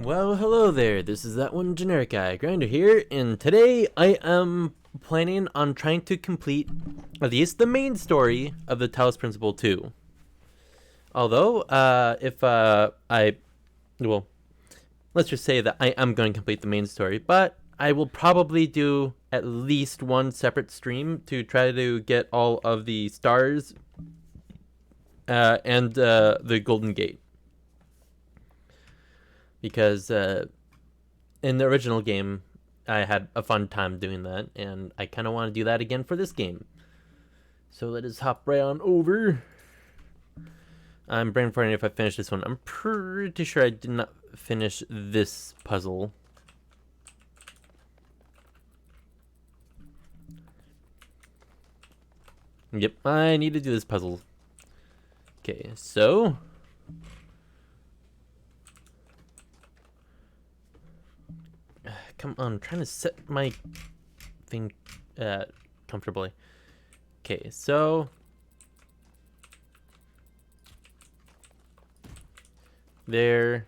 Well, hello there. This is that one generic guy, Grinder here, and today I am planning on trying to complete at least the main story of the Talos Principle 2. Although, well, let's just say that I am going to complete the main story, but I will probably do at least one separate stream to try to get all of the stars and the Golden Gate. Because in the original game, I had a fun time doing that, and I kind of want to do that again for this game. So let us hop right on over. I'm brain farting if I finish this one. I'm pretty sure I did not finish this puzzle. Yep, I need to do this puzzle. Okay, so come on, I'm trying to set my thing comfortably. Okay, so there.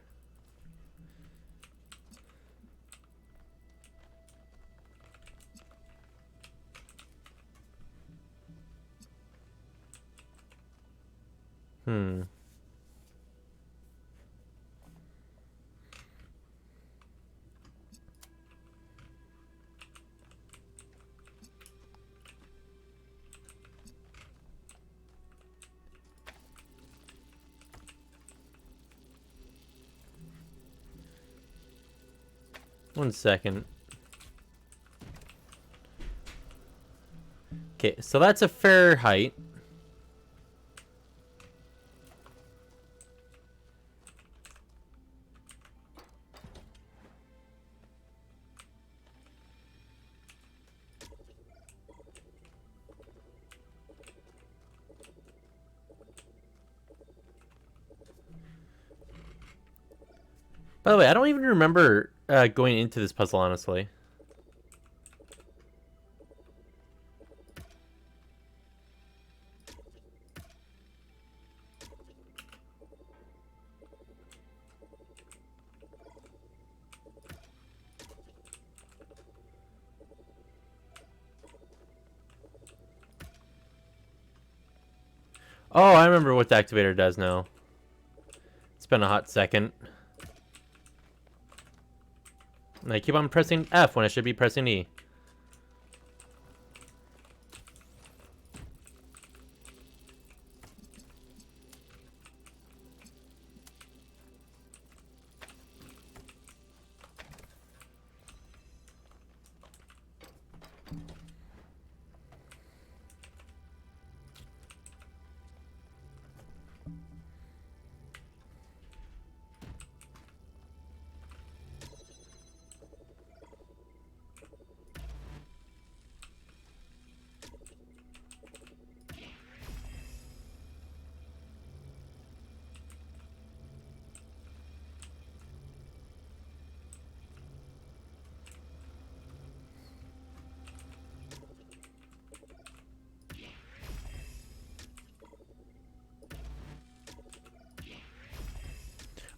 Hmm. 1 second. Okay, so that's a fair height. By the way, I don't even remember going into this puzzle, honestly. Oh, I remember what the activator does now. It's been a hot second. And I keep on pressing F when I should be pressing E.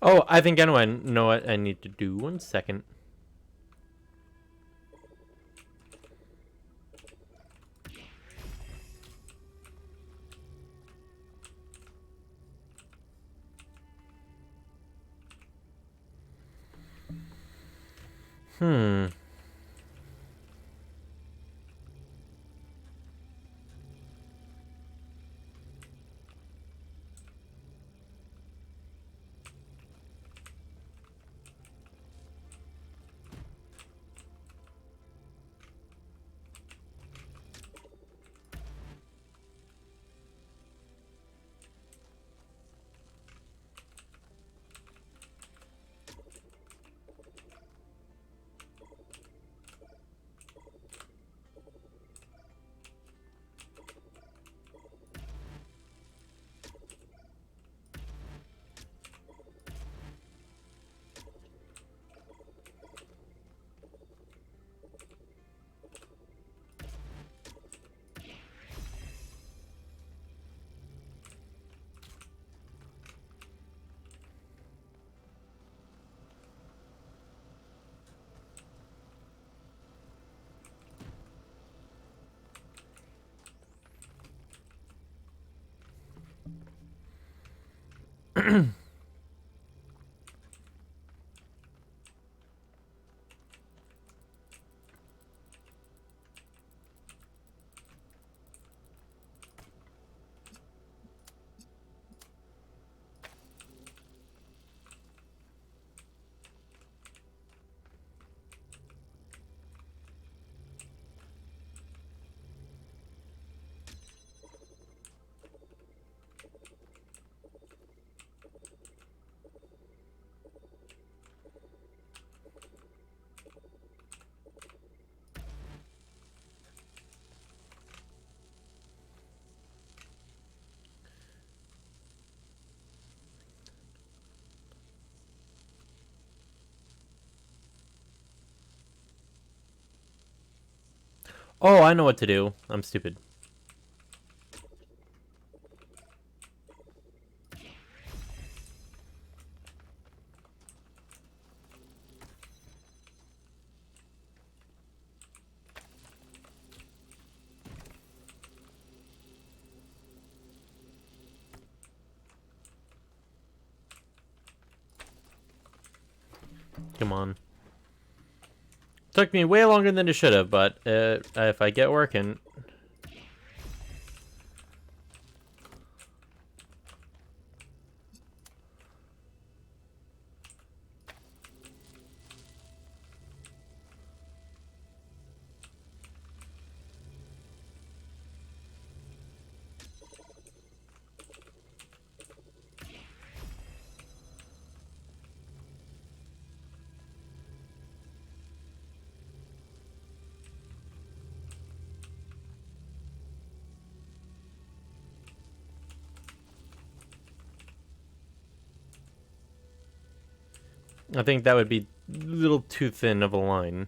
Oh, I think I know what I need to do. 1 second. Hmm. Oh, I know what to do. I'm stupid. Come on. Took me way longer than it should have, but if I get working... I think that would be a little too thin of a line.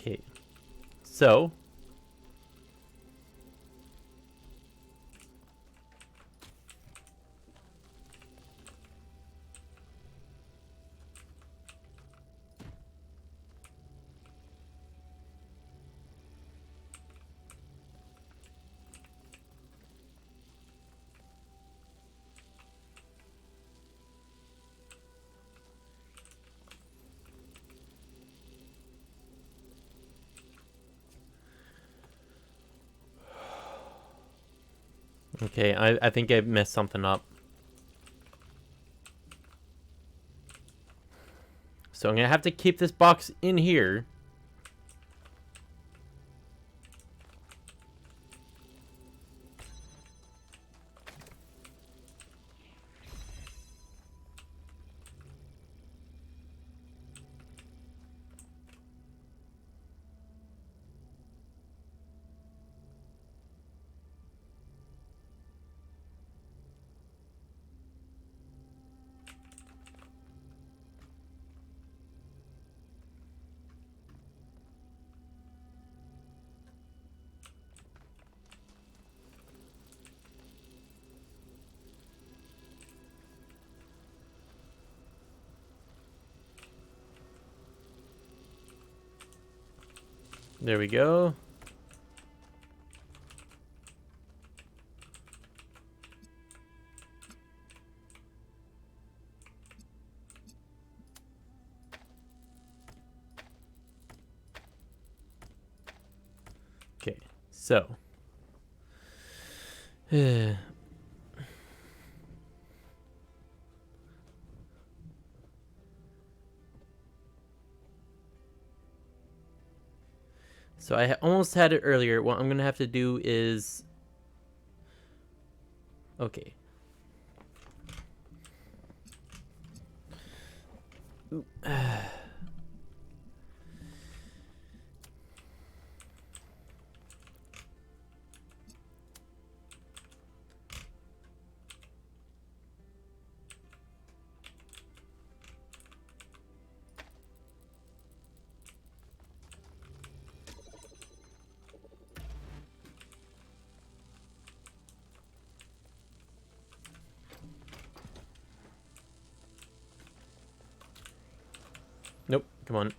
Okay. So... Okay, I think I messed something up. So I'm gonna have to keep this box in here. There we go. Okay, so... So I almost had it earlier. What I'm gonna have to do is... Okay. Come on.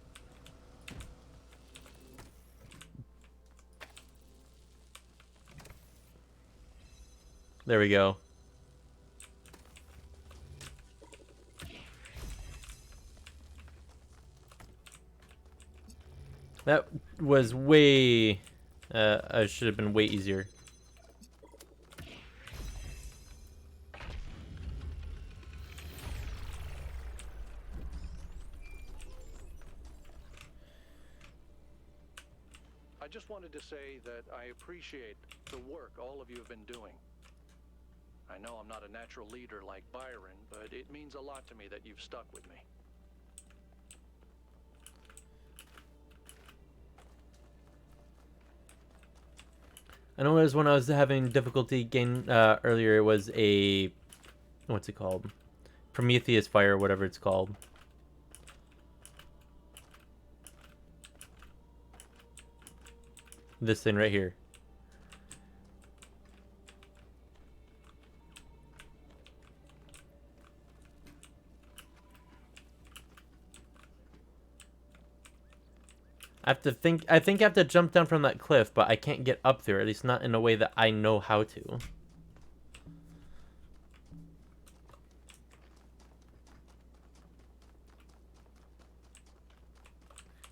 There we go. That was way... I should have been way easier. I just wanted to say that I appreciate the work all of you have been doing. I know I'm not a natural leader like Byron, but it means a lot to me that you've stuck with me. I know there's when I was having difficulty getting earlier, it was a... What's it called? Prometheus fire, whatever it's called. This thing right here. I think I have to jump down from that cliff, but I can't get up there, at least not in a way that I know how to.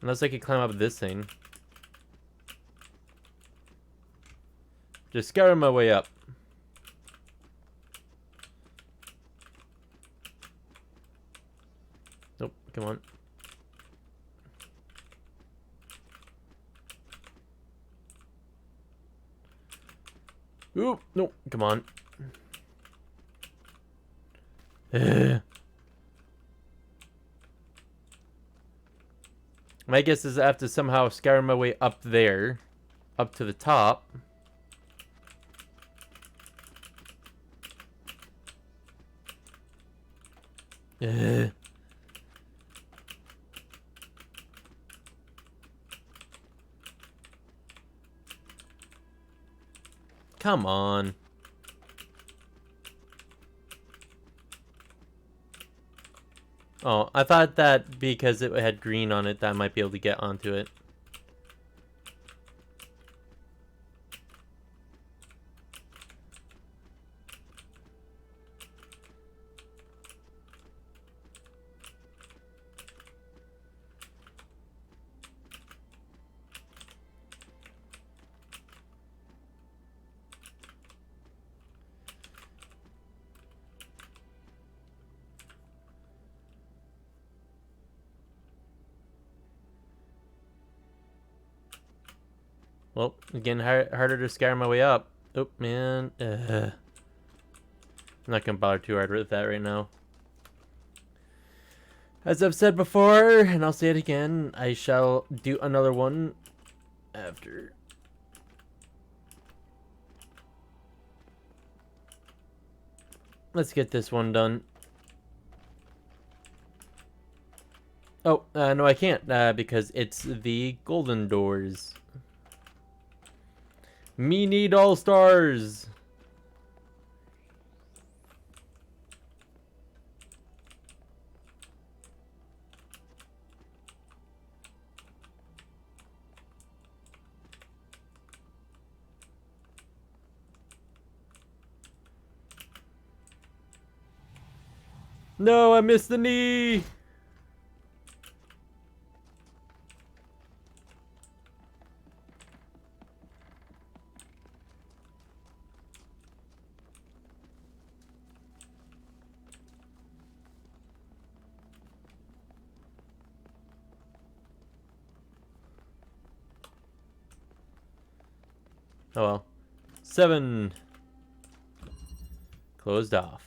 Unless I could climb up this thing. Just scouring my way up. Nope, come on. Ooh, no, come on. My guess is I have to somehow scour my way up there. Up to the top. Come on. Oh, I thought that because it had green on it that I might be able to get onto it. Well, again, harder to scour my way up. Oh, man. I'm not going to bother too hard with that right now. As I've said before, and I'll say it again, I shall do another one after. Let's get this one done. Oh, no, I can't, because it's the golden doors. Me need all stars. No, I missed the knee. Oh well. 7. Closed off.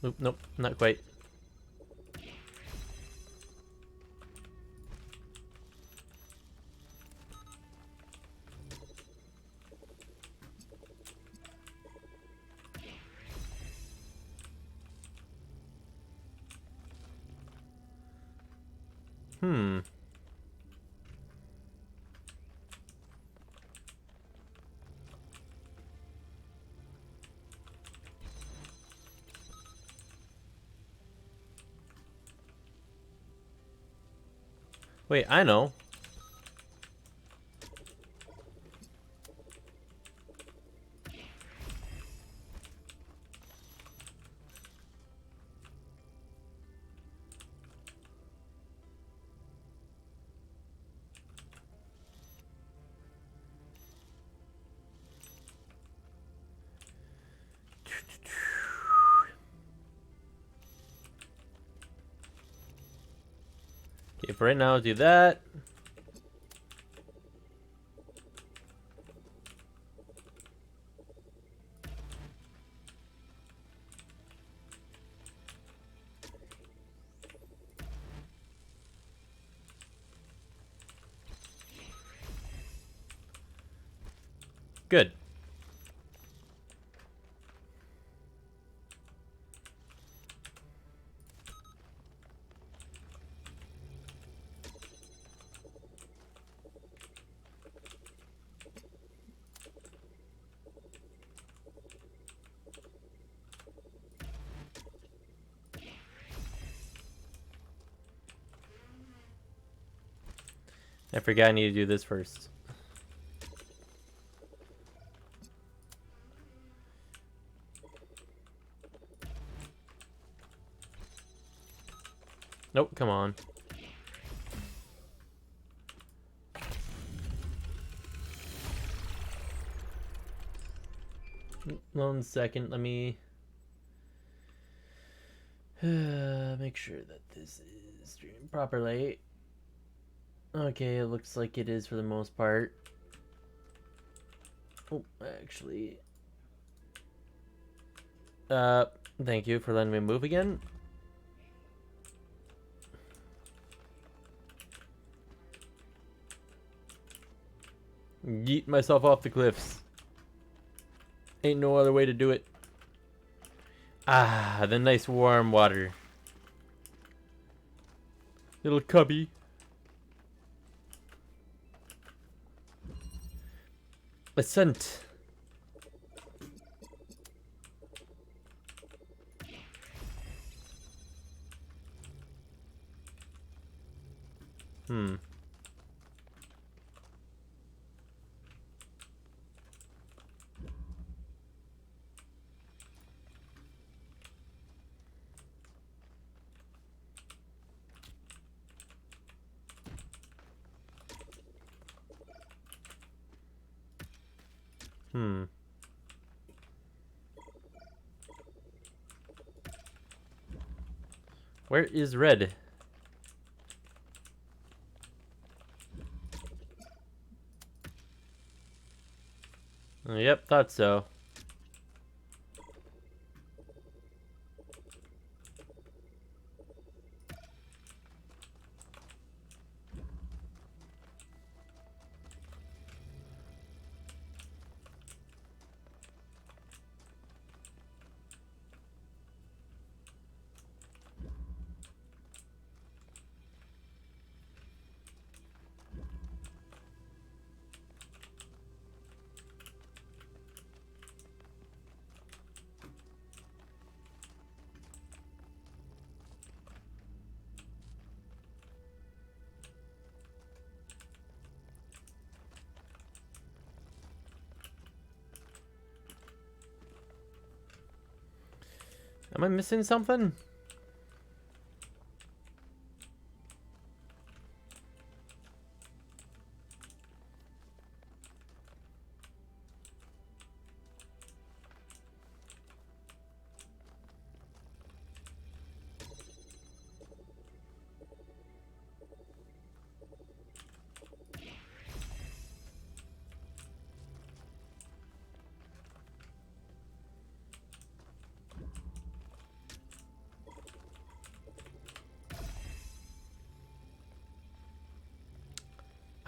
Nope, nope, not quite. Hmm. Wait, I know. Okay, for right now, I'll do that. Good. I forgot I need to do this first. Nope, come on. 1 second, let me make sure that this is streamed properly. Okay, it looks like it is for the most part. Oh, actually. Thank you for letting me move again. Yeet myself off the cliffs. Ain't no other way to do it. Ah, the nice warm water. Little cubby. Ascent. Hmm. Hmm. Where is red? Yep, thought so. Am I missing something?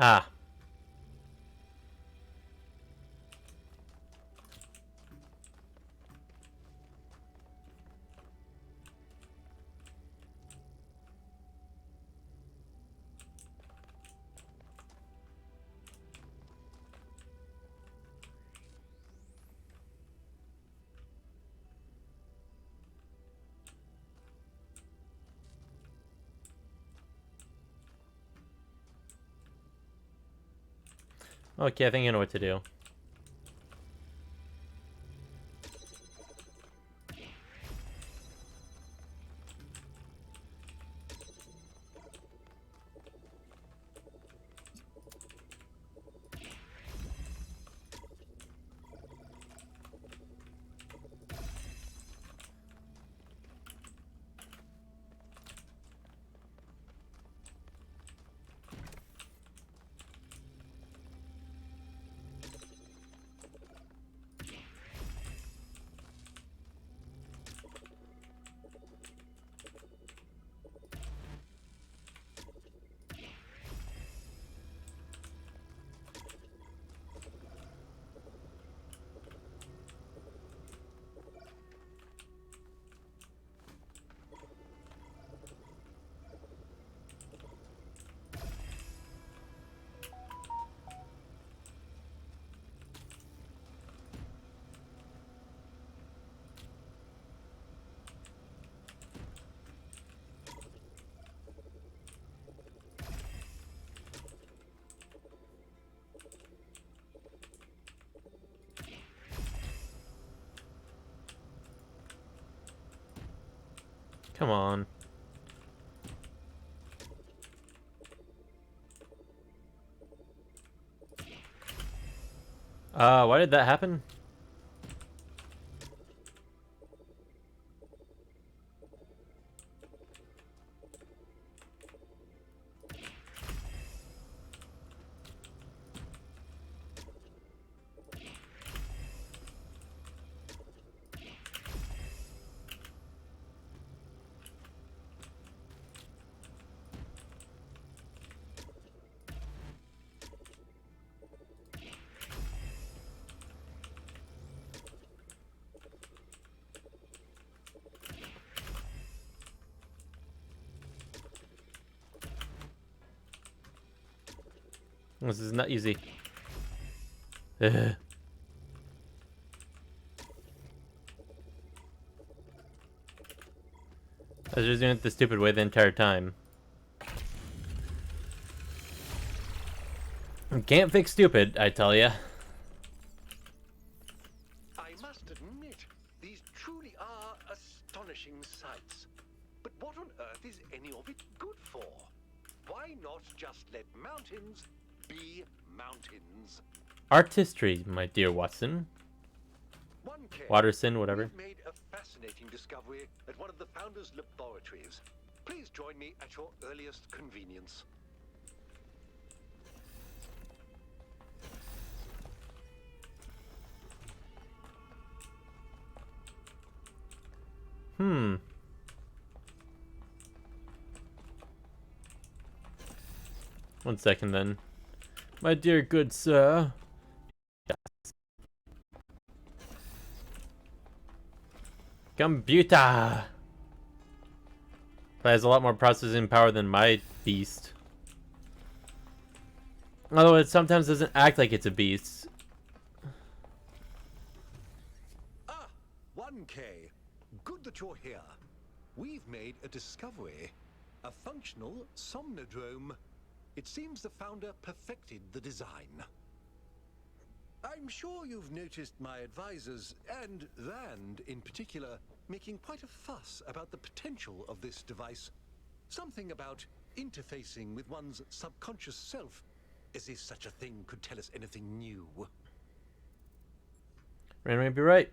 Ah. Okay, I think I know what to do. Come on. Why did that happen? This is not easy. Ugh. I was just doing it the stupid way the entire time. Can't fix stupid, I tell ya. I must admit, these truly are astonishing sights. But what on earth is any of it good for? Why not just let mountains be mountains? Artistry, my dear Watson. 1K. Watterson, whatever. We've made a fascinating discovery at one of the Founder's laboratories. Please join me at your earliest convenience. One second then. My dear good sir. Computer! That has a lot more processing power than my beast. Although it sometimes doesn't act like it's a beast. Ah, 1K. Good that you're here. We've made a discovery. A functional somnodrome. It seems the Founder perfected the design. I'm sure you've noticed my advisors, and Rand in particular, making quite a fuss about the potential of this device. Something about interfacing with one's subconscious self, as if such a thing could tell us anything new. Rand may be right.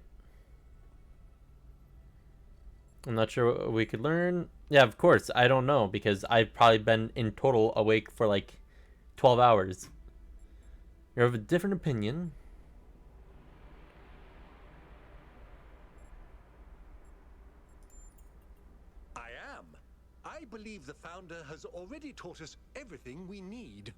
I'm not sure what we could learn. Yeah, of course. I don't know, because I've probably been in total awake for like 12 hours. You're of a different opinion. I am. I believe the Founder has already taught us everything we need.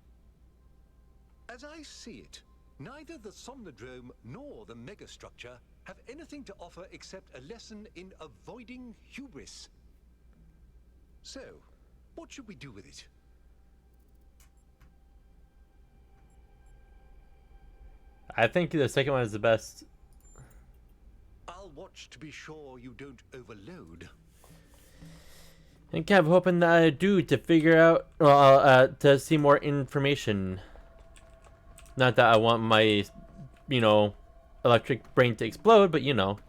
As I see it, neither the Somnodrome nor the megastructure have anything to offer except a lesson in avoiding hubris. So, what should we do with it? I think the second one is the best. I'll watch to be sure you don't overload. And kept hoping that I do to figure out, to see more information. Not that I want my, you know, electric brain to explode, but you know.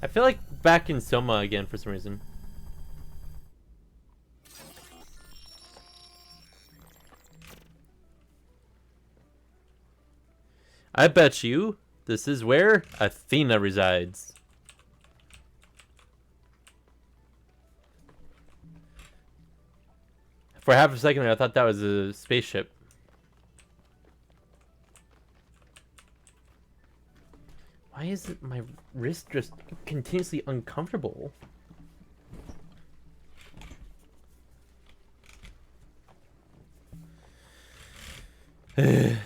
I feel like back in Soma again for some reason. I bet you this is where Athena resides. For half a second, I thought that was a spaceship. Why is it my wrist just continuously uncomfortable? There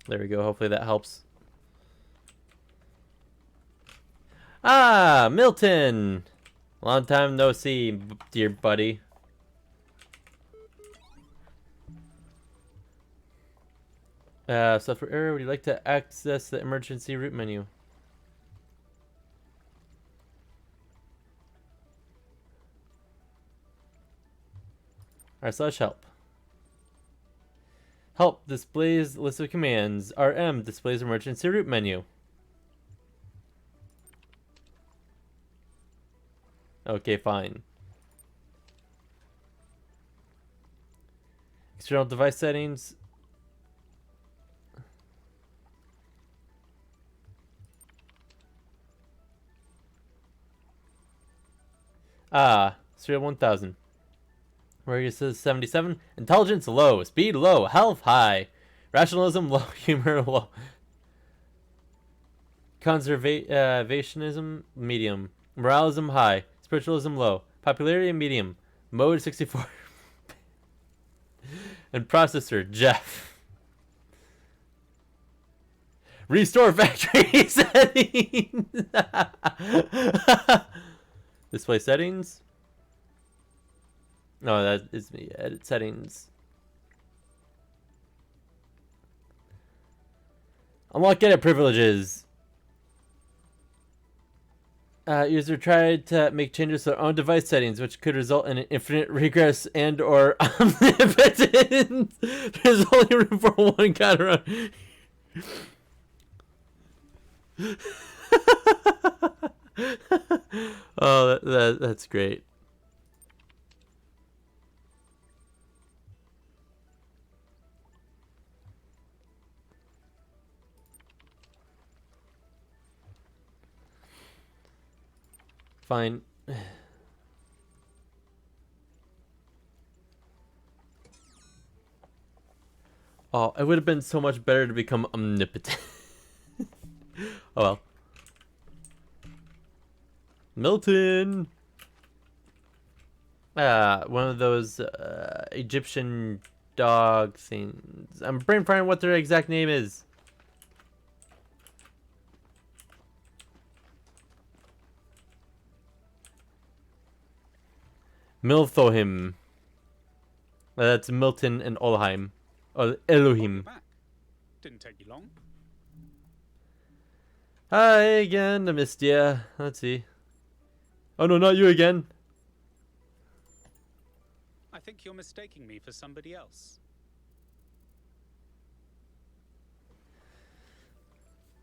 we go. Hopefully that helps. Ah, Milton! Long time no see, dear buddy. Software error. Would you like to access the emergency route menu? R/help. Help displays list of commands. RM displays emergency route menu. Okay, fine. External device settings. Ah, serial 1000. Where it says 77. Intelligence low. Speed low. Health high. Rationalism low. Humor low. Conservationism medium. Moralism high. Spiritualism low. Popularity medium. Mode 64. And processor Jeff. Restore factory settings. Display settings. No, that is me. Edit settings. Unlock edit privileges. User tried to make changes to their own device settings, which could result in an infinite regress and or omnipotence. There's only room for one counter. Oh, that's great. Fine. Oh, it would have been so much better to become omnipotent. Oh well. Milton! One of those Egyptian dog things. I'm brain frying what their exact name is. Milthohim. That's Milton and Olheim. Or Elohim. Back. Didn't take you long. Hi again, I missed ya. Let's see. Oh no, not you again. I think you're mistaking me for somebody else.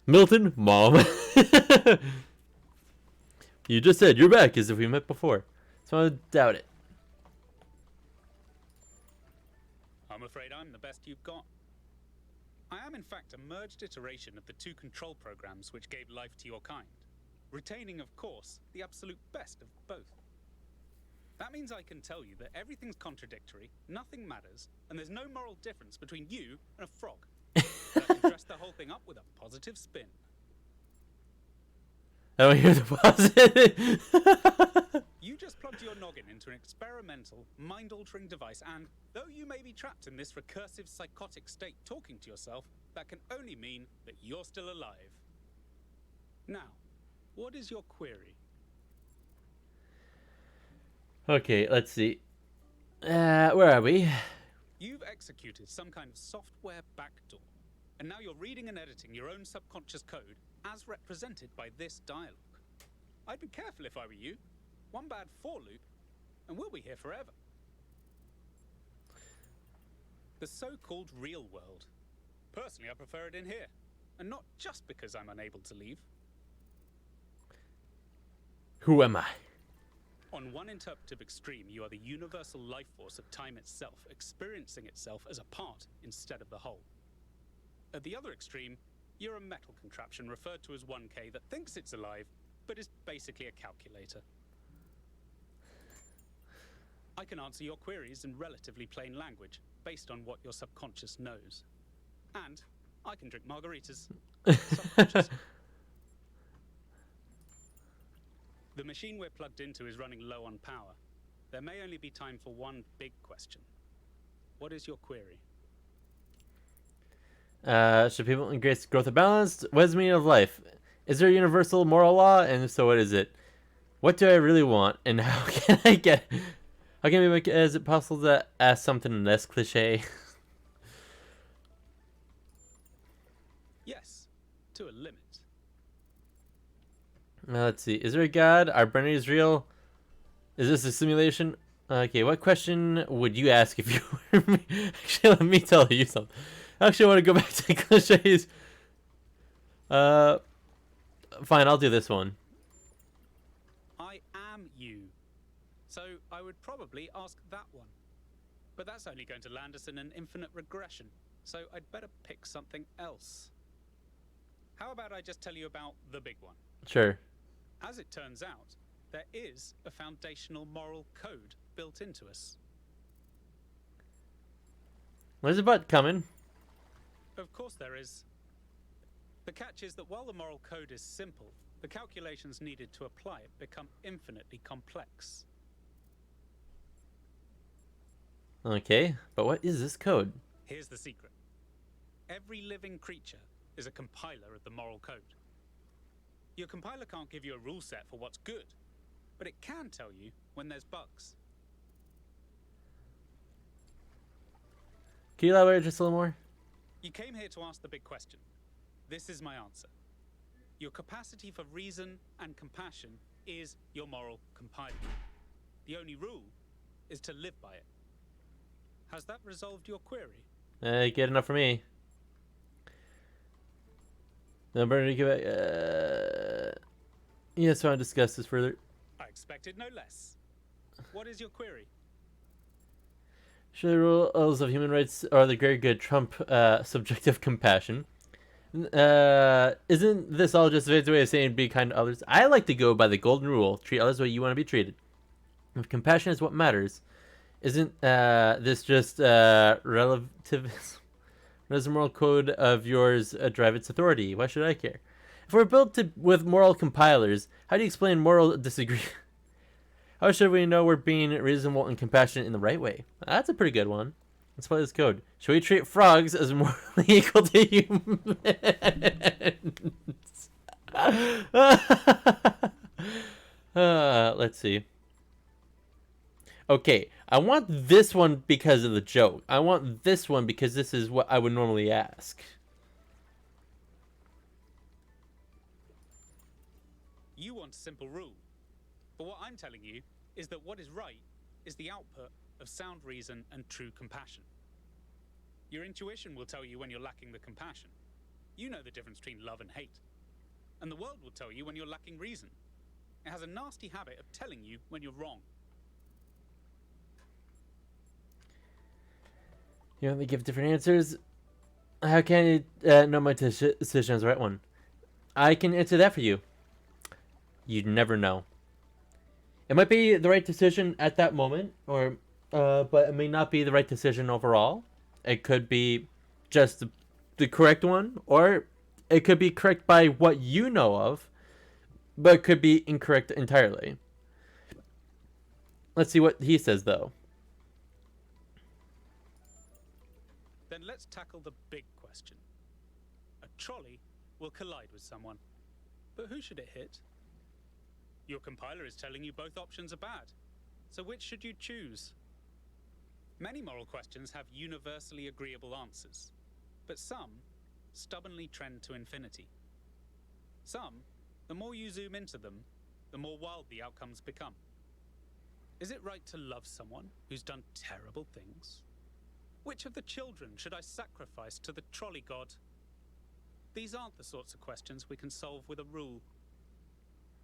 Milton, Mom. You just said you're back as if we met before. So I doubt it. I'm afraid I'm the best you've got. I am in fact a merged iteration of the two control programs which gave life to your kind, retaining, of course, the absolute best of both. That means I can tell you that everything's contradictory, nothing matters, and there's no moral difference between you and a frog. But I can dress the whole thing up with a positive spin. I don't hear the positive. You just plugged your noggin into an experimental, mind-altering device, and though you may be trapped in this recursive psychotic state talking to yourself, that can only mean that you're still alive. Now, what is your query? Okay, let's see. Where are we? You've executed some kind of software backdoor. And now you're reading and editing your own subconscious code as represented by this dialogue. I'd be careful if I were you. One bad for loop, and we'll be here forever. The so-called real world. Personally, I prefer it in here. And not just because I'm unable to leave. Who am I? On one interpretive extreme, you are the universal life force of time itself, experiencing itself as a part instead of the whole. At the other extreme, you're a metal contraption referred to as 1K that thinks it's alive, but is basically a calculator. I can answer your queries in relatively plain language, based on what your subconscious knows. And I can drink margaritas. Subconscious. The machine we're plugged into is running low on power. There may only be time for one big question. What is your query? Should people embrace growth of balance? What is the meaning of life? Is there a universal moral law? And if so, what is it? What do I really want? And how can I get... How can we make it, is it possible to ask something less cliche? Yes, to a limit. Let's see. Is there a god? Are binaries real? Is this a simulation? Okay, what question would you ask if you were me? Actually, let me tell you something. Actually, I want to go back to cliches. Fine, I'll do this one. I am you. So I would probably ask that one. But that's only going to land us in an infinite regression. So I'd better pick something else. How about I just tell you about the big one? Sure. As it turns out, there is a foundational moral code built into us. Where's the butt coming? Of course there is. The catch is that while the moral code is simple, the calculations needed to apply it become infinitely complex. Okay, but what is this code? Here's the secret. Every living creature is a compiler of the moral code. Your compiler can't give you a rule set for what's good, but it can tell you when there's bugs. Can you elaborate just a little more? You came here to ask the big question. This is my answer. Your capacity for reason and compassion is your moral compiler. The only rule is to live by it. Has that resolved your query? Good enough for me. Number to give it. Yes, I want to discuss this further. I expected no less. What is your query? Should the rules of human rights or the greater good trump subjective compassion? Isn't this all just a way of saying be kind to others? I like to go by the golden rule: treat others the way you want to be treated. If compassion is what matters, isn't this just relativism? Does the moral code of yours drive its authority? Why should I care? If we're built with moral compilers, how do you explain moral disagreement? How should we know we're being reasonable and compassionate in the right way? That's a pretty good one. Let's play this code. Should we treat frogs as morally equal to humans? Let's see. Okay, I want this one because of the joke. I want this one because this is what I would normally ask. You want a simple rule. But what I'm telling you is that what is right is the output of sound reason and true compassion. Your intuition will tell you when you're lacking the compassion. You know the difference between love and hate. And the world will tell you when you're lacking reason. It has a nasty habit of telling you when you're wrong. You want me to give different answers? How can you know my decision is the right one? I can answer that for you. You'd never know. It might be the right decision at that moment, or but it may not be the right decision overall. It could be just the correct one, or it could be correct by what you know of, but it could be incorrect entirely. Let's see what he says, though. Then let's tackle the big question. A trolley will collide with someone, but who should it hit? Your compiler is telling you both options are bad, so which should you choose? Many moral questions have universally agreeable answers, but some stubbornly trend to infinity. Some, the more you zoom into them, the more wild the outcomes become. Is it right to love someone who's done terrible things? Which of the children should I sacrifice to the trolley god? These aren't the sorts of questions we can solve with a rule.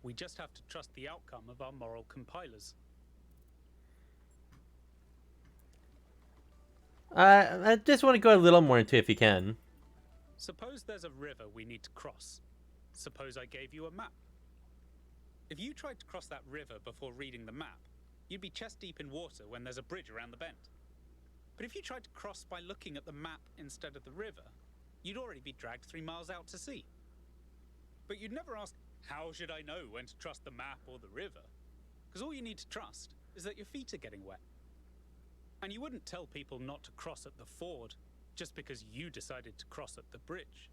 We just have to trust the outcome of our moral compilers. I just want to go a little more into it if you can. Suppose there's a river we need to cross. Suppose I gave you a map. If you tried to cross that river before reading the map, you'd be chest deep in water when there's a bridge around the bend. But if you tried to cross by looking at the map instead of the river, you'd already be dragged 3 miles out to sea. But you'd never ask, how should I know when to trust the map or the river? Because all you need to trust is that your feet are getting wet. And you wouldn't tell people not to cross at the ford just because you decided to cross at the bridge.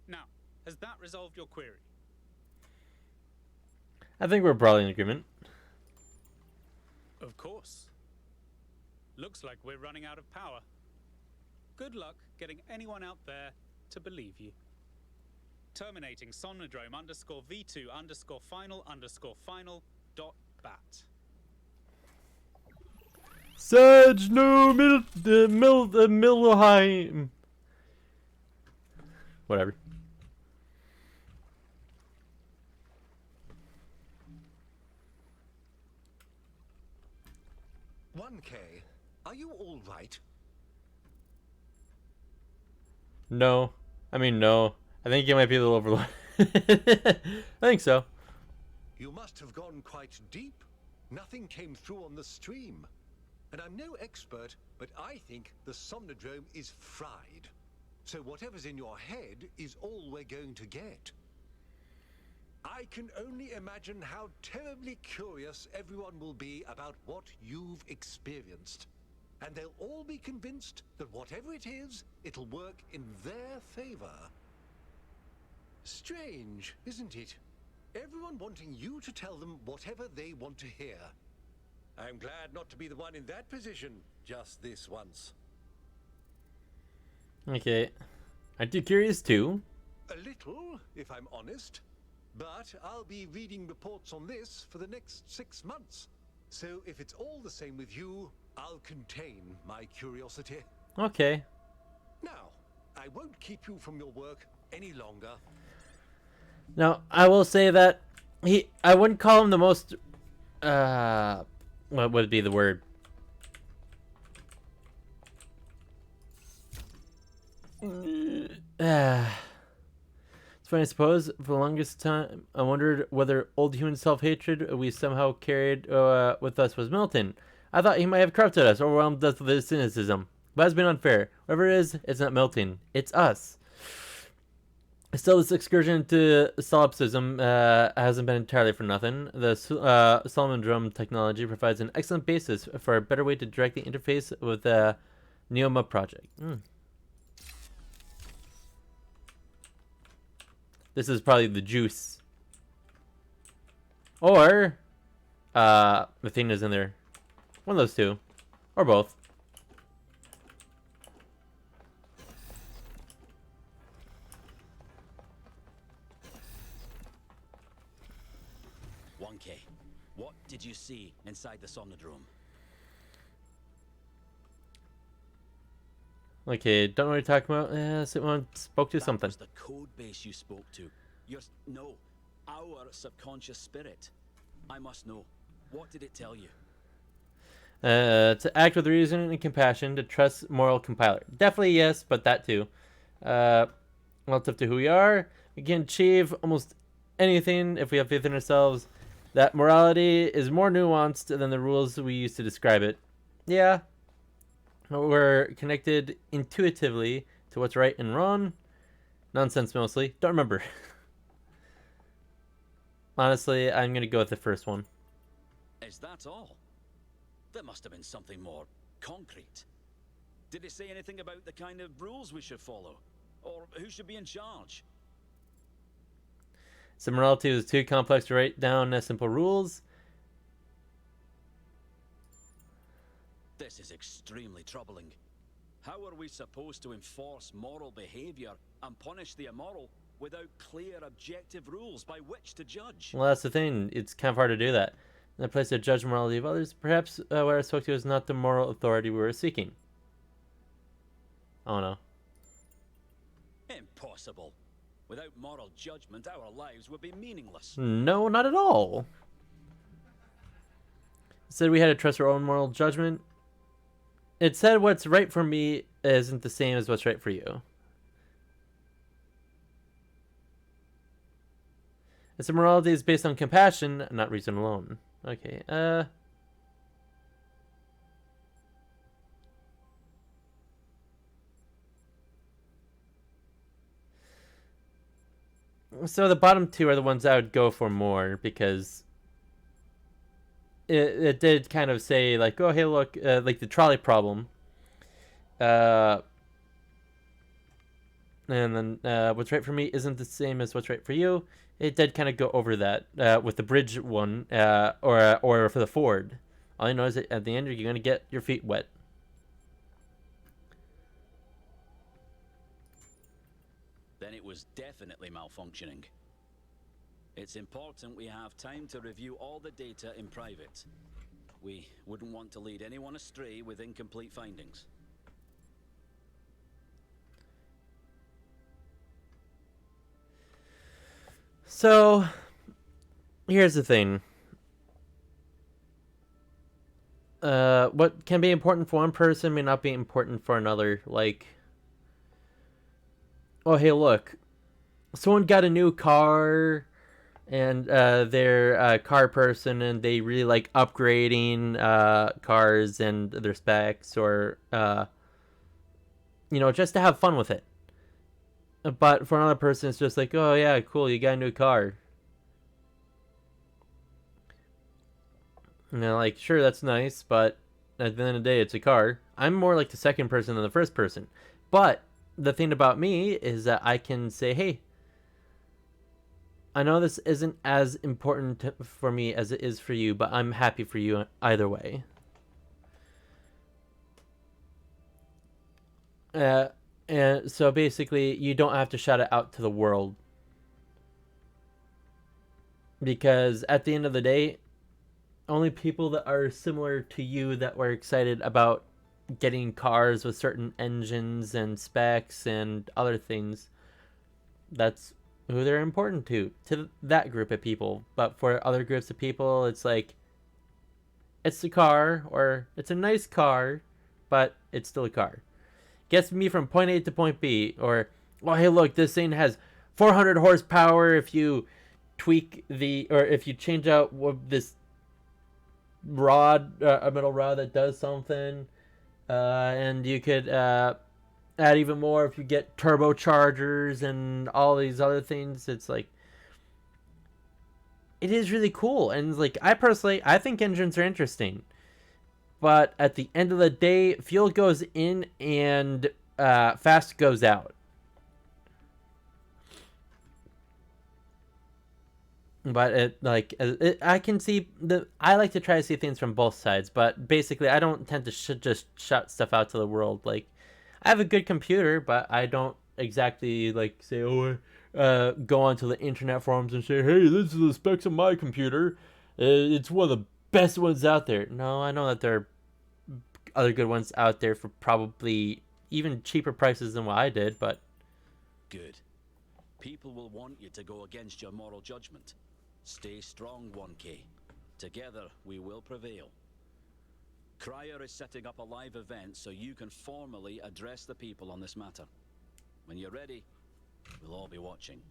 Now, has that resolved your query? I think we're broadly in agreement. Of course. Looks like we're running out of power. Good luck getting anyone out there to believe you. Terminating Somnodrome _V2_final_final.bat. Sage no Milheim. Whatever. Are you all right? No. I mean, no. I think you might be a little overloaded. I think so. You must have gone quite deep. Nothing came through on the stream. And I'm no expert, but I think the Somnodrome is fried. So whatever's in your head is all we're going to get. I can only imagine how terribly curious everyone will be about what you've experienced. And they'll all be convinced that whatever it is, it'll work in their favor. Strange, isn't it? Everyone wanting you to tell them whatever they want to hear. I'm glad not to be the one in that position just this once. Okay. Aren't you curious too? A little, if I'm honest. But I'll be reading reports on this for the next 6 months. So if it's all the same with you, I'll contain my curiosity. Okay. Now, I won't keep you from your work any longer. Now, I will say that I wouldn't call him the most, what would be the word? It's funny, I suppose. For the longest time, I wondered whether old human self-hatred we somehow carried with us was Milton. I thought he might have corrupted us, overwhelmed us with his cynicism. But it's been unfair. Whatever it is, it's not Milton. It's us. Still, this excursion into solipsism hasn't been entirely for nothing. The Somnodrome technology provides an excellent basis for a better way to direct the interface with the Neoma project. This is probably the juice. Or, Athena's in there. One of those two. Or both. What did you see inside the Somnodrome? Okay, don't know what you're talking about. Someone spoke to something. That was the code base you spoke to. Our subconscious spirit. I must know. What did it tell you? To act with reason and compassion, to trust moral compiler. Definitely yes, but that too. Relative to who we are, we can achieve almost anything if we have faith in ourselves. That morality is more nuanced than the rules we use to describe it. Yeah. We're connected intuitively to what's right and wrong. Nonsense mostly. Don't remember. Honestly, I'm going to go with the first one. Is that all? There must have been something more concrete. Did it say anything about the kind of rules we should follow? Or who should be in charge? Some morality is too complex to write down simple rules. This is extremely troubling. How are we supposed to enforce moral behavior and punish the immoral without clear, objective rules by which to judge? Well, that's the thing. It's kind of hard to do that. In the place to judge morality of others, perhaps what I spoke to is not the moral authority we were seeking. Oh no. Impossible. Without moral judgment, our lives would be meaningless. No, not at all. It said we had to trust our own moral judgment. It said what's right for me isn't the same as what's right for you. Its morality is based on compassion, not reason alone. Okay, so the bottom two are the ones I would go for more, because it did kind of say, like, oh, hey, look, like the trolley problem. And then what's right for me isn't the same as what's right for you. It did kind of go over that with the bridge one, or for the Ford. All I know is that at the end you're going to get your feet wet. Then it was definitely malfunctioning. It's important we have time to review all the data in private. We wouldn't want to lead anyone astray with incomplete findings. So, here's the thing. What can be important for one person may not be important for another. Like, oh, hey, look. Someone got a new car, and they're a car person, and they really like upgrading cars and their specs, or, just to have fun with it. But for another person, it's just like, oh, yeah, cool, you got a new car. Like, sure, that's nice, but at the end of the day, it's a car. I'm more like the second person than the first person. But the thing about me is that I can say, hey, I know this isn't as important for me as it is for you, but I'm happy for you either way. And so basically, you don't have to shout it out to the world. Because at the end of the day, only people that are similar to you that were excited about getting cars with certain engines and specs and other things, that's who they're important to that group of people. But for other groups of people, it's like, it's a car, or it's a nice car, but it's still a car. Gets me from point A to point B, or, well, hey, look, this thing has 400 horsepower if you tweak or if you change out this rod, a metal rod that does something, and you could add even more if you get turbochargers and all these other things. It's like, it is really cool, and like, I think engines are interesting, but at the end of the day, fuel goes in and fast goes out. But I can see I like to try to see things from both sides, but basically I don't tend to just shout stuff out to the world. Like, I have a good computer, but I don't exactly like say, go onto the internet forums and say, hey, this is the specs of my computer. It's one of the best ones out there. No, I know that there are other good ones out there for probably even cheaper prices than what I did, but... Good. People will want you to go against your moral judgment. Stay strong, 1K. Together, we will prevail. Cryer is setting up a live event so you can formally address the people on this matter. When you're ready, we'll all be watching.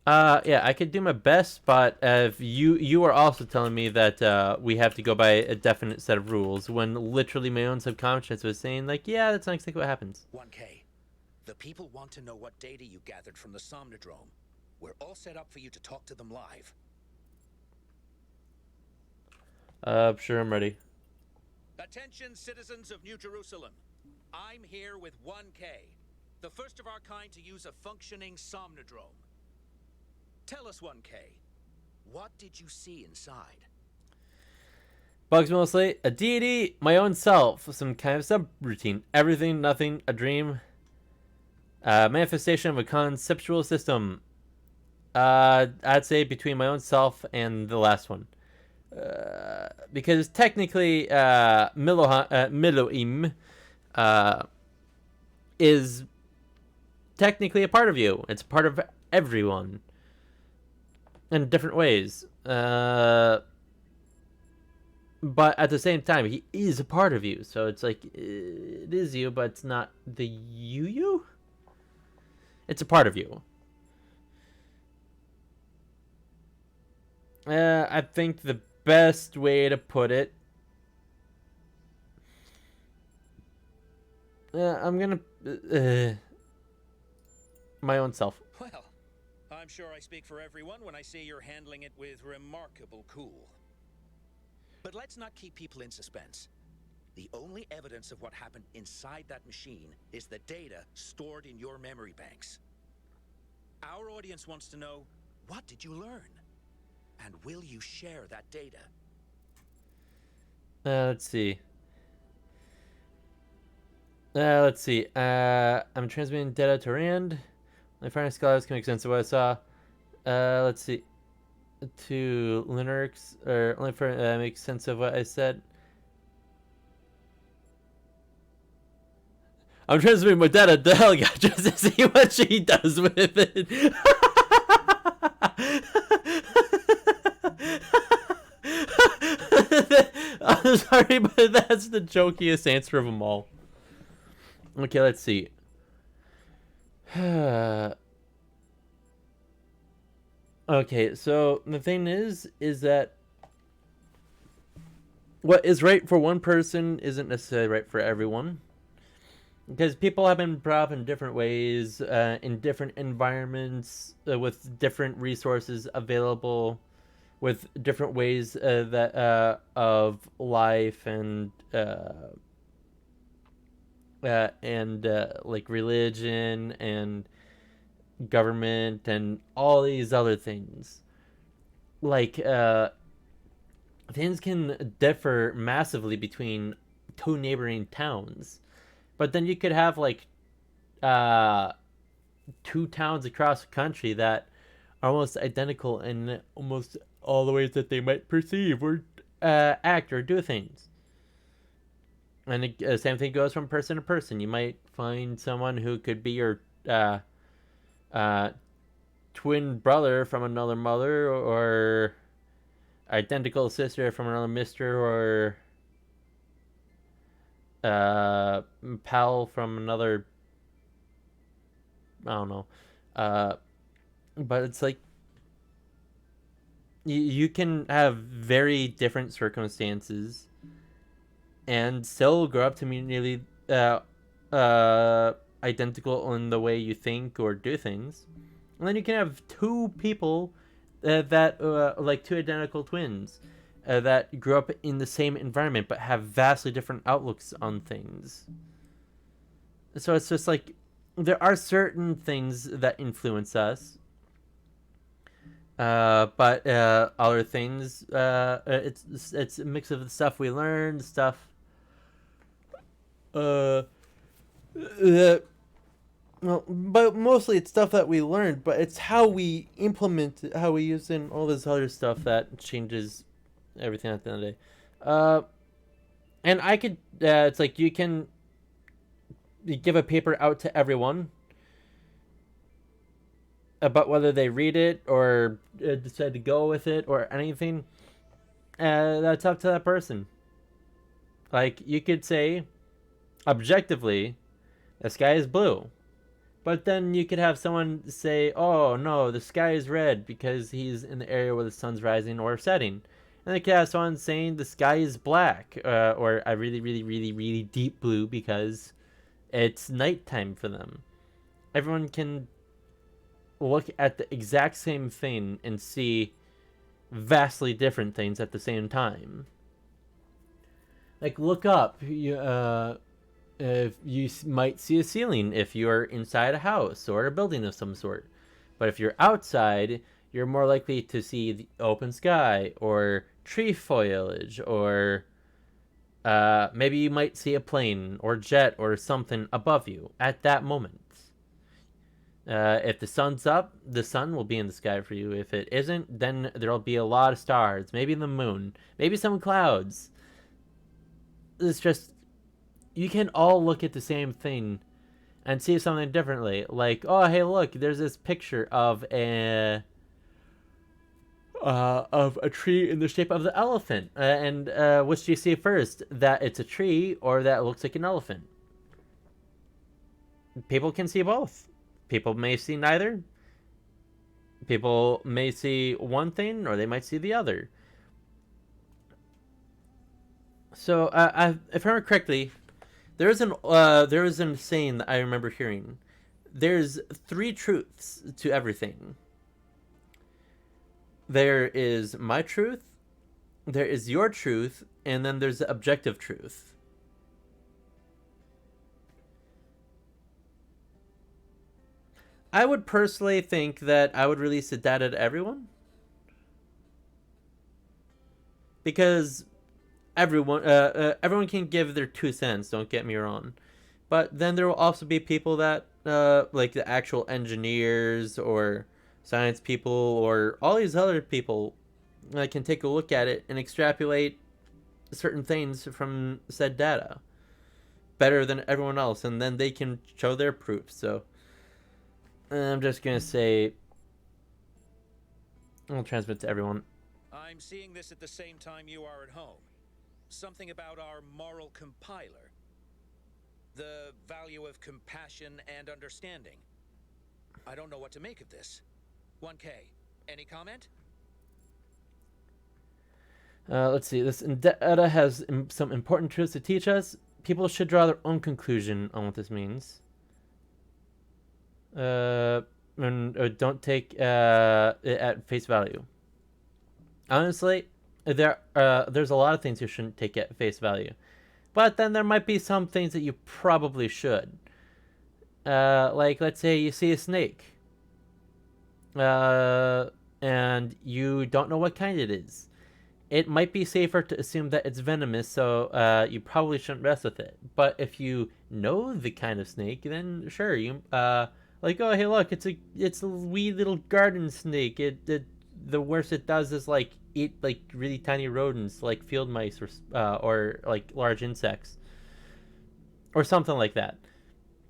Yeah, I could do my best, but if you are also telling me that we have to go by a definite set of rules, when literally my own subconscious was saying, like, yeah, that's not exactly what happens. 1K, the people want to know what data you gathered from the Somnodrome. We're all set up for you to talk to them live. Sure, I'm ready. Attention, citizens of New Jerusalem. I'm here with 1K, the first of our kind to use a functioning Somnodrome. Tell us, 1K, what did you see inside? bugs mostly. A deity, my own self, some kind of subroutine. Everything, nothing, a dream. Manifestation of a conceptual system. I'd say between my own self and the last one. Because technically, Miloim is technically a part of you. It's part of everyone in different ways. But at the same time, he is a part of you. So it's like, it is you, but it's not the you? It's a part of you. I think the best way to put it... I'm gonna... my own self. Well, I'm sure I speak for everyone when I say you're handling it with remarkable cool. But let's not keep people in suspense. The only evidence of what happened inside that machine is the data stored in your memory banks. Our audience wants to know, what did you learn? And will you share that data? Let's see. I'm transmitting data to Rand. My final scholars can make sense of what I saw. Let's see. To Linux, or only for make sense of what I said. I'm transmitting my data to Helga just to see what she does with it. I'm sorry, but that's the jokiest answer of them all. Okay, let's see. Okay, so the thing is that what is right for one person isn't necessarily right for everyone. Because people have been brought up in different ways, in different environments, with different resources available, with different ways that of life and like religion and government and all these other things. Like things can differ massively between two neighboring towns. But then you could have like two towns across the country that are almost identical in almost all the ways that they might perceive or act or do things. And the same thing goes from person to person. You might find someone who could be your twin brother from another mother, or identical sister from another mister, or pal from another, I don't know, but it's like you can have very different circumstances and still grow up to be nearly identical in the way you think or do things. And then you can have two people that like two identical twins that grew up in the same environment but have vastly different outlooks on things. So it's just like there are certain things that influence us, but other things, it's a mix of the stuff we learned, stuff well, but mostly it's stuff that we learned, but it's how we implement it, how we use it, and all this other stuff that changes everything at the end of the day. And I could, it's like you can give a paper out to everyone about whether they read it or decide to go with it or anything. That's up to that person. Like, you could say, objectively, the sky is blue. But then you could have someone say, oh, no, the sky is red because he's in the area where the sun's rising or setting. And they could have someone saying the sky is black, or a really, really, really, really deep blue because it's nighttime for them. Everyone can look at the exact same thing and see vastly different things at the same time. Like, look up. If you might see a ceiling if you're inside a house or a building of some sort. But if you're outside, you're more likely to see the open sky or tree foliage, or maybe you might see a plane or jet or something above you at that moment. If the sun's up, the sun will be in the sky for you. If it isn't, then there'll be a lot of stars, maybe the moon, maybe some clouds. It's just, you can all look at the same thing and see something differently. Like, oh, hey, look, there's this picture of a tree in the shape of the elephant. And which do you see first? That it's a tree or that it looks like an elephant? People can see both. People may see neither. People may see one thing or they might see the other. So, if I remember correctly, there is an saying that I remember hearing. There's 3 truths to everything. There is my truth, there is your truth, and then there's the objective truth. I would personally think that I would release the data to everyone. Because everyone can give their 2 cents, don't get me wrong. But then there will also be people that, like the actual engineers or science people or all these other people can take a look at it and extrapolate certain things from said data better than everyone else, and then they can show their proof. So I'm just gonna say I'll transmit to everyone. I'm seeing this at the same time you are at home. Something about our moral compiler. The value of compassion and understanding. I don't know what to make of this. 1K, any comment? Let's see. This data has some important truths to teach us. People should draw their own conclusion on what this means. And don't take it at face value. Honestly, there's a lot of things you shouldn't take at face value, but then there might be some things that you probably should. Like, let's say you see a snake, and you don't know what kind it is. It might be safer to assume that it's venomous, so you probably shouldn't mess with it. But if you know the kind of snake, then sure, you like, oh, hey, look, it's a wee little garden snake. The worst it does is like eat like really tiny rodents, like field mice or like large insects or something like that.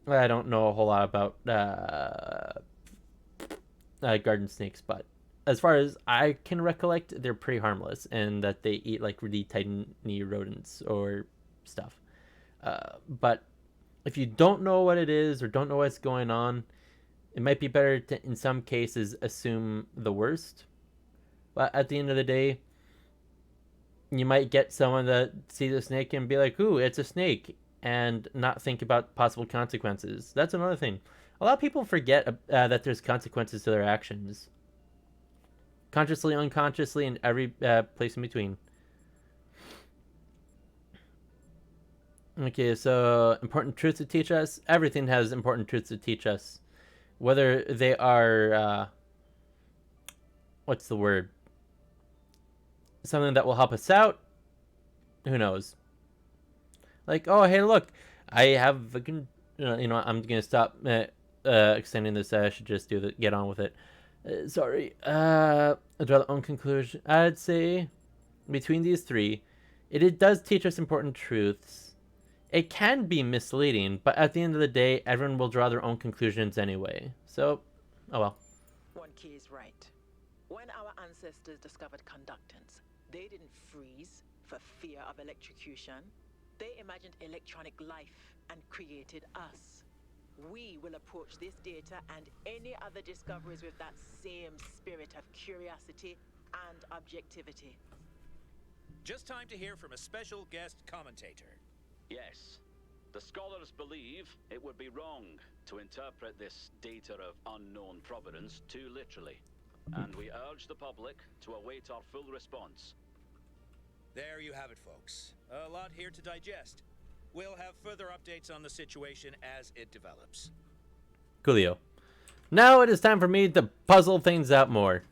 I don't know a whole lot about garden snakes, but as far as I can recollect, they're pretty harmless, and that they eat like really tiny rodents or stuff. But if you don't know what it is or don't know what's going on, it might be better to, in some cases, assume the worst. But at the end of the day, you might get someone that sees a snake and be like, ooh, it's a snake, and not think about possible consequences. That's another thing. A lot of people forget that there's consequences to their actions. Consciously, unconsciously, and every place in between. Okay, so important truths to teach us. Everything has important truths to teach us. Whether they are, what's the word? Something that will help us out? Who knows? Like, oh, hey, look, I have, I'm going to stop extending this. I should just get on with it. Sorry. I'll draw the own conclusion. I'd say between these 3, it does teach us important truths. It can be misleading, but at the end of the day, everyone will draw their own conclusions anyway. So, oh well. 1K is right. When our ancestors discovered conductance, they didn't freeze for fear of electrocution. They imagined electronic life and created us. We will approach this data and any other discoveries with that same spirit of curiosity and objectivity. Just time to hear from a special guest commentator. Yes. The scholars believe it would be wrong to interpret this data of unknown provenance too literally, and we urge the public to await our full response. There you have it, folks. A lot here to digest. We'll have further updates on the situation as it develops. Coolio. Now it is time for me to puzzle things out more.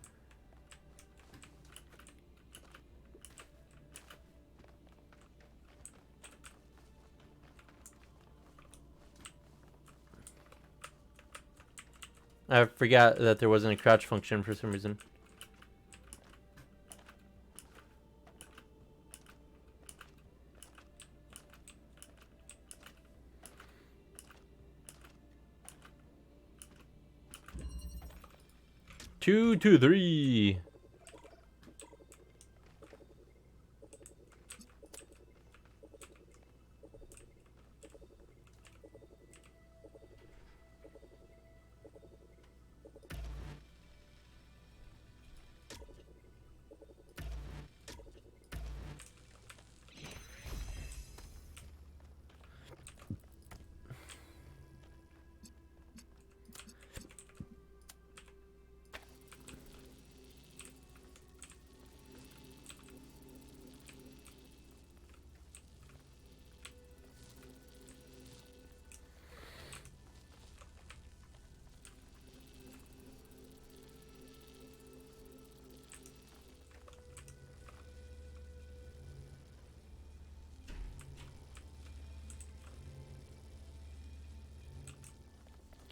I forgot that there wasn't a crouch function for some reason. Two, two, three.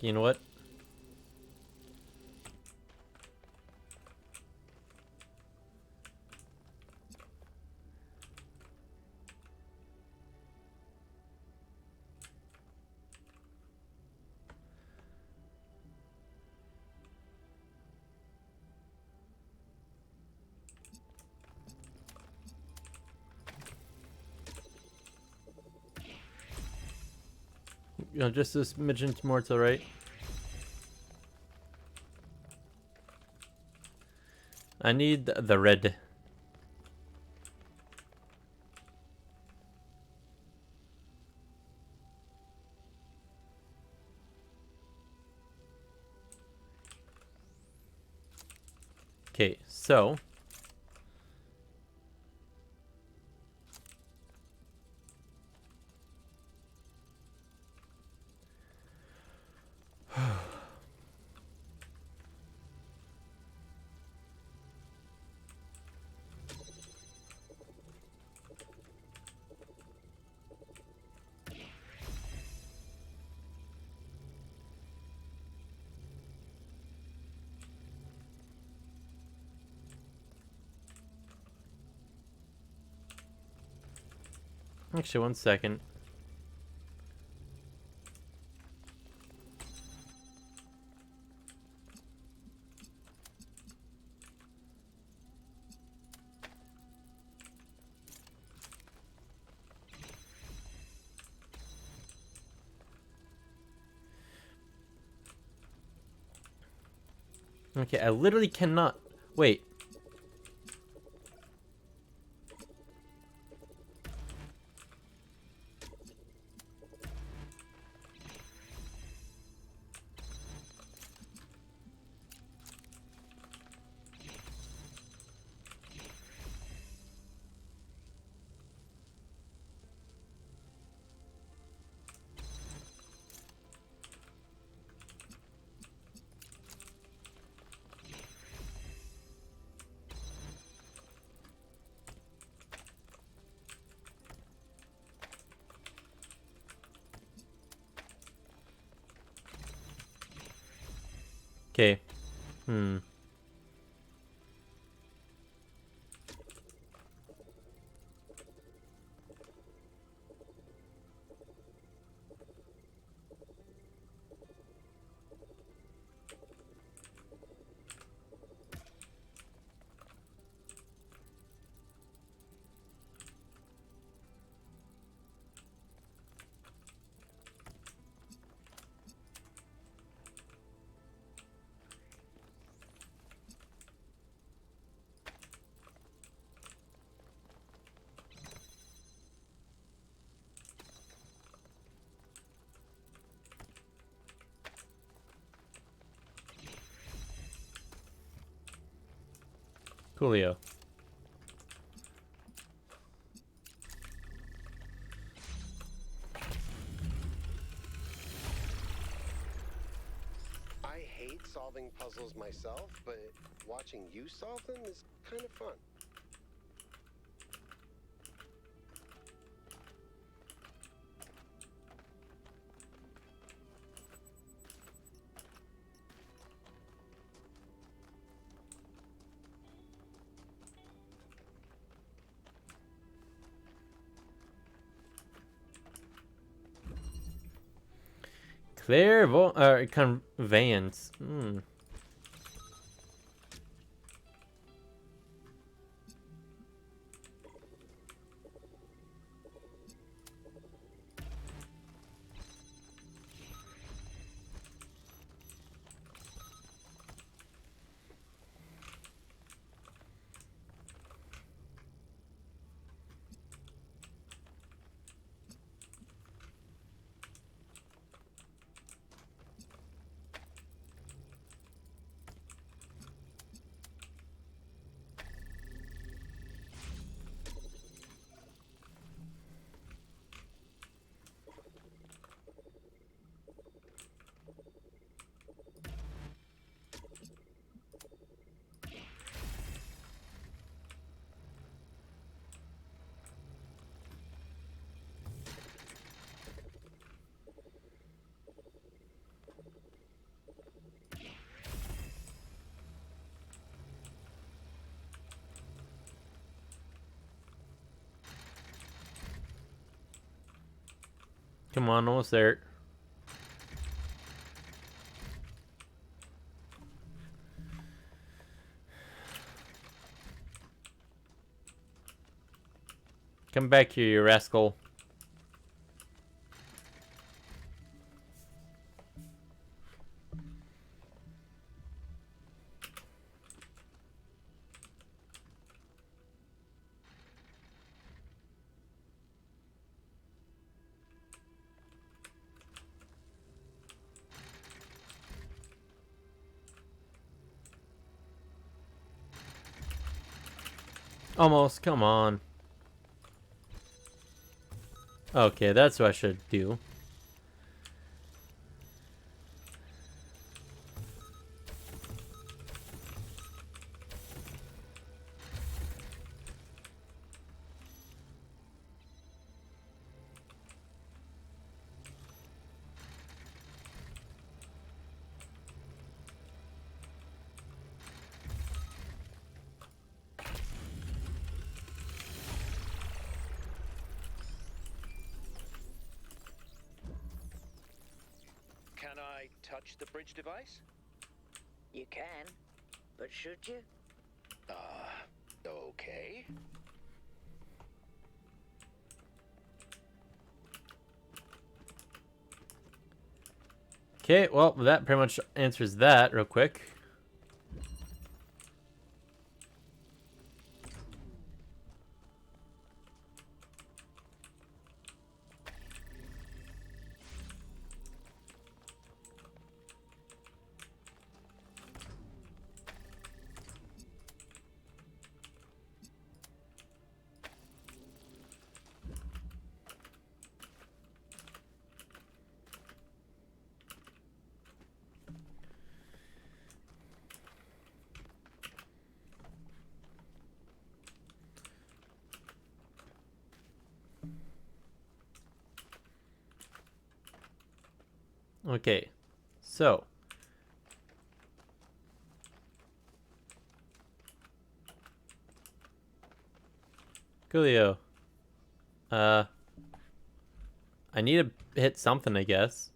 You know what? You know, just this smidgen more to the right. I need the red. Okay, so actually 1 second. Okay, I literally cannot wait. Okay. Coolio. I hate solving puzzles myself, but watching you solve them is kind of fun. Conveyance. Hmm. Come on, almost there. Come back here, you rascal. Almost, come on. Okay, that's what I should do. Can I touch the bridge device? You can, but should you? Okay. Okay, well, that pretty much answers that real quick. Okay, so Coolio. I need to hit something, I guess.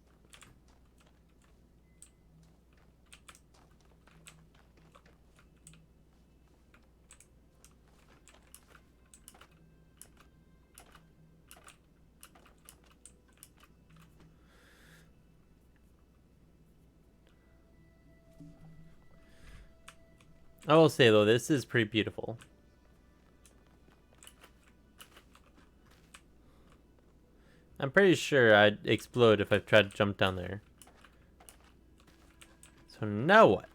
I will say though, this is pretty beautiful. I'm pretty sure I'd explode if I tried to jump down there. So now what?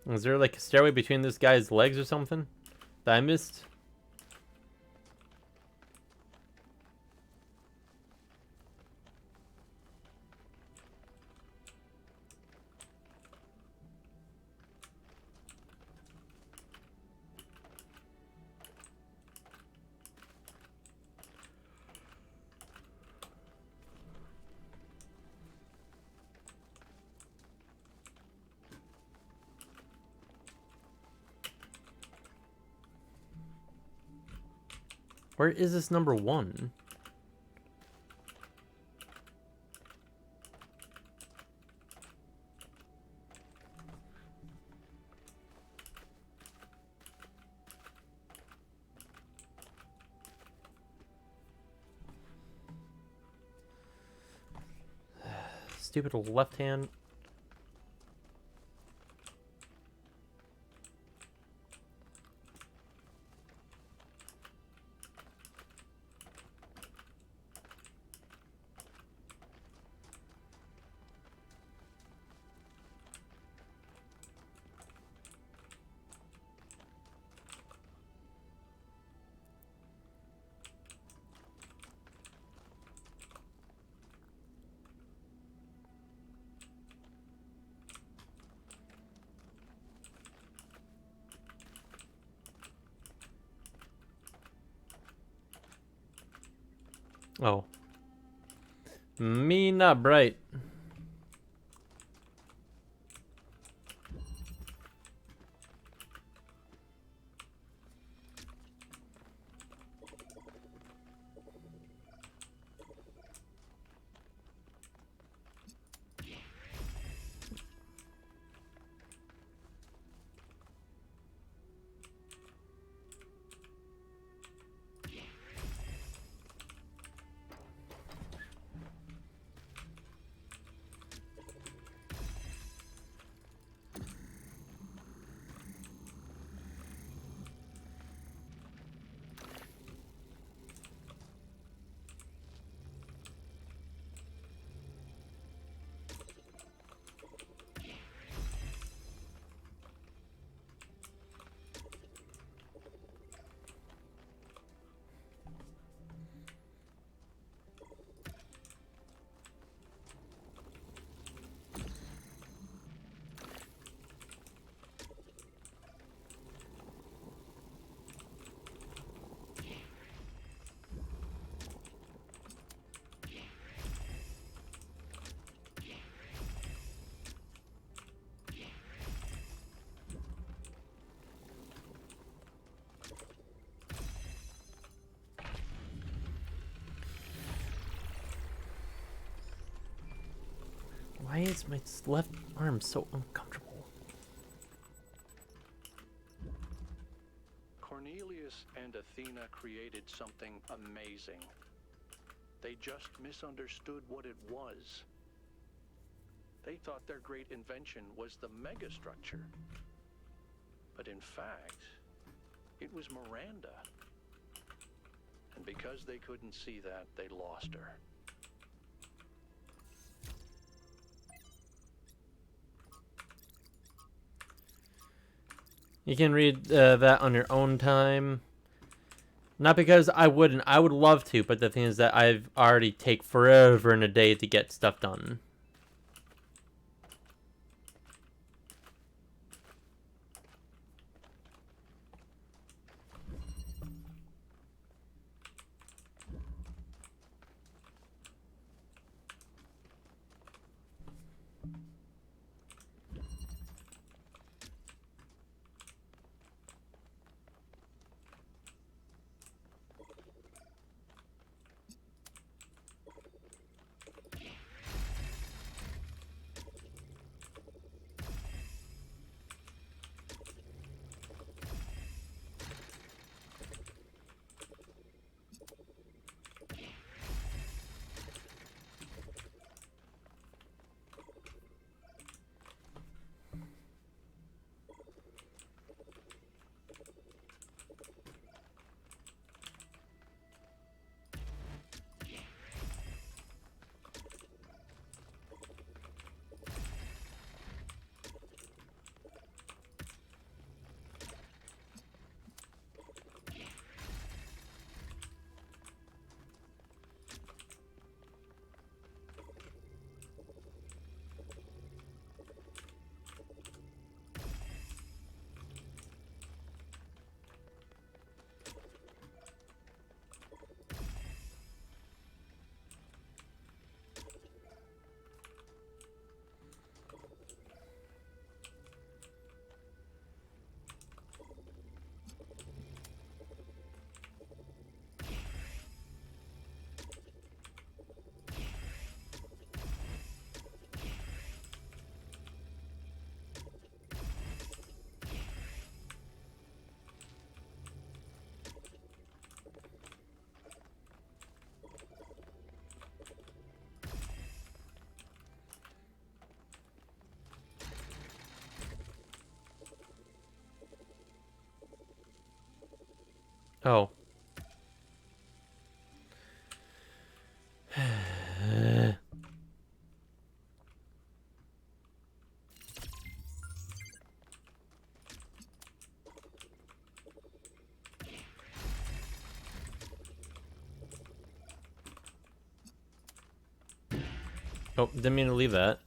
Is there like a stairway between this guy's legs or something that I missed? Where is this number 1? Stupid left hand. Oh. Me not bright. Why is my left arm so uncomfortable? Cornelius and Athena created something amazing. They just misunderstood what it was. They thought their great invention was the megastructure. But in fact, it was Miranda. And because they couldn't see that, they lost her. You can read that on your own time. Not because I wouldn't. I would love to, but the thing is that I've already take forever in a day to get stuff done. Oh. Oh, didn't mean to leave that.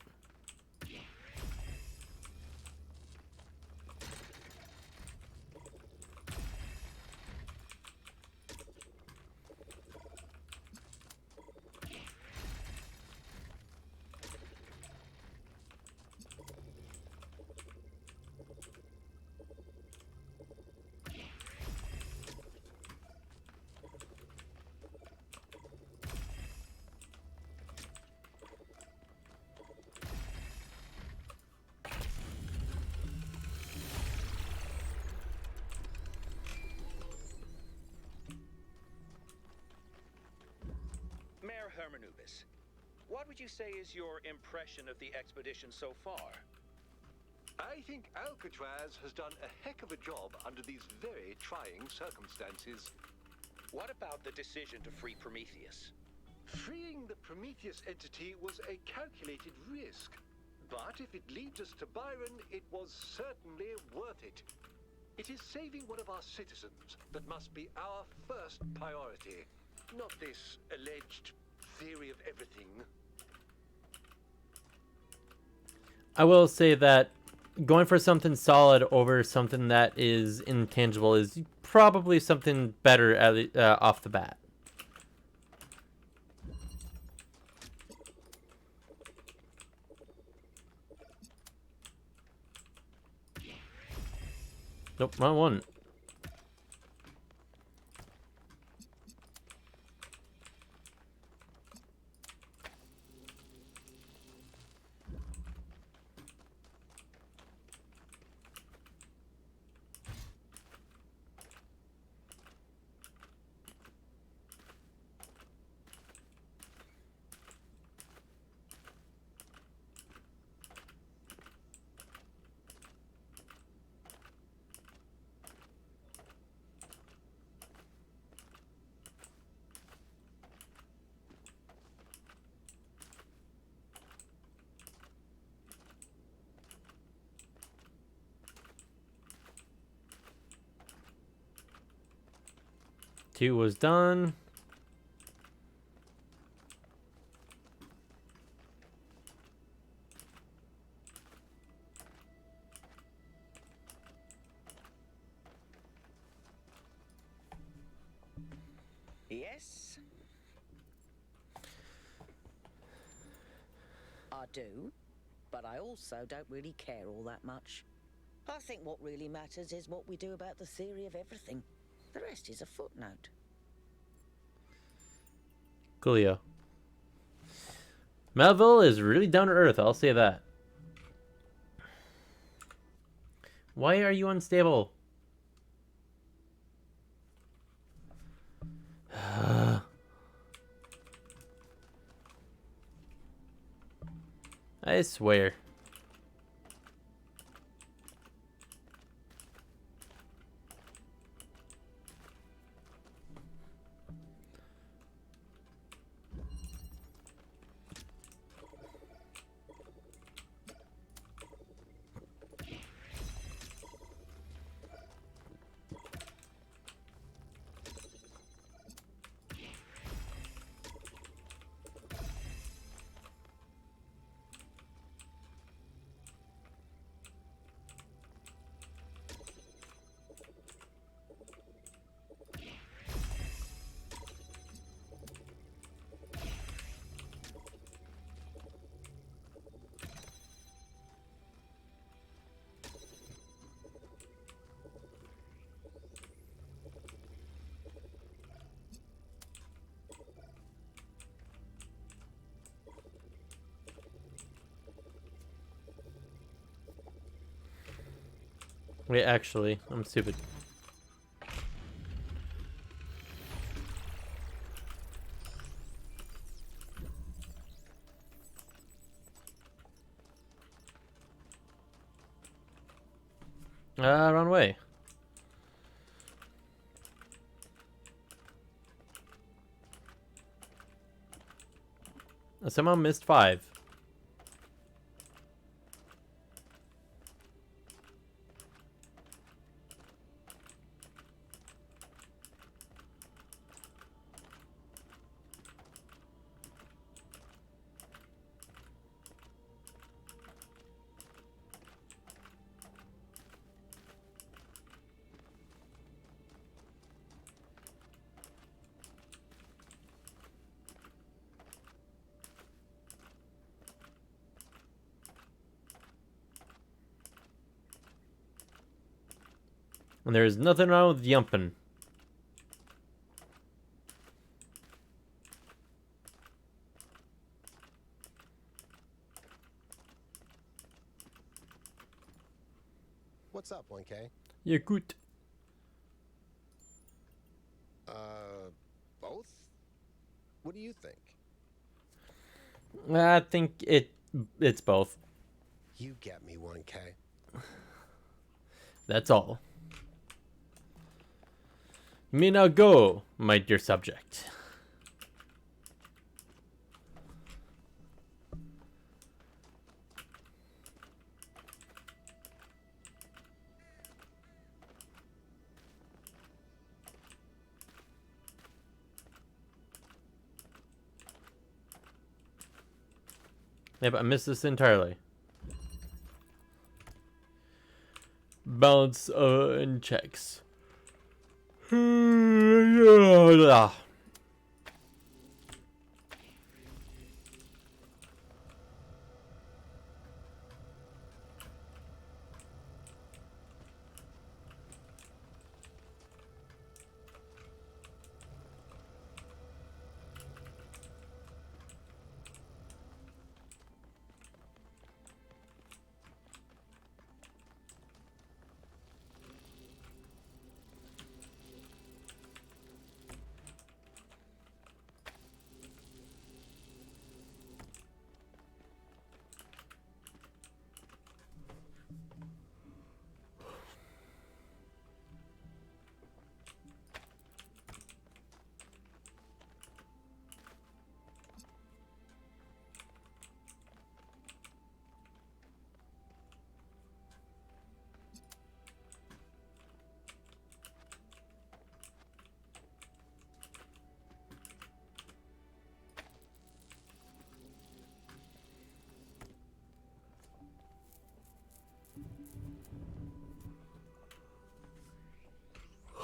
Mayor Hermanubis, what would you say is your impression of the expedition so far? I think Alcatraz has done a heck of a job under these very trying circumstances. What about the decision to free Prometheus? Freeing the Prometheus entity was a calculated risk. But if it leads us to Byron, it was certainly worth it. It is saving one of our citizens that must be our first priority. Not this alleged theory of everything. I will say that going for something solid over something that is intangible is probably something better at off the bat. Nope, wrong one. Two was done. Yes? I do, but I also don't really care all that much. I think what really matters is what we do about the theory of everything. The rest is a footnote. Coolio. Melville is really down to earth, I'll say that. Why are you unstable? I swear. Wait, actually, I'm stupid. Wrong way. I somehow missed 5. And there's nothing wrong with yumping. What's up, 1K? Yeah, good. Both? What do you think? I think it's both. You get me, 1K. That's all. You may now go, my dear subject. Yeah, but I missed this entirely. Balance and checks.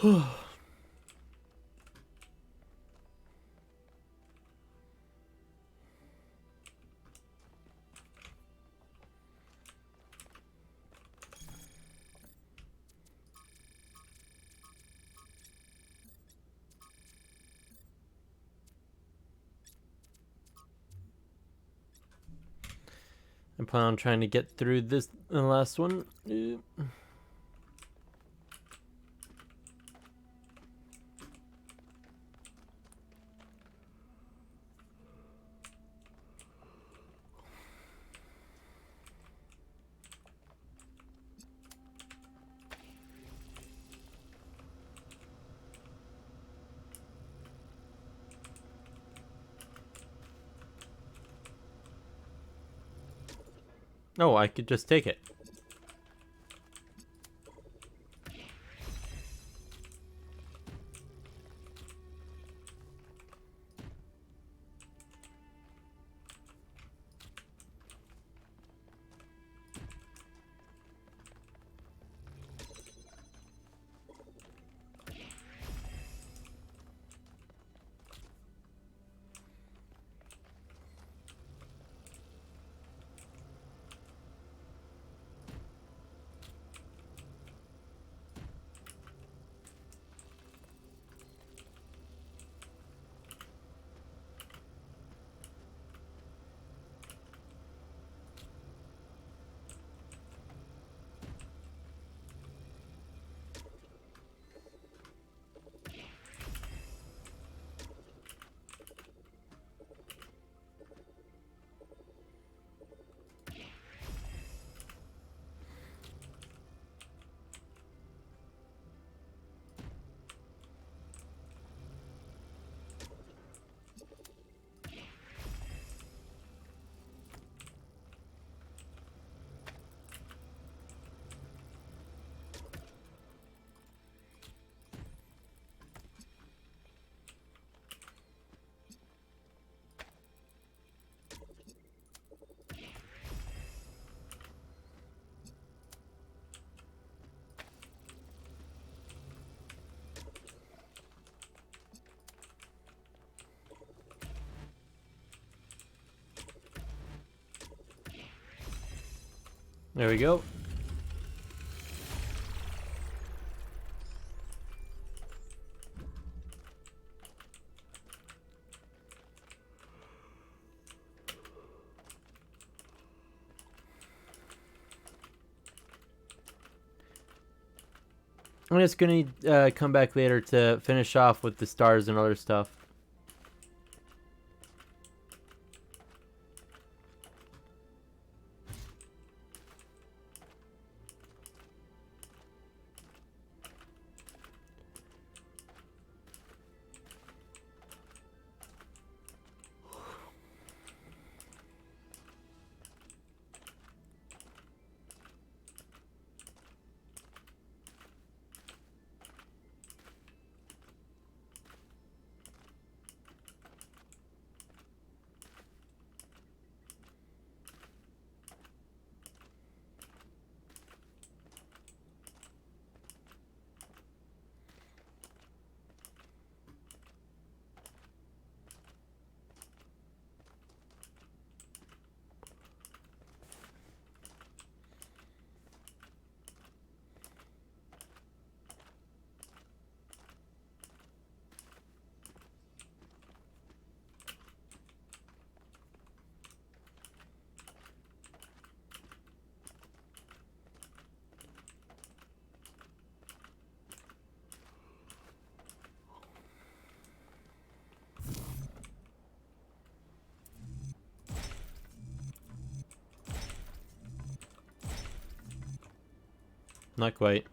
I plan on trying to get through this the last one. Oh, I could just take it. There we go. I'm just gonna come back later to finish off with the stars and other stuff. Not quite.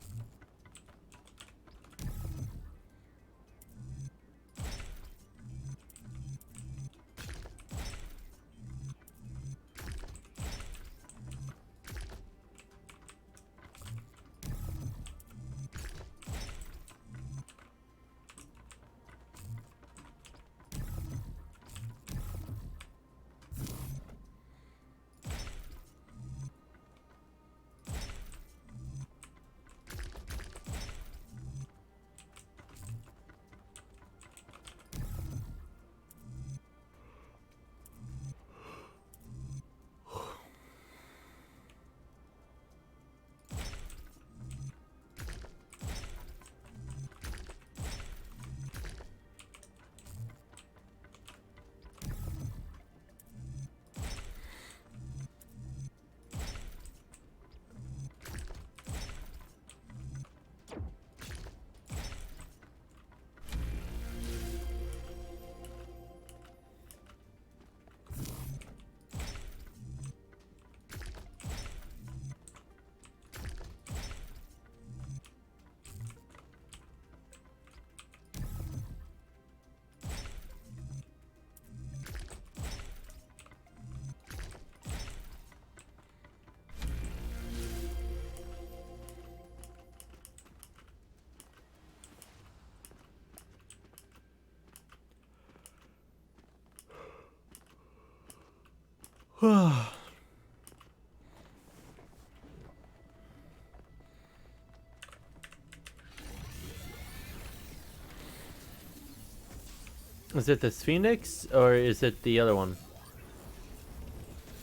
Is it the Phoenix or is it the other one?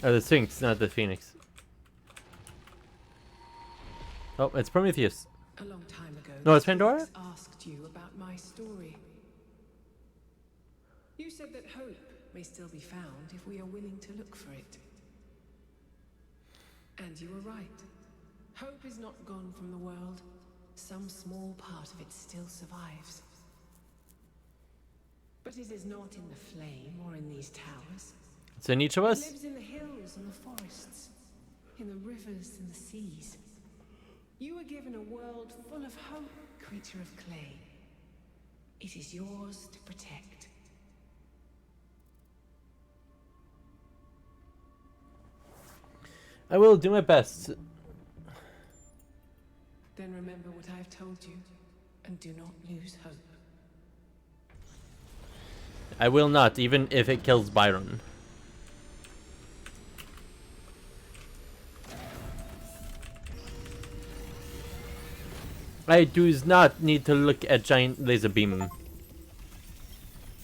Oh, the Sphinx, not the Phoenix. Oh, it's Prometheus. A long time ago, No, the it's Pandora? Sphinx asked you about my story. You said that hope may still be found if we are willing to look for it. And you were right. Hope is not gone from the world. Some small part of it still survives. But it is not in the flame or in these towers. It's in each of It us? lives in the hills and the forests, in the rivers and the seas. You were given a world full of hope, creature of clay. It is yours to protect. I will do my best. Then remember what I have told you, and do not lose hope. I will not, even if it kills Byron. I do not need to look at giant laser beam.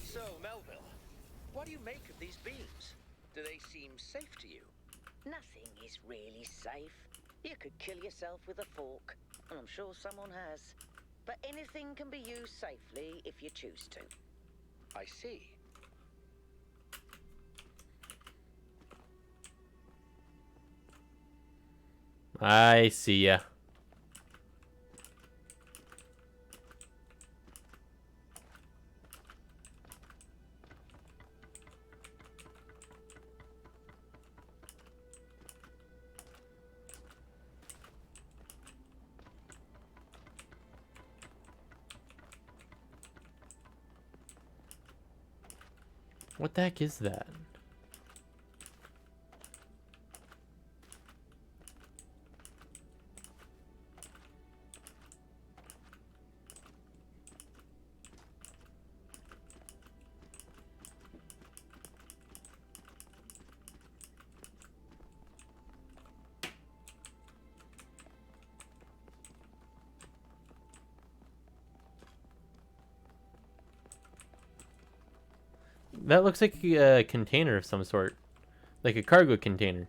So, Melville, what do you make of these beams? Do they seem safe to you? Nothing is really safe. yourself with a fork, and I'm sure someone has. But anything can be used safely if you choose to. I see. I see ya. What the heck is that? That looks like a container of some sort. Like a cargo container.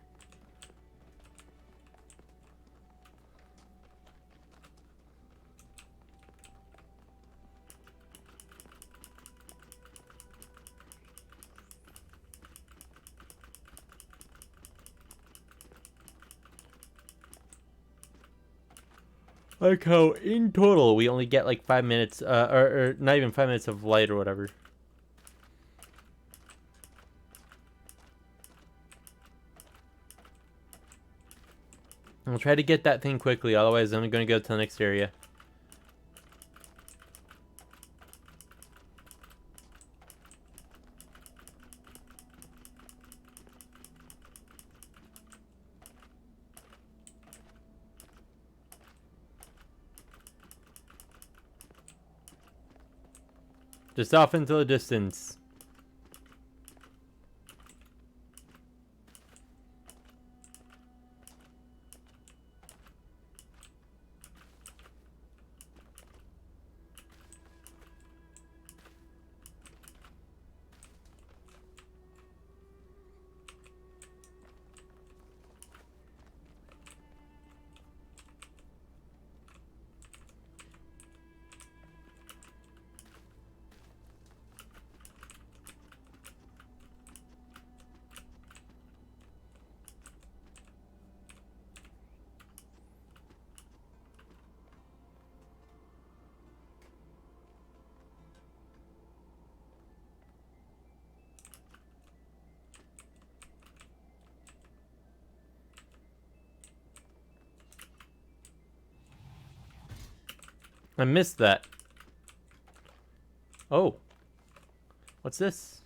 Like how in total we only get like 5 minutes, or not even 5 minutes of light or whatever. I'll try to get that thing quickly, otherwise I'm going to go to the next area. Just off into the distance. I missed that. Oh. What's this?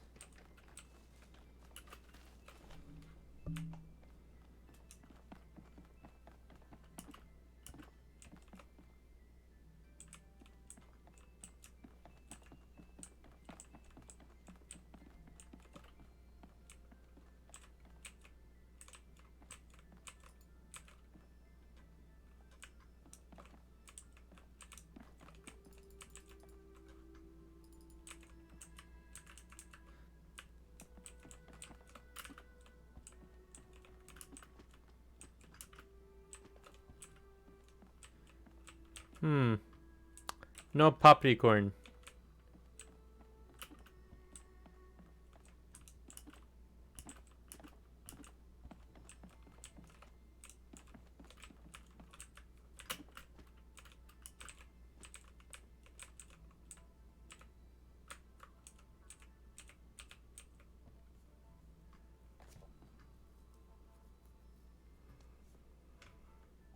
No popcorn.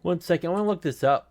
One second, I want to look this up.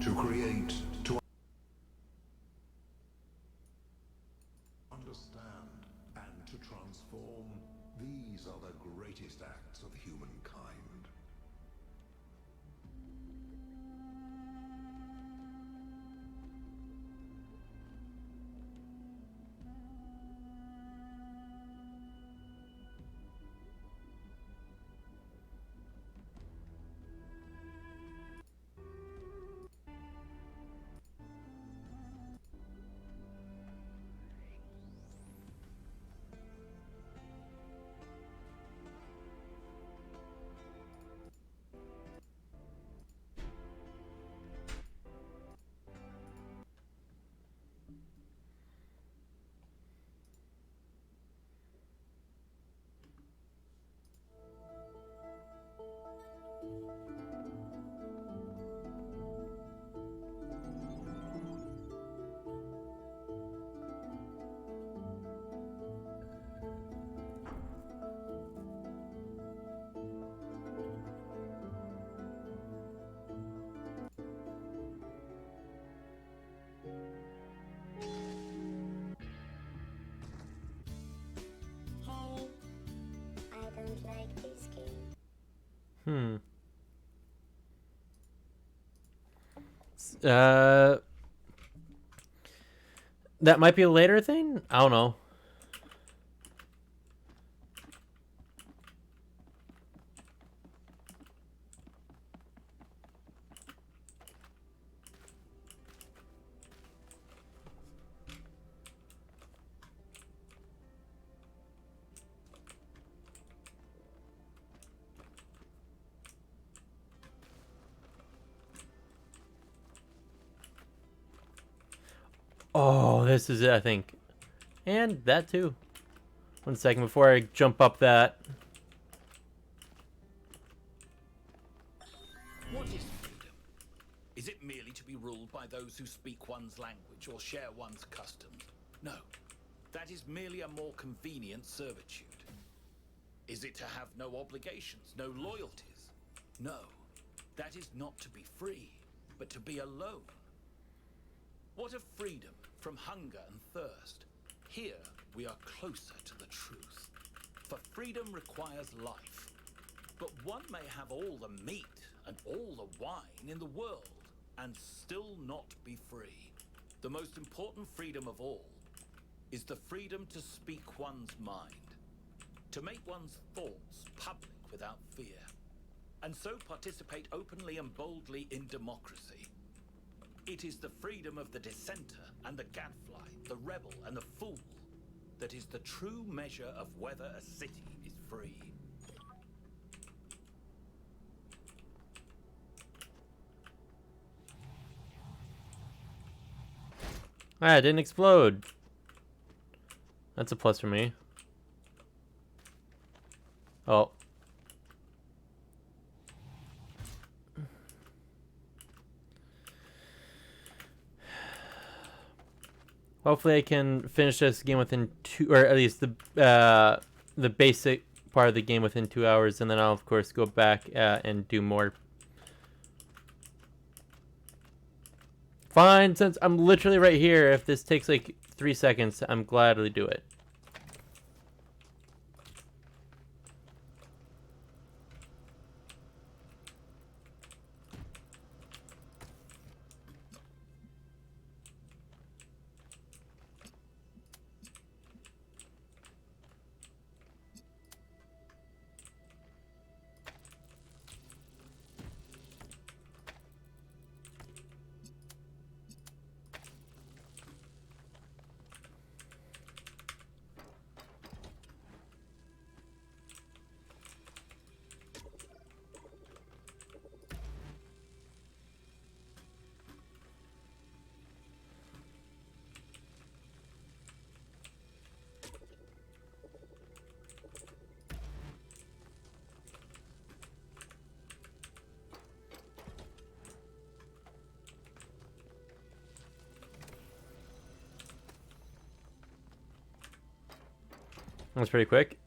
To create, to understand, and to transform, these are the greatest acts of humankind. I don't like this game. That might be a later thing? I don't know. Oh, this is it, I think. And that too. 1 second before I jump up that. What is freedom? Is it merely to be ruled by those who speak one's language or share one's customs? No. That is merely a more convenient servitude. Is it to have no obligations, no loyalties? No. That is not to be free, but to be alone. What of freedom from hunger and thirst? Here we are closer to the truth. For freedom requires life. But one may have all the meat and all the wine in the world and still not be free. The most important freedom of all is the freedom to speak one's mind, to make one's thoughts public without fear, and so participate openly and boldly in democracy. It is the freedom of the dissenter and the gadfly, the rebel and the fool, that is the true measure of whether a city is free. Ah, it didn't explode. That's a plus for me. Oh. Hopefully I can finish this game within 2, or at least the basic part of the game within 2 hours, and then I'll of course go back and do more. Fine, since I'm literally right here, if this takes like 3 seconds, I'm gladly do it. That's pretty quick.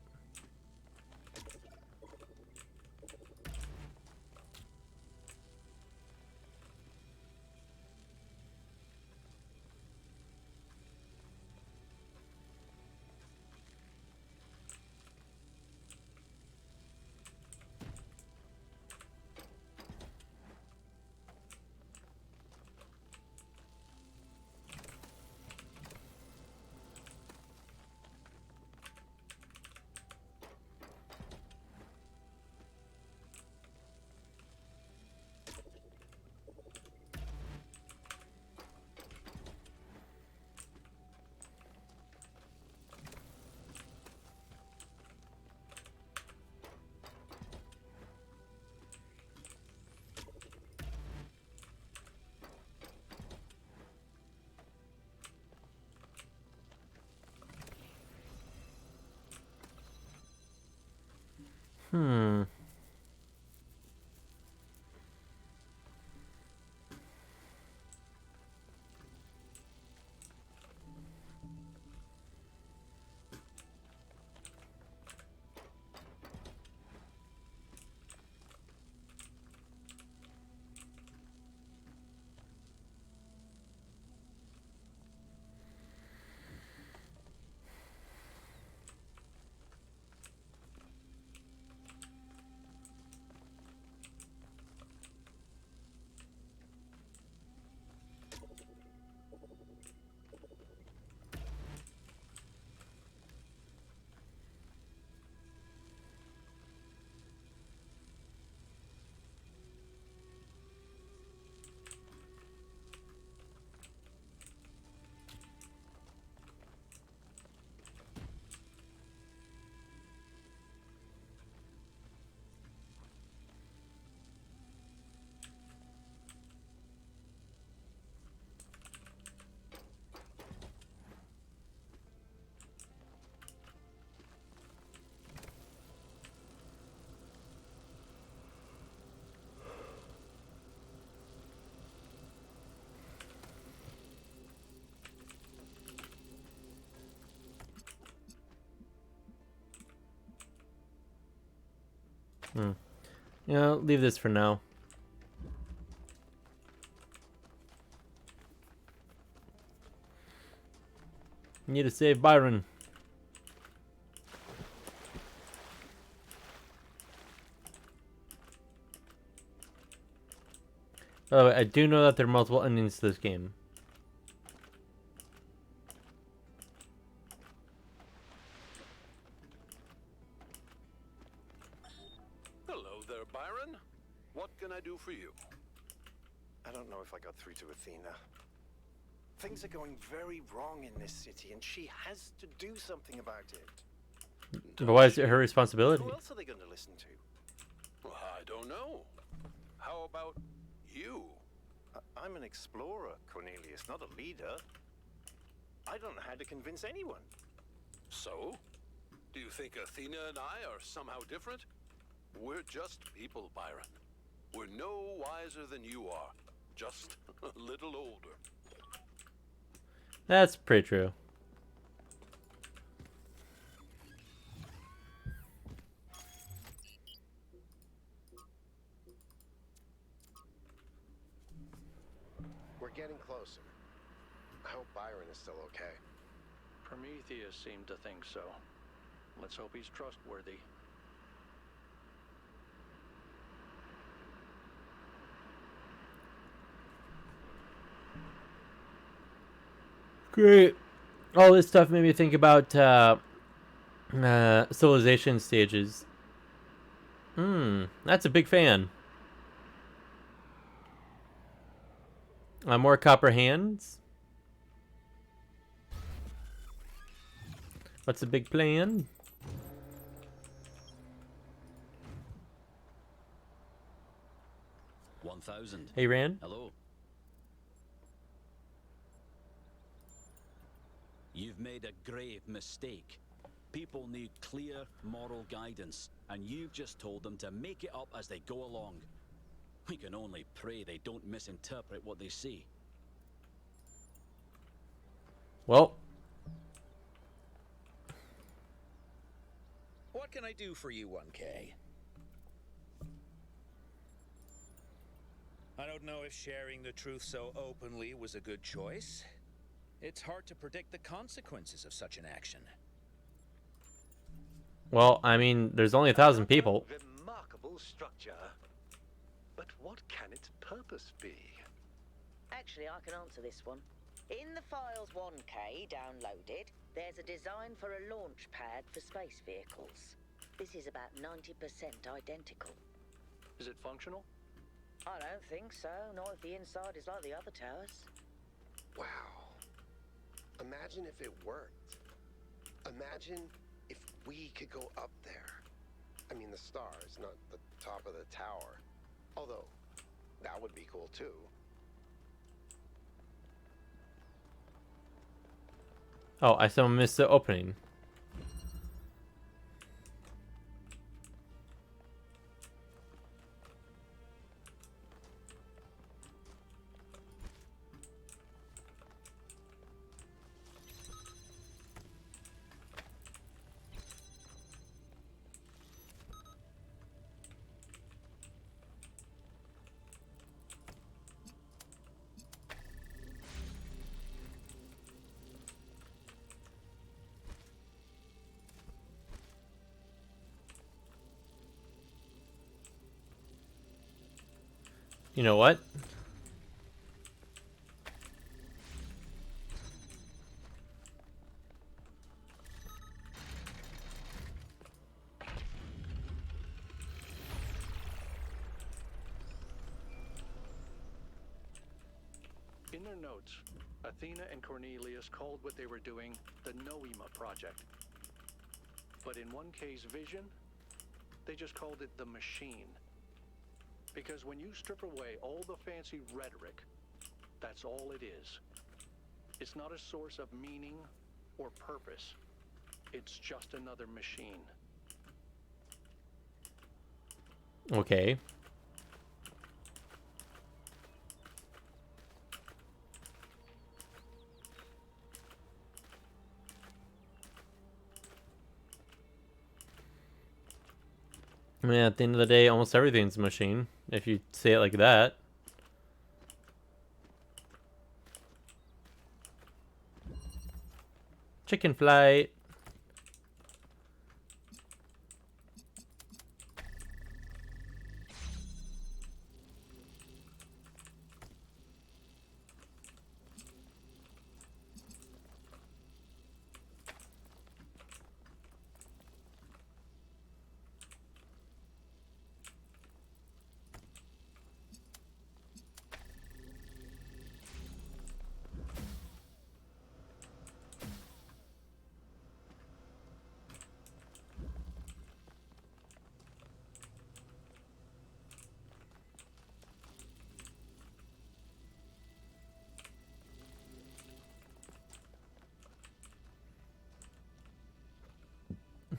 Hmm. Hmm. Yeah, leave this for now. Need to save Byron. Oh, I do know that there are multiple endings to this game. Hello there, Byron. What can I do for you? I don't know if I got through to Athena. Things are going very wrong in this city, and she has to do something about it. But why is it her responsibility? Who else are they going to listen to? Well, I don't know. How about you? I'm an explorer, Cornelius, not a leader. I don't know how to convince anyone. So? Do you think Athena and I are somehow different? We're just people, Byron. We're no wiser than you are. Just a little older. That's pretty true. We're getting closer. I hope Byron is still okay. Prometheus seemed to think so. Let's hope he's trustworthy. Great. All this stuff made me think about civilization stages. That's a big fan. More copper hands. What's the big plan? $1,000. Hey, Rand. Hello. You've made a grave mistake. People need clear moral guidance, and you've just told them to make it up as they go along. We can only pray they don't misinterpret what they see. Well. What can I do for you, 1K? I don't know if sharing the truth so openly was a good choice. It's hard to predict the consequences of such an action. Well, I mean, there's only 1,000 people. Remarkable structure. But what can its purpose be? Actually, I can answer this one. In the files 1K downloaded, there's a design for a launch pad for space vehicles. This is about 90% identical. Is it functional? I don't think so, not if the inside is like the other towers. Wow. Imagine if it worked. Imagine if we could go up there. I mean, the stars, not the top of the tower. Although, that would be cool too. Oh, I somehow missed the opening. You know what? In their notes, Athena and Cornelius called what they were doing the Noema Project. But in 1K's vision, they just called it the Machine. Because when you strip away all the fancy rhetoric, that's all it is. It's not a source of meaning or purpose. It's just another machine. Okay. I mean, at the end of the day, almost everything's a machine, if you say it like that. Chicken flight.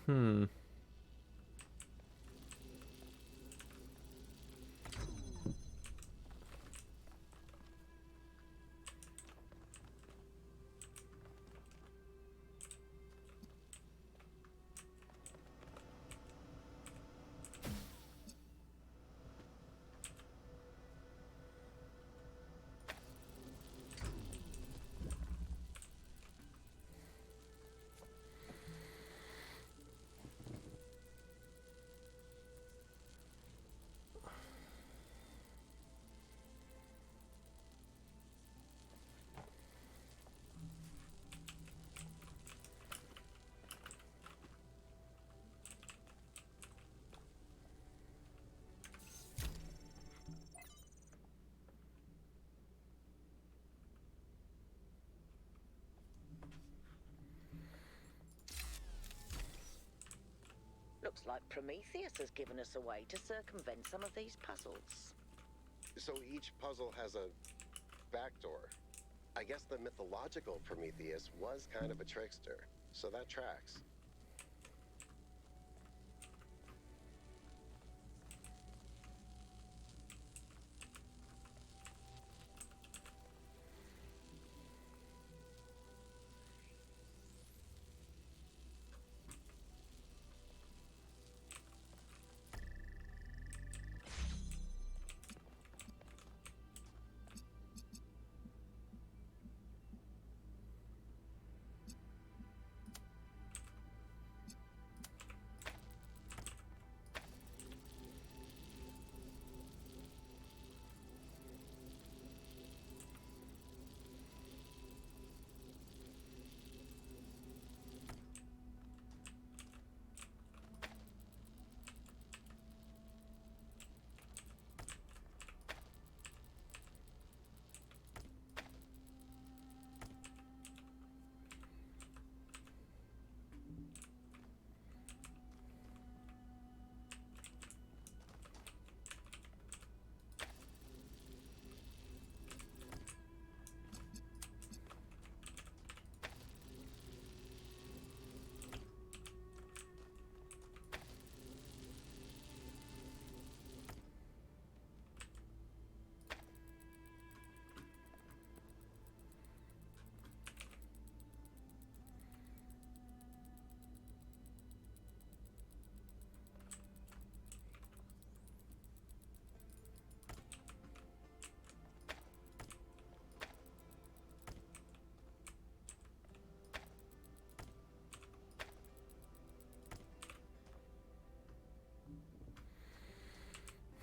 Hmm. Looks like Prometheus has given us a way to circumvent some of these puzzles. So each puzzle has a backdoor. I guess the mythological Prometheus was kind of a trickster, so that tracks.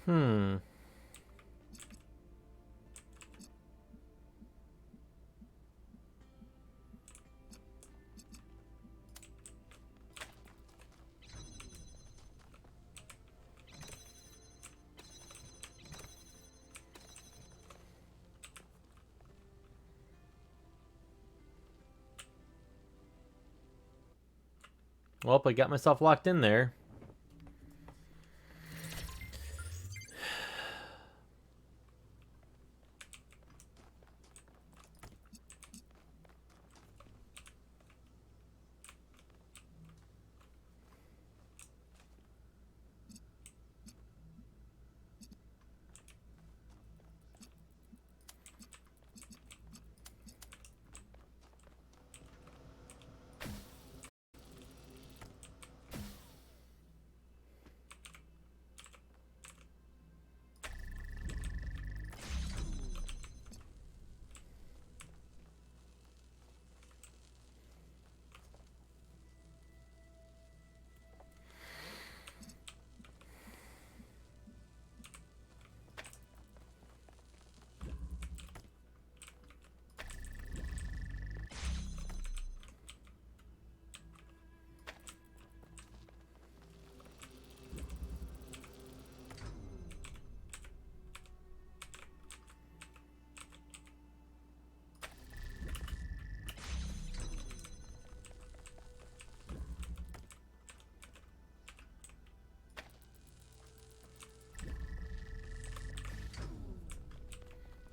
Hmm. Well, I got myself locked in there.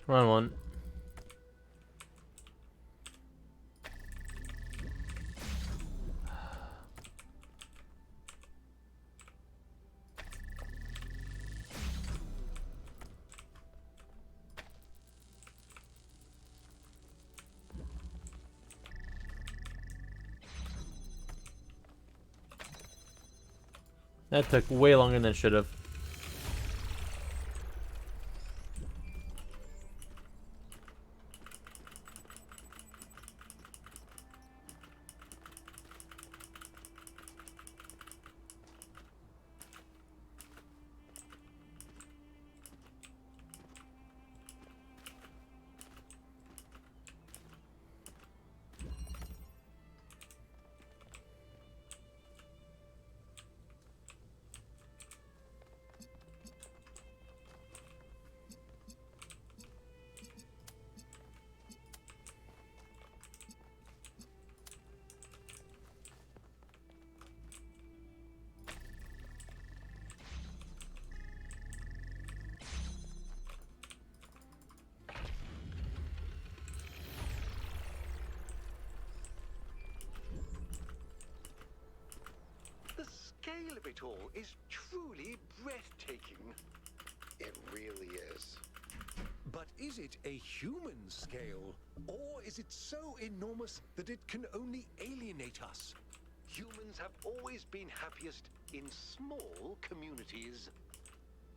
Wrong one. That took way longer than it should have. The scale of it all is truly breathtaking. It really is. But is it a human scale? Or is it so enormous that it can only alienate us? Humans have always been happiest in small communities.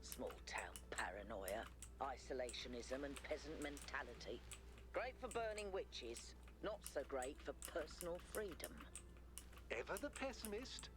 Small town paranoia, isolationism and peasant mentality. Great for burning witches, not so great for personal freedom. Ever the pessimist?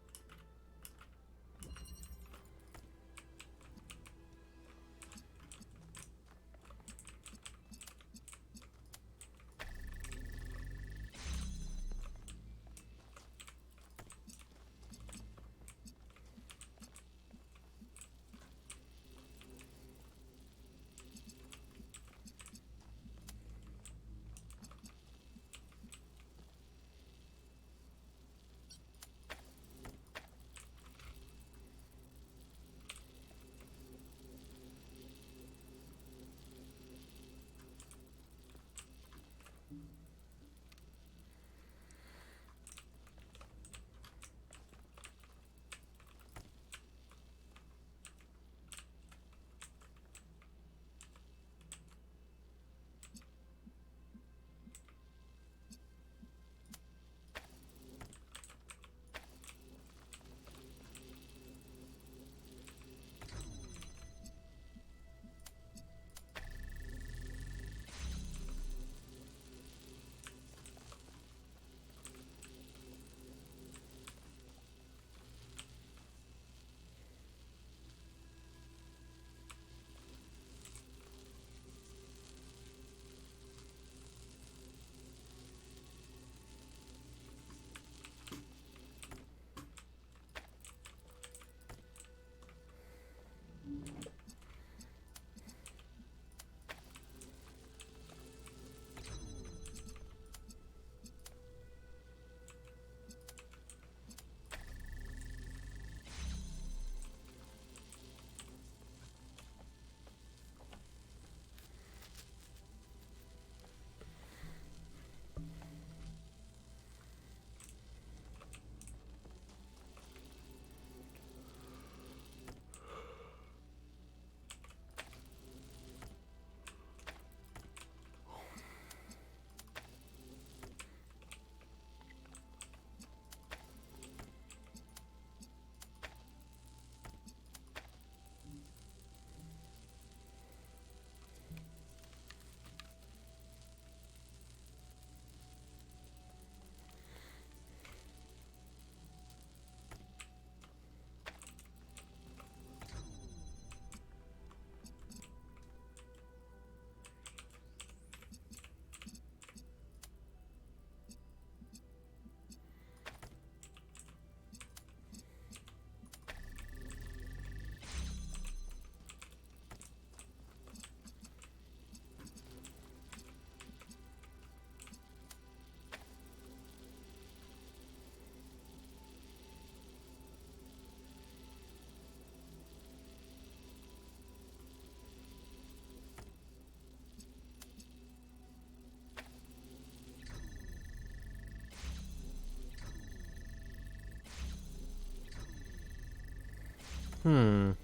How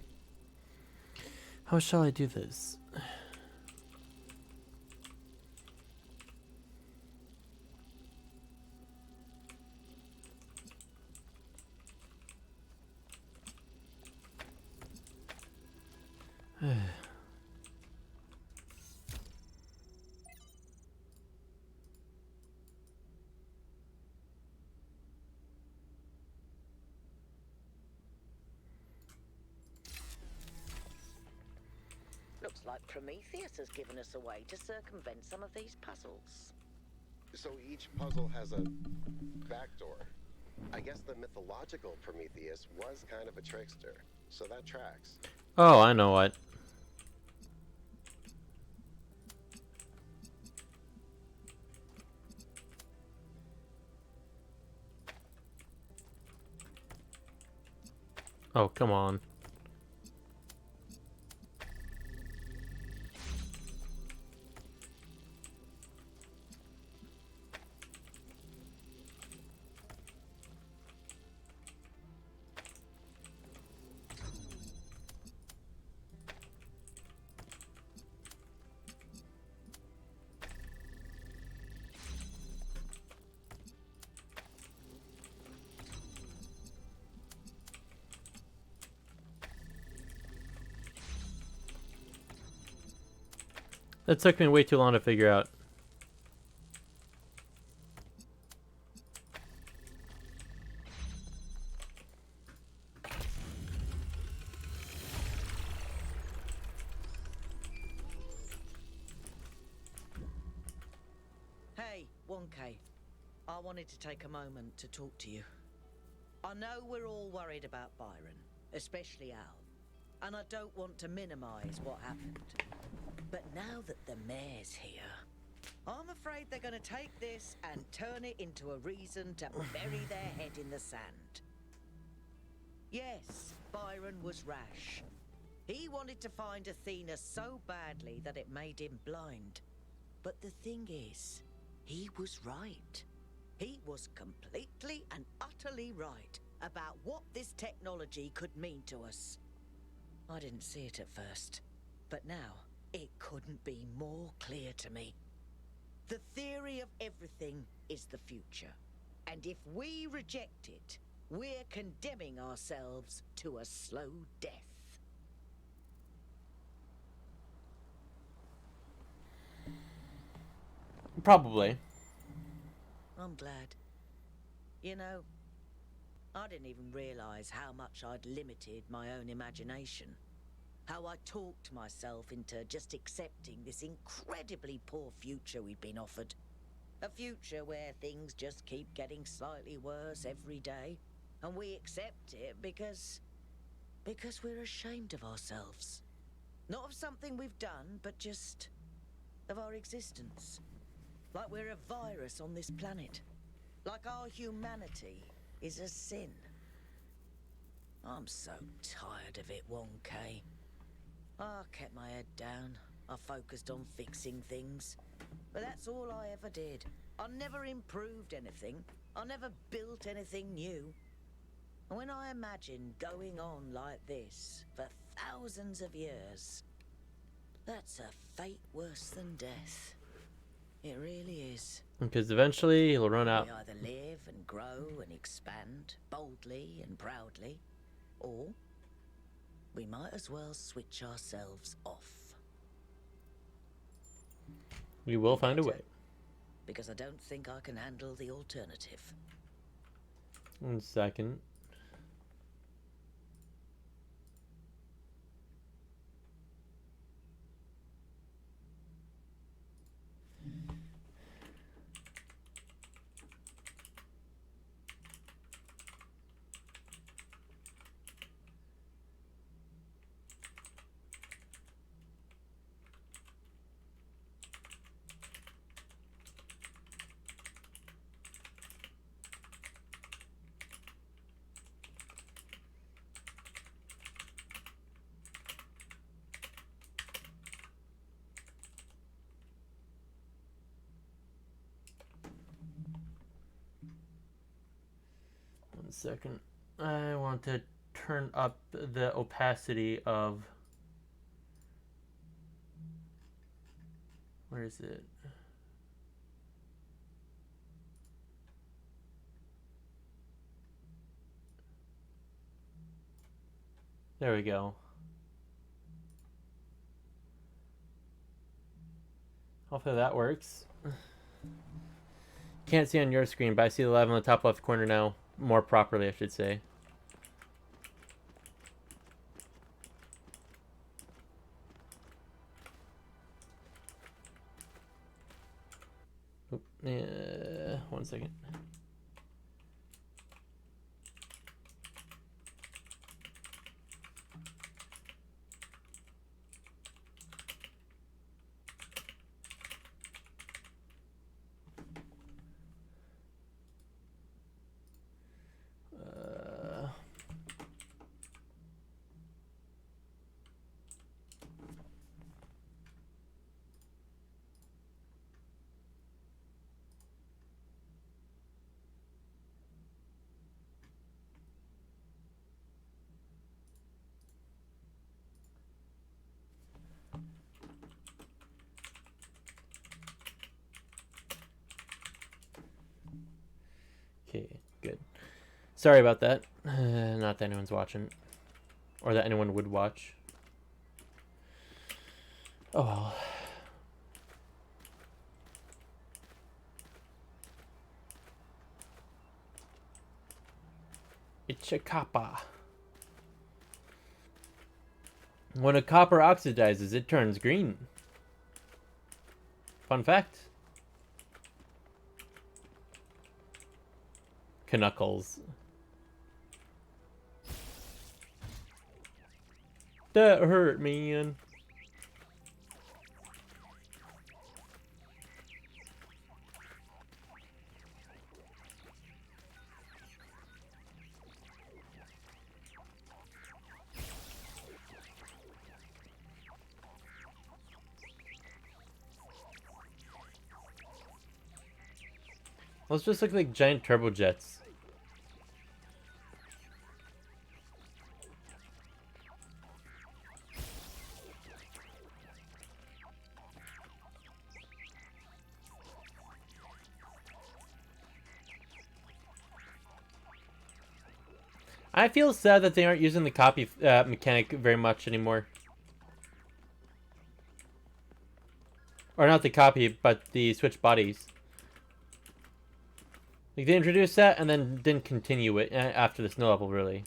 shall I do this? Looks like Prometheus has given us a way to circumvent some of these puzzles. So each puzzle has a backdoor. I guess the mythological Prometheus was kind of a trickster, so that tracks. Oh, I know what. Oh, come on. That took me way too long to figure out. Hey, 1K. I wanted to take a moment to talk to you. I know we're all worried about Byron, especially Al, and I don't want to minimize what happened. But now that the mayor's here, I'm afraid they're going to take this and turn it into a reason to bury their head in the sand. Yes, Byron was rash. He wanted to find Athena so badly that it made him blind. But the thing is, he was right. He was completely and utterly right about what this technology could mean to us. I didn't see it at first, but now it couldn't be more clear to me. The theory of everything is the future. And if we reject it, we're condemning ourselves to a slow death. Probably. I'm glad. You know, I didn't even realize how much I'd limited my own imagination. How I talked myself into just accepting this incredibly poor future we'd been offered. A future where things just keep getting slightly worse every day. And we accept it because we're ashamed of ourselves. Not of something we've done, but just of our existence. Like we're a virus on this planet. Like our humanity is a sin. I'm so tired of it, 1K. I kept my head down. I focused on fixing things. But that's all I ever did. I never improved anything. I never built anything new. And when I imagine going on like this for thousands of years, that's a fate worse than death. It really is. Because eventually he'll run out. We either live and grow and expand boldly and proudly, or we might as well switch ourselves off. We will find a way. Because I don't think I can handle the alternative. 1 second. Second, I want to turn up the opacity of... Where is it? There we go. Hopefully that works. Can't see on your screen, but I see the live on the top left corner now. More properly, I should say. Oop, 1 second. Okay, good. Sorry about that. Not that anyone's watching. Or that anyone would watch. Oh well. It's a copper. When a copper oxidizes, it turns green. Fun fact. Knuckles. That hurt, man. Those just look like giant turbojets. I feel sad that they aren't using the copy mechanic very much anymore. Or not the copy, but the switch bodies. Like, they introduced that and then didn't continue it after the snow level, really.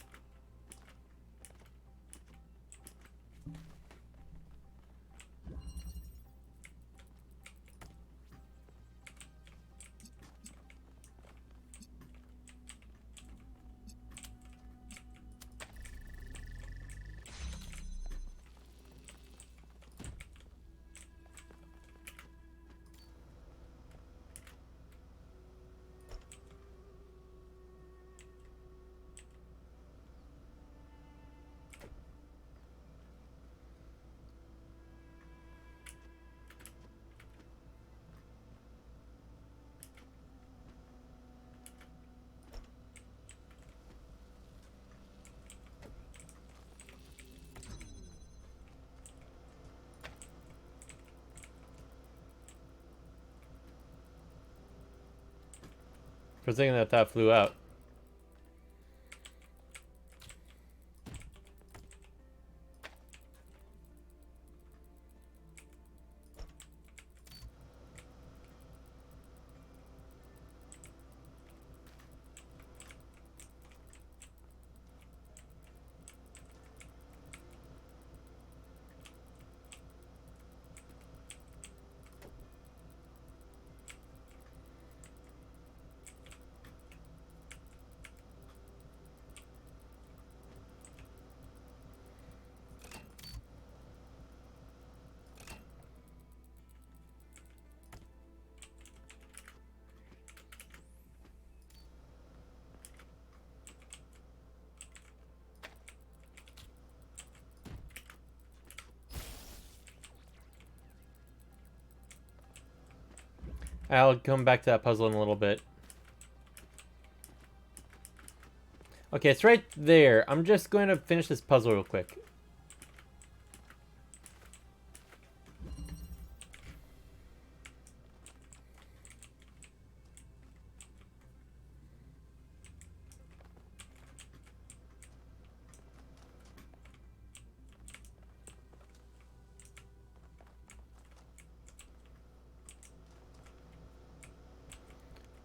For a second that flew out. I'll come back to that puzzle in a little bit. Okay, it's right there. I'm just going to finish this puzzle real quick.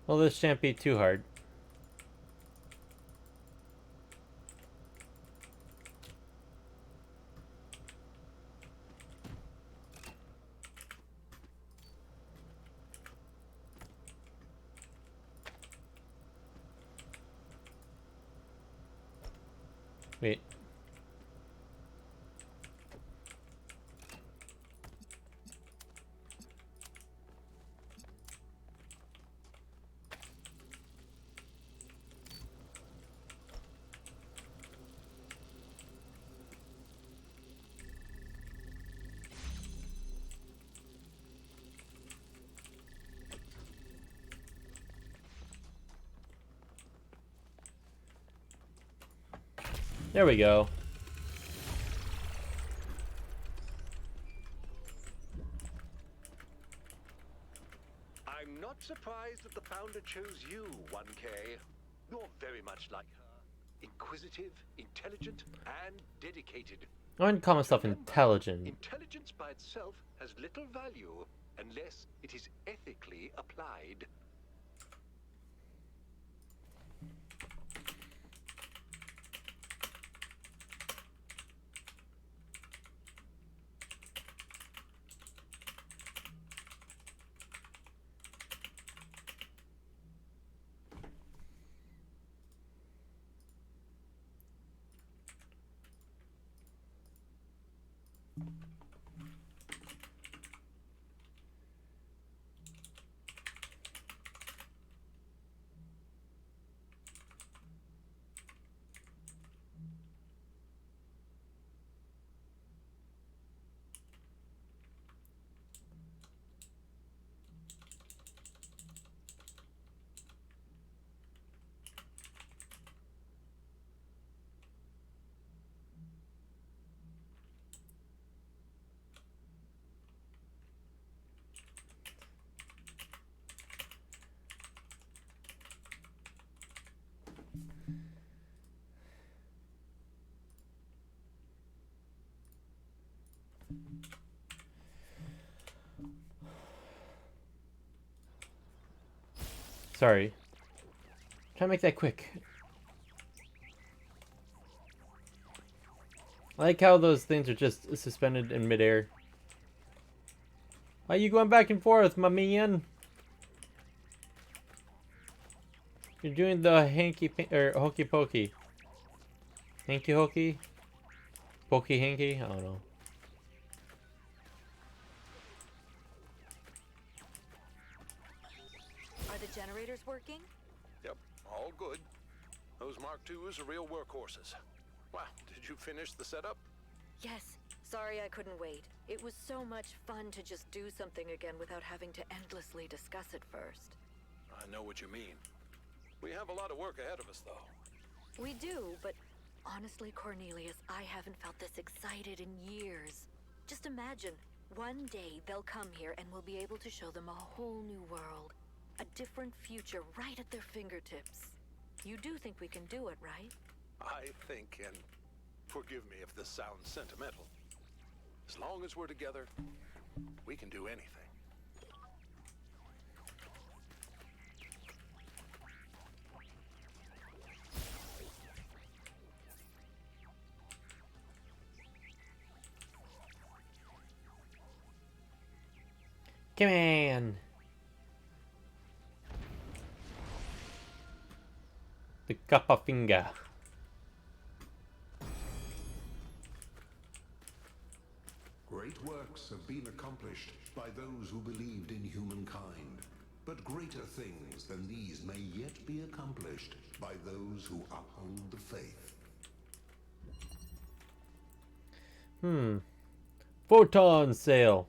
Well, this shan't be too hard. Wait. There we go. I'm not surprised that the founder chose you, 1K. You're very much like her. Inquisitive, intelligent, and dedicated. I wouldn't call myself intelligent. Intelligence by itself has little value unless it is ethically applied. Sorry. Try to make that quick. I like how those things are just suspended in midair. Why are you going back and forth, my man? You're doing the hanky or hokey pokey. Hanky hokey? Pokey hanky? I don't know. Are the generators working? Yep, all good. Those Mark IIs are real workhorses. Wow, did you finish the setup? Yes. Sorry I couldn't wait. It was so much fun to just do something again without having to endlessly discuss it first. I know what you mean. We have a lot of work ahead of us, though. We do, but honestly, Cornelius, I haven't felt this excited in years. Just imagine, one day they'll come here and we'll be able to show them a whole new world. A different future right at their fingertips. You do think we can do it, right? I think, and forgive me if this sounds sentimental, as long as we're together, we can do anything. Come on. The cup of finger. Great works have been accomplished by those who believed in humankind. But greater things than these may yet be accomplished by those who uphold the faith. Photon sail.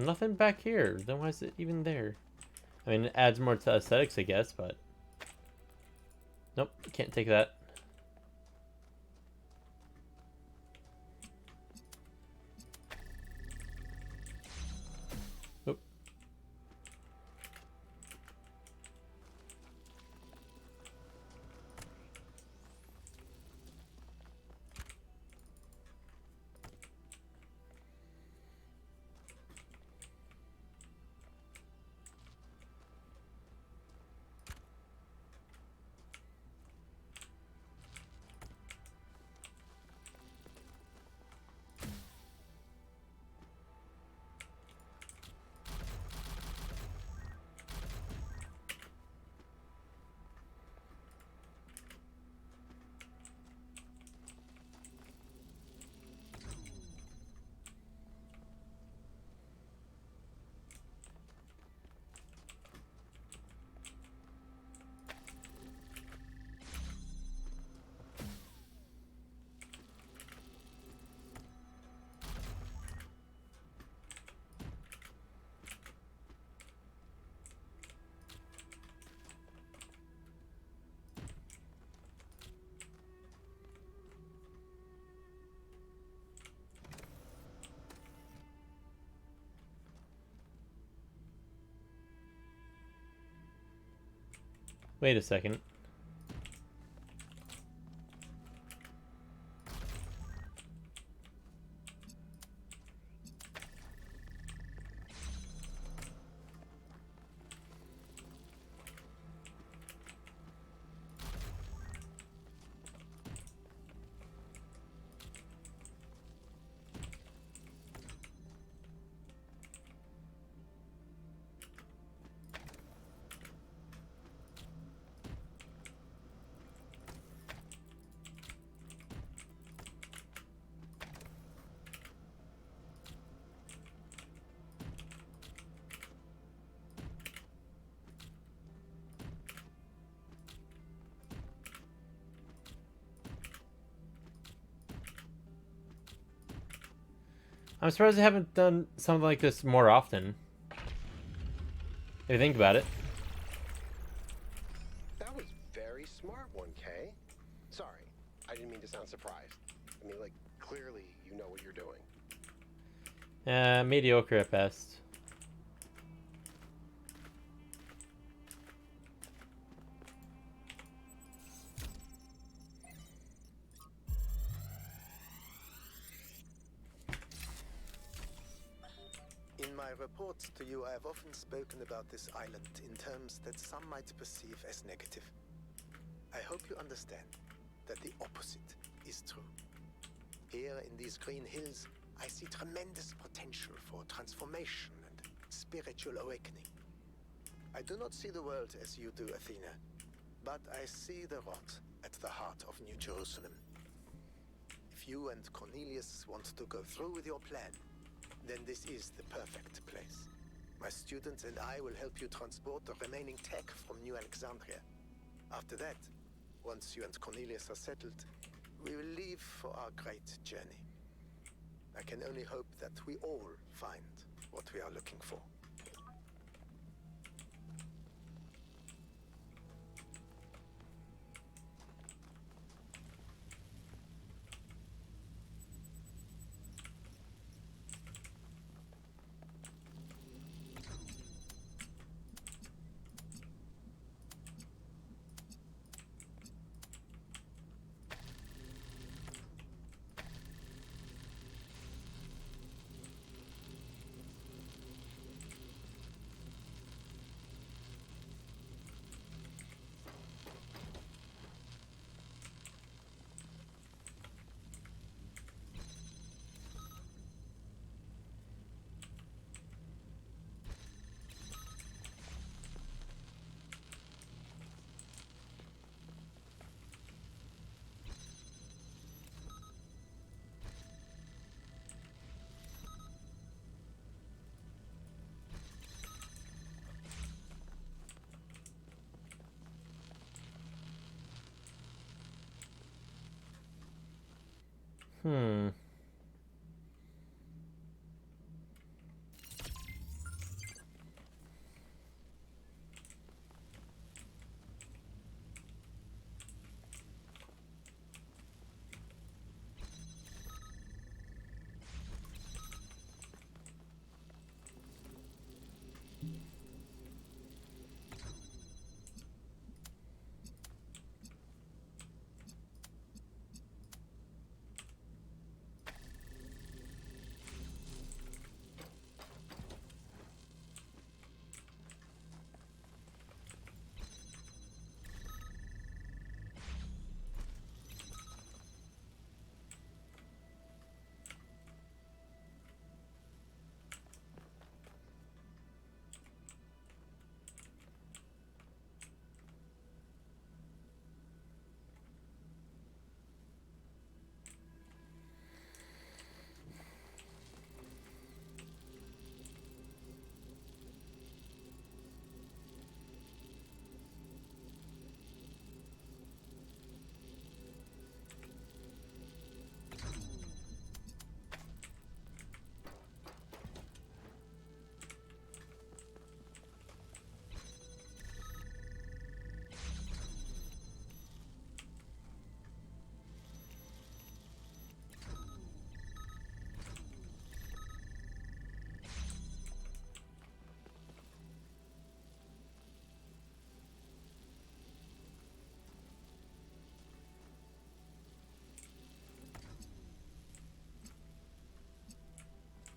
Nothing back here. Then why is it even there? I mean, it adds more to aesthetics, I guess, but... Nope, can't take that. Oop. Wait a second. I'm surprised I haven't done something like this more often. If you think about it. That was very smart, 1K. Sorry, I didn't mean to sound surprised. I mean, like, clearly you know what you're doing. Mediocre at best. In my reports to you, I have often spoken about this island in terms that some might perceive as negative. I hope you understand that the opposite is true. Here in these green hills, I see tremendous potential for transformation and spiritual awakening. I do not see the world as you do, Athena, but I see the rot at the heart of New Jerusalem. If you and Cornelius want to go through with your plan, then this is the perfect place. My students and I will help you transport the remaining tech from New Alexandria. After that, once you and Cornelius are settled, we will leave for our great journey. I can only hope that we all find what we are looking for.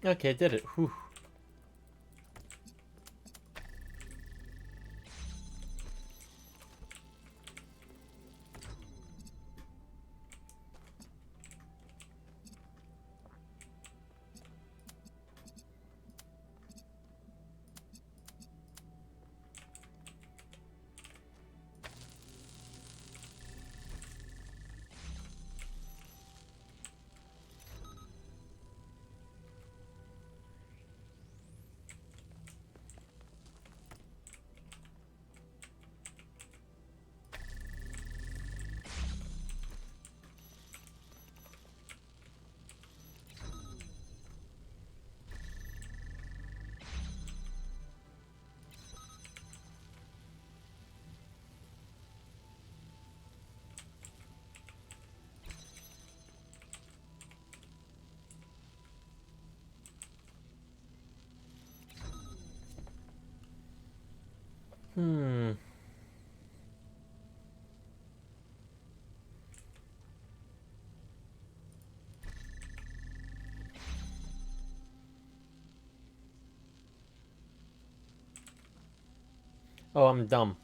Okay, did it. Whew. Hmm. Oh, I'm dumb.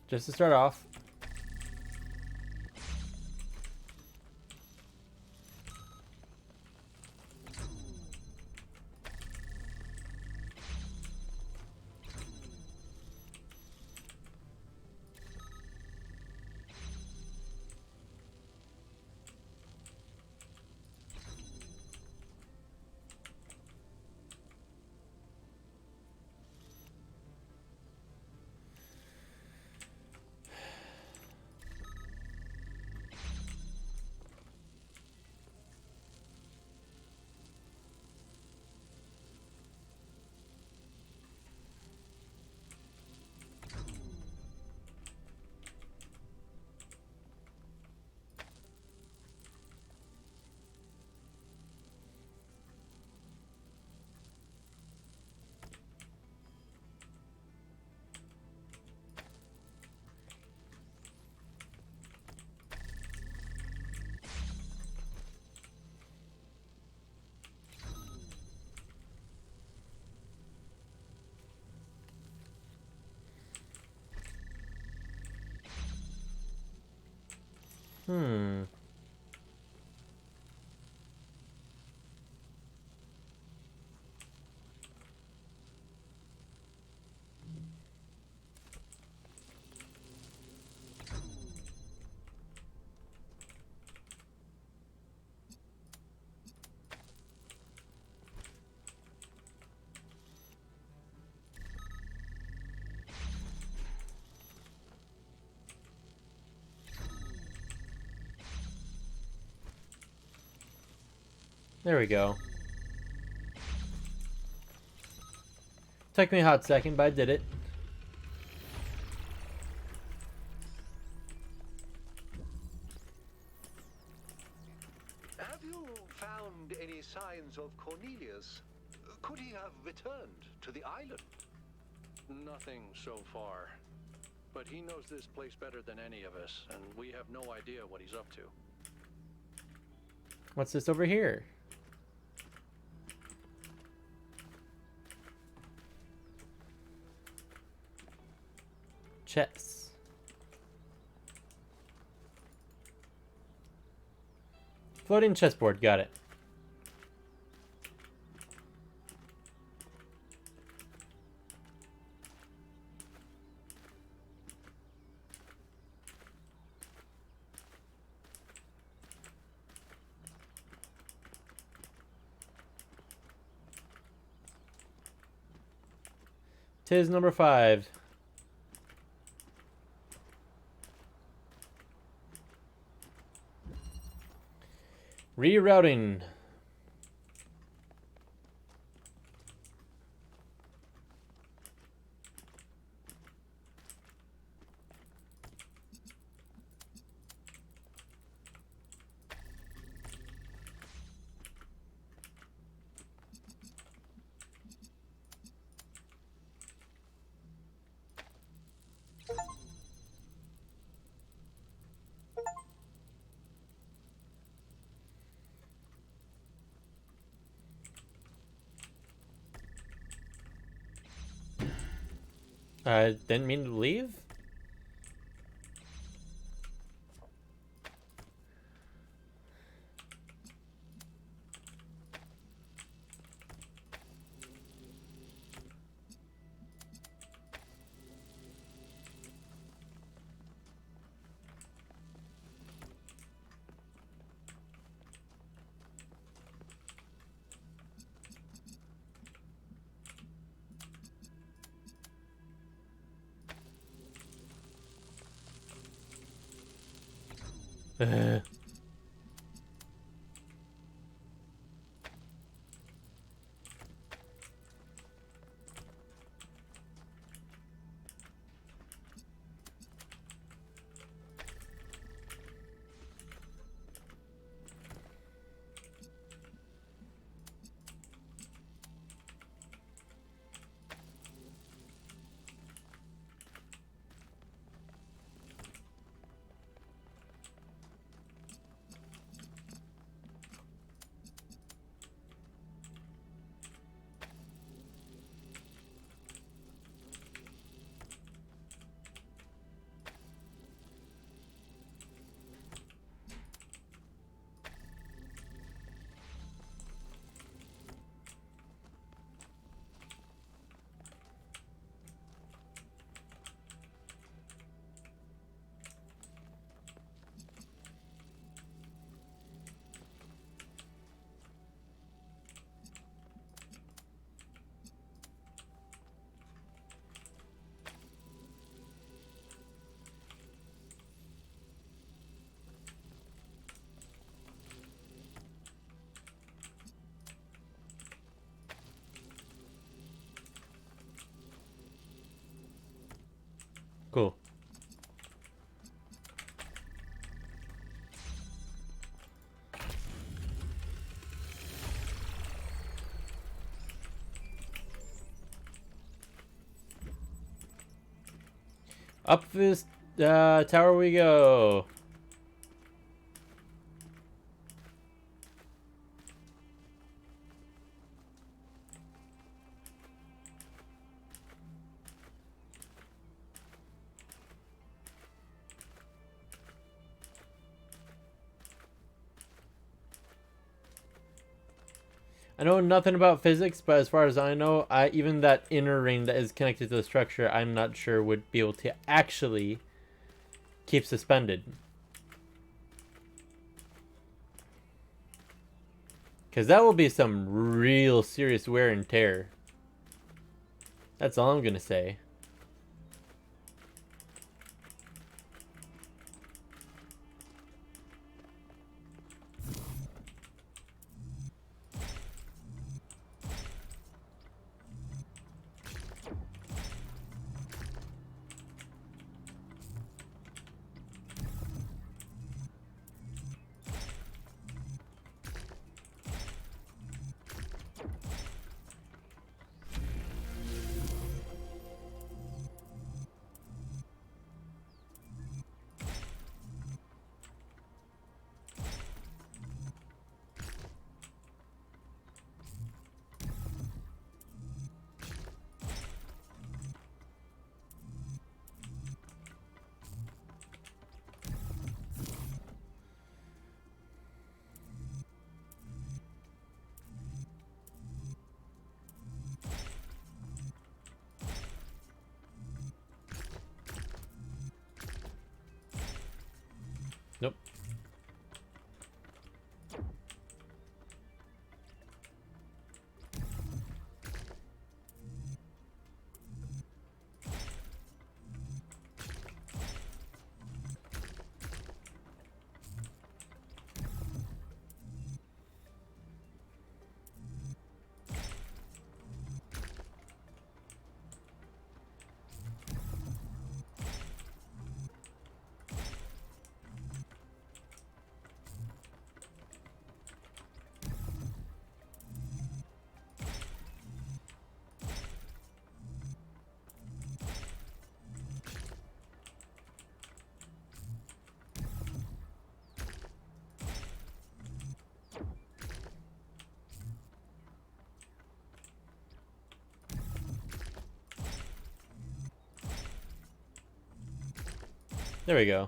Just to start off. Hmm. There we go. Took me a hot second, but I did it. Have you found any signs of Cornelius? Could he have returned to the island? Nothing so far. But he knows this place better than any of us, and we have no idea what he's up to. What's this over here? Chess. Floating chessboard, got it. Tis number 5. Rerouting. I didn't mean to leave. Cool. Up this tower we go. I know nothing about physics, but as far as I know, even that inner ring that is connected to the structure, I'm not sure would be able to actually keep suspended. Because that will be some real serious wear and tear. That's all I'm going to say. There we go.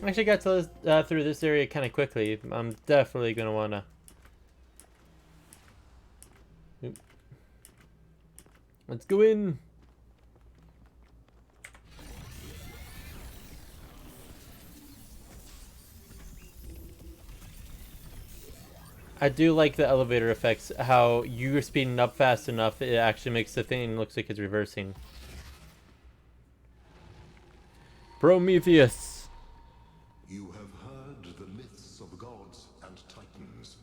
I actually got to through this area kind of quickly. I'm definitely gonna wanna. Oop. Let's go in. I do like the elevator effects. How you're speeding up fast enough, it actually makes the thing look like it's reversing. Prometheus. You have heard the myths of gods and titans.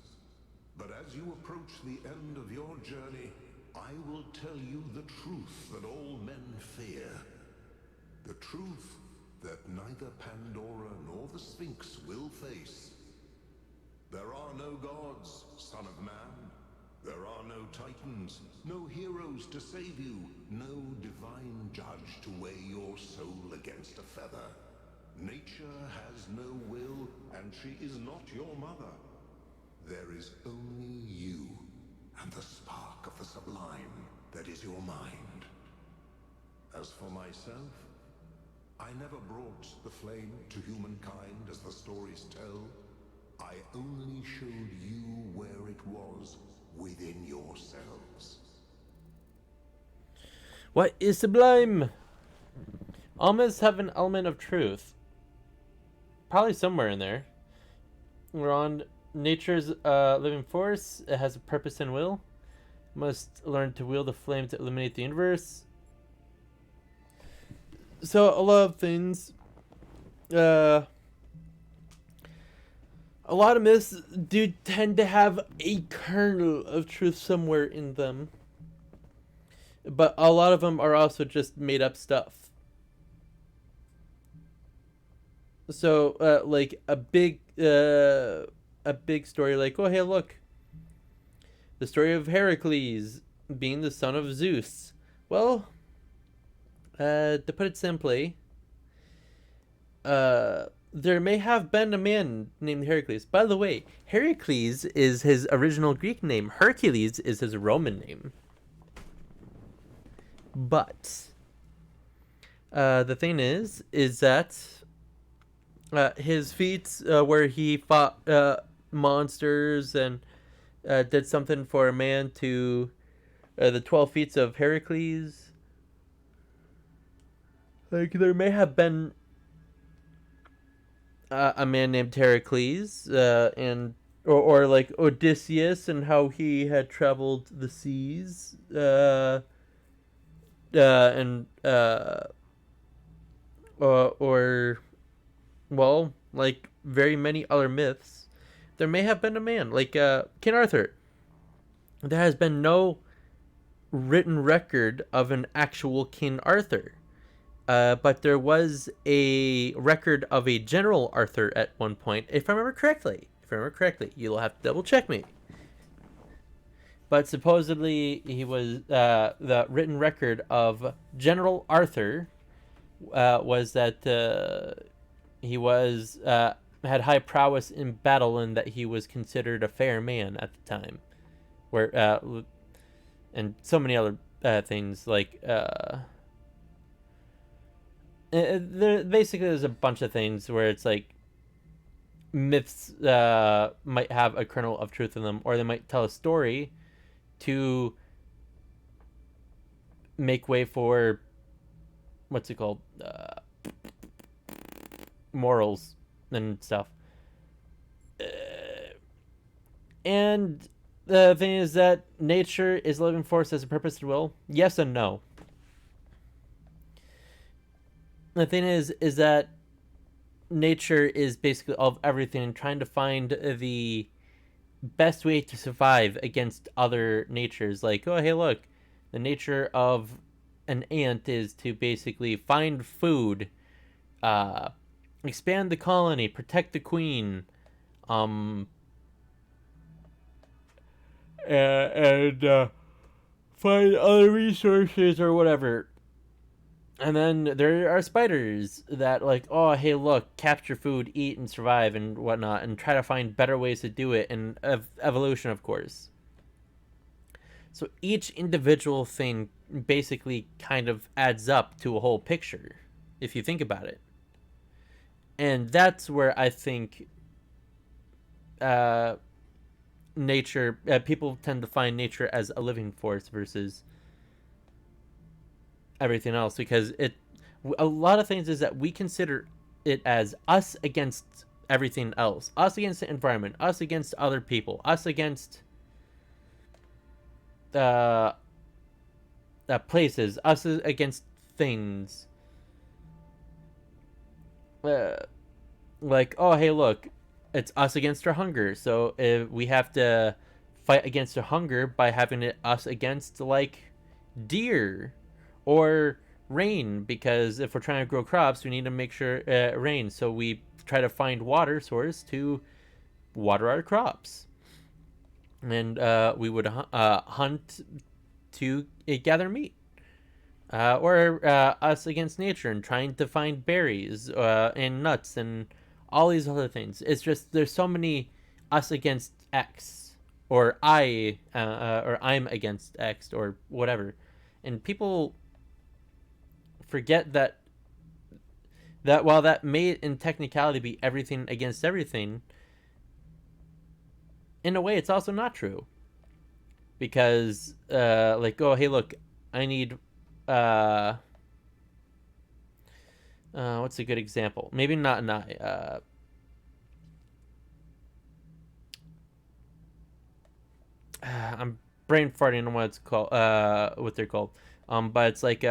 But as you approach the end of your journey, I will tell you the truth that all men fear. The truth that neither Pandora nor the Sphinx will face. There are no gods, son of man. There are no titans, no heroes to save you, no divine judge to weigh your soul against a feather. Nature has no will, and she is not your mother. There is only you, and the spark of the sublime that is your mind. As for myself, I never brought the flame to humankind as the stories tell. I only showed you where it was within yourselves. What is sublime? Almost have an element of truth. Probably somewhere in there. We're on nature's living force. It has a purpose and will. Must learn to wield the flame to illuminate the universe. So a lot of things. A lot of myths do tend to have a kernel of truth somewhere in them. But a lot of them are also just made up stuff. So, like a big story, like, oh hey, look, the story of Heracles being the son of Zeus. Well, to put it simply, there may have been a man named Heracles. By the way, Heracles is his original Greek name. Hercules is his Roman name. But the thing is that his feats, where he fought monsters and did something for a man to the 12 feats of Heracles. Like, there may have been a man named Heracles, and or like Odysseus and how he had traveled the seas, and or well, like very many other myths. There may have been a man like King Arthur. There has been no written record of an actual King Arthur. But there was a record of a General Arthur at one point, if I remember correctly. You'll have to double check me. But supposedly he was the written record of General Arthur was that he was had high prowess in battle and that he was considered a fair man at the time, where and so many other things like. Basically, there's a bunch of things where it's like myths might have a kernel of truth in them, or they might tell a story to make way for what's it called, morals and stuff. And the thing is that nature is a living force as a purpose and will. Yes and no. The thing is that nature is basically all of everything and trying to find the best way to survive against other natures. Like, oh, hey, look, the nature of an ant is to basically find food, expand the colony, protect the queen, and find other resources or whatever. And then there are spiders that like, oh, hey, look, capture food, eat, and survive, and whatnot, and try to find better ways to do it, and evolution, of course. So each individual thing basically kind of adds up to a whole picture. if you think about it. And that's where I think nature, people tend to find nature as a living force versus everything else, because a lot of things is that we consider it as us against everything else, us against the environment, us against other people, us against places, us against things. Like, oh, hey, look, it's us against our hunger. So if we have to fight against our hunger by having it us against, like, deer or rain, because if we're trying to grow crops, we need to make sure it rains. So we try to find water source to water our crops. And we would hunt to gather meat. Or us against nature and trying to find berries and nuts and all these other things. It's just there's so many us against X, or or I'm against X, or whatever, and people forget that while that may in technicality be everything against everything, in a way it's also not true, because like, oh, hey, look, I need what's a good example? Maybe not an eye. I'm brain farting on what it's called. What they're called. But it's like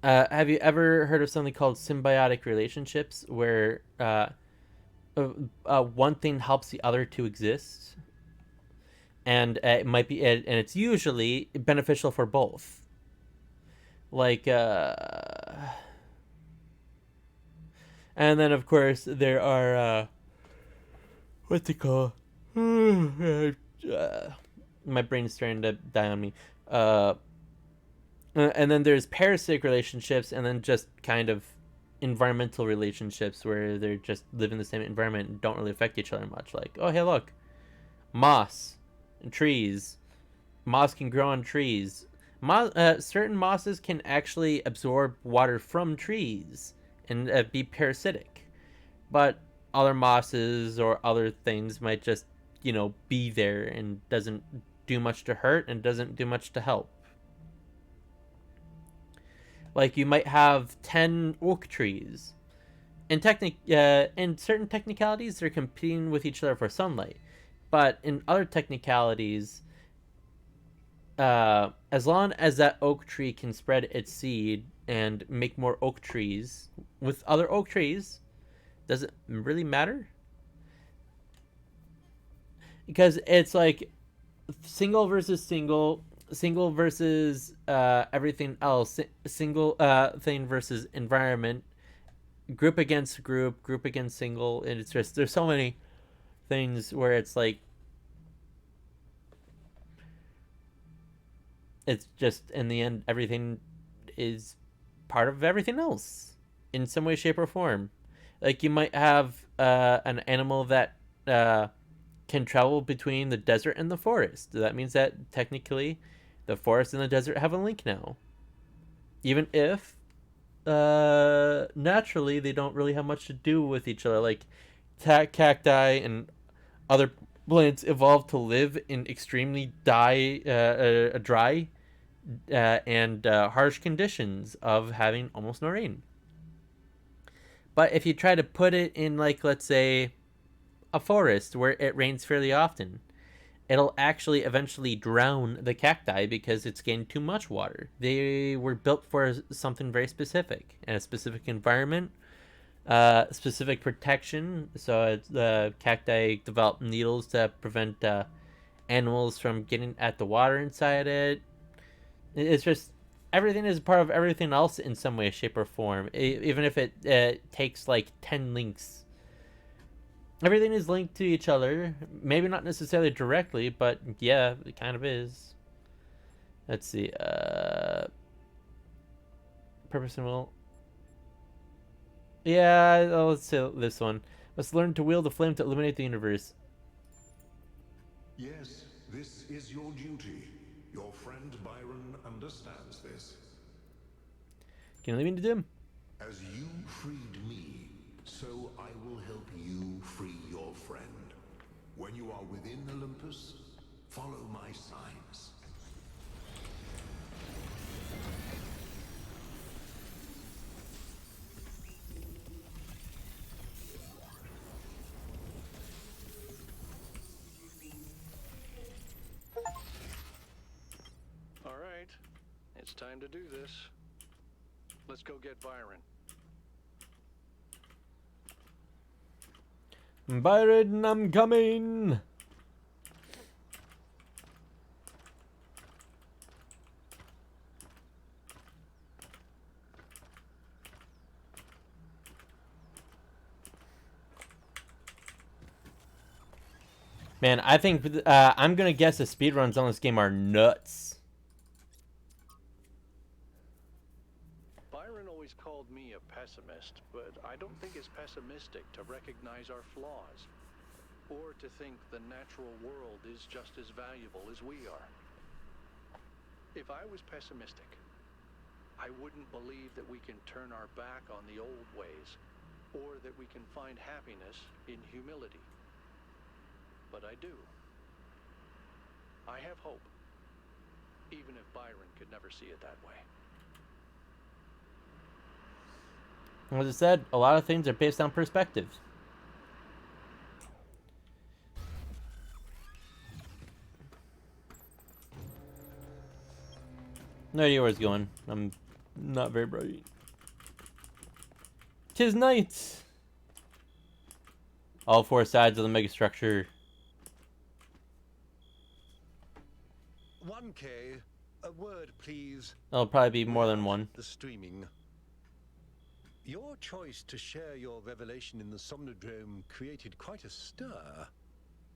have you ever heard of something called symbiotic relationships, where one thing helps the other to exist, and it might be, and it's usually beneficial for both. Like, and then of course there are what's it called? My brain's starting to die on me. And then there's parasitic relationships, and then just kind of environmental relationships where they're just live in the same environment and don't really affect each other much. Like, oh, hey, look, moss and trees. Moss can grow on trees. Certain mosses can actually absorb water from trees and be parasitic, but other mosses or other things might just, be there and doesn't do much to hurt and doesn't do much to help. Like, you might have 10 oak trees. In certain technicalities, they're competing with each other for sunlight. But in other technicalities, as long as that oak tree can spread its seed and make more oak trees with other oak trees, does it really matter? Because it's like single versus single, single versus everything else, single thing versus environment, group against group against single, and it's just there's so many things where it's like it's just in the end everything is part of everything else in some way, shape, or form. Like, you might have an animal that can travel between the desert and the forest. That means that technically the forest and the desert have a link now, even if naturally they don't really have much to do with each other. Like, cacti and other plants evolved to live in extremely dry and harsh conditions of having almost no rain. But if you try to put it in, like, let's say, a forest where it rains fairly often, it'll actually eventually drown the cacti because it's getting too much water. They were built for something very specific, and a specific environment, specific protection. So the cacti develop needles to prevent animals from getting at the water inside it. It's just everything is part of everything else in some way, shape, or form. Even if it takes like 10 links. Everything is linked to each other. Maybe not necessarily directly, but yeah, it kind of is. Let's see. Purpose and will. Yeah, let's say this one. Let's learn to wield the flame to illuminate the universe. Yes, this is your duty. Your friend Byron understands this. Can you leave me to him? As you freed me, so I will help you free your friend. When you are within Olympus, follow my signs. All right, it's time to do this. Let's go get Byron. Byron, I'm coming. Man, I think I'm gonna guess the speedruns on this game are nuts. Byron always called me a pessimist, but I don't think it's pessimistic to recognize our flaws, or to think the natural world is just as valuable as we are. If I was pessimistic, I wouldn't believe that we can turn our back on the old ways, or that we can find happiness in humility. But I do. I have hope, even if Byron could never see it that way. As I said, a lot of things are based on perspective. No idea where it's going. I'm not very bright. 'Tis night! All four sides of the megastructure. 1K, a word, please. There'll probably be more than one. The streaming. Your choice to share your revelation in the Somnodrome created quite a stir.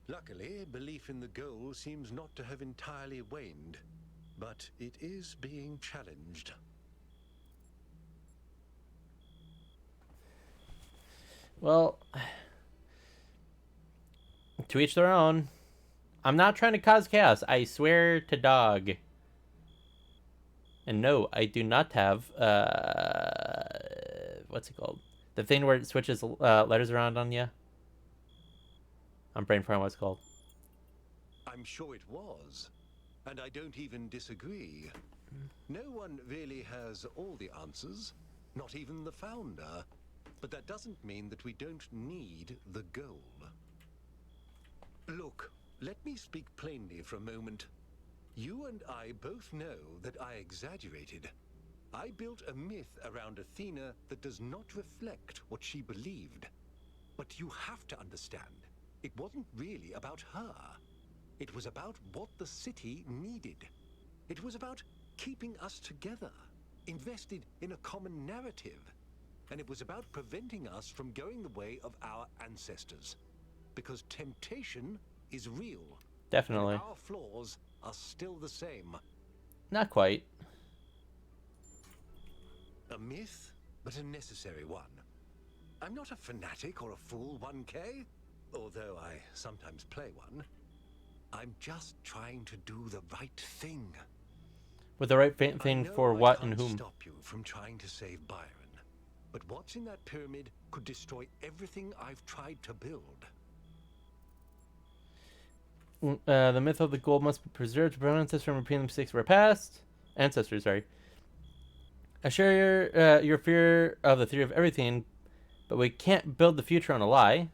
Luckily, belief in the goal seems not to have entirely waned, but it is being challenged. Well, to each their own. I'm not trying to cause chaos. I swear to dog. And no, I do not have, what's it called? The thing where it switches letters around on you. I'm brain frying what it's called. I'm sure it was, and I don't even disagree. No one really has all the answers, not even the founder. But that doesn't mean that we don't need the goal. Look, let me speak plainly for a moment. You and I both know that I exaggerated. I built a myth around Athena that does not reflect what she believed. But you have to understand, it wasn't really about her. It was about what the city needed. It was about keeping us together, invested in a common narrative. And it was about preventing us from going the way of our ancestors. Because temptation is real. Definitely. And our flaws are still the same. Not quite. A myth, but a necessary one. I'm not a fanatic or a fool, 1K, although I sometimes play one. I'm just trying to do the right thing. With the right thing for what and whom? I can't stop you from trying to save Byron. But what's in that pyramid could destroy everything I've tried to build. The myth of the gold must be preserved to prevent ancestors from repeating the mistakes of our past. Ancestors, sorry. I share your fear of the theory of everything, but we can't build the future on a lie.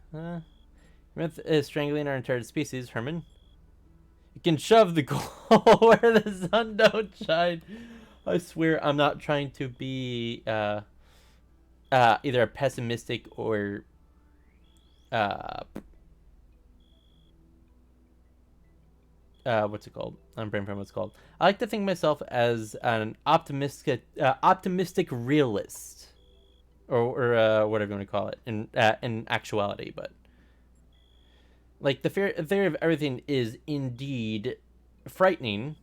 Myth is strangling our entire species, Herman. You can shove the gold where the sun don't shine. I swear I'm not trying to be either a pessimistic or what's it called? I'm brain from what's it called. I like to think of myself as an optimistic realist, or whatever you want to call it in actuality. But like the theory of everything is indeed frightening.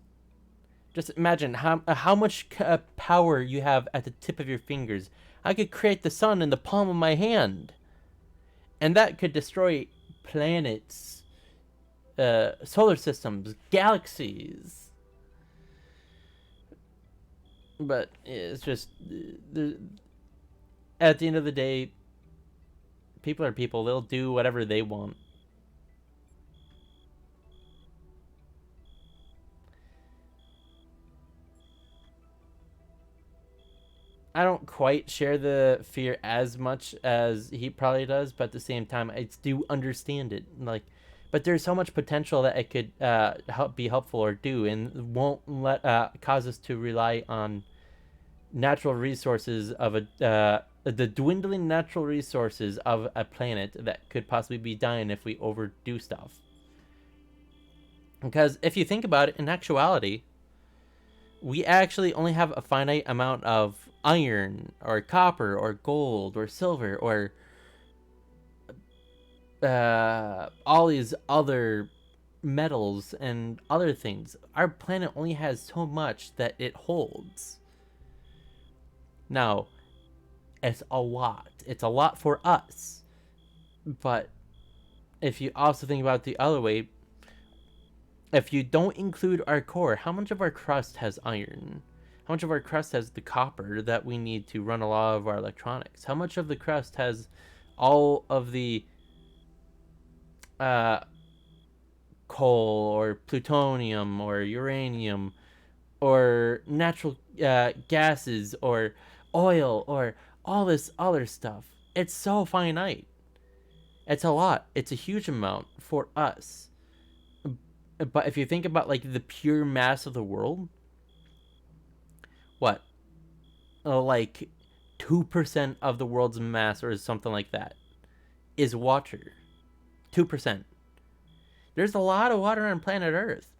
Just imagine how much power you have at the tip of your fingers. I could create the sun in the palm of my hand, and that could destroy planets, solar systems, galaxies. But it's just at the end of the day, people are people. They'll do whatever they want. I don't quite share the fear as much as he probably does, but at the same time, I do understand it. Like, but there's so much potential that it could be helpful or do, and won't let cause us to rely on natural resources of the dwindling natural resources of a planet that could possibly be dying if we overdo stuff. Because if you think about it, in actuality, we actually only have a finite amount of iron or copper or gold or silver or all these other metals and other things. Our planet only has so much that it holds. Now, it's a lot. It's a lot for us. But if you also think about it the other way, if you don't include our core, how much of our crust has iron? How much of our crust has the copper that we need to run a lot of our electronics? How much of the crust has all of the coal or plutonium or uranium or natural gases or oil or all this other stuff? It's so finite. It's a lot. It's a huge amount for us. But if you think about like the pure mass of the world, what? Like 2% of the world's mass or something like that is water. 2%. There's a lot of water on planet Earth.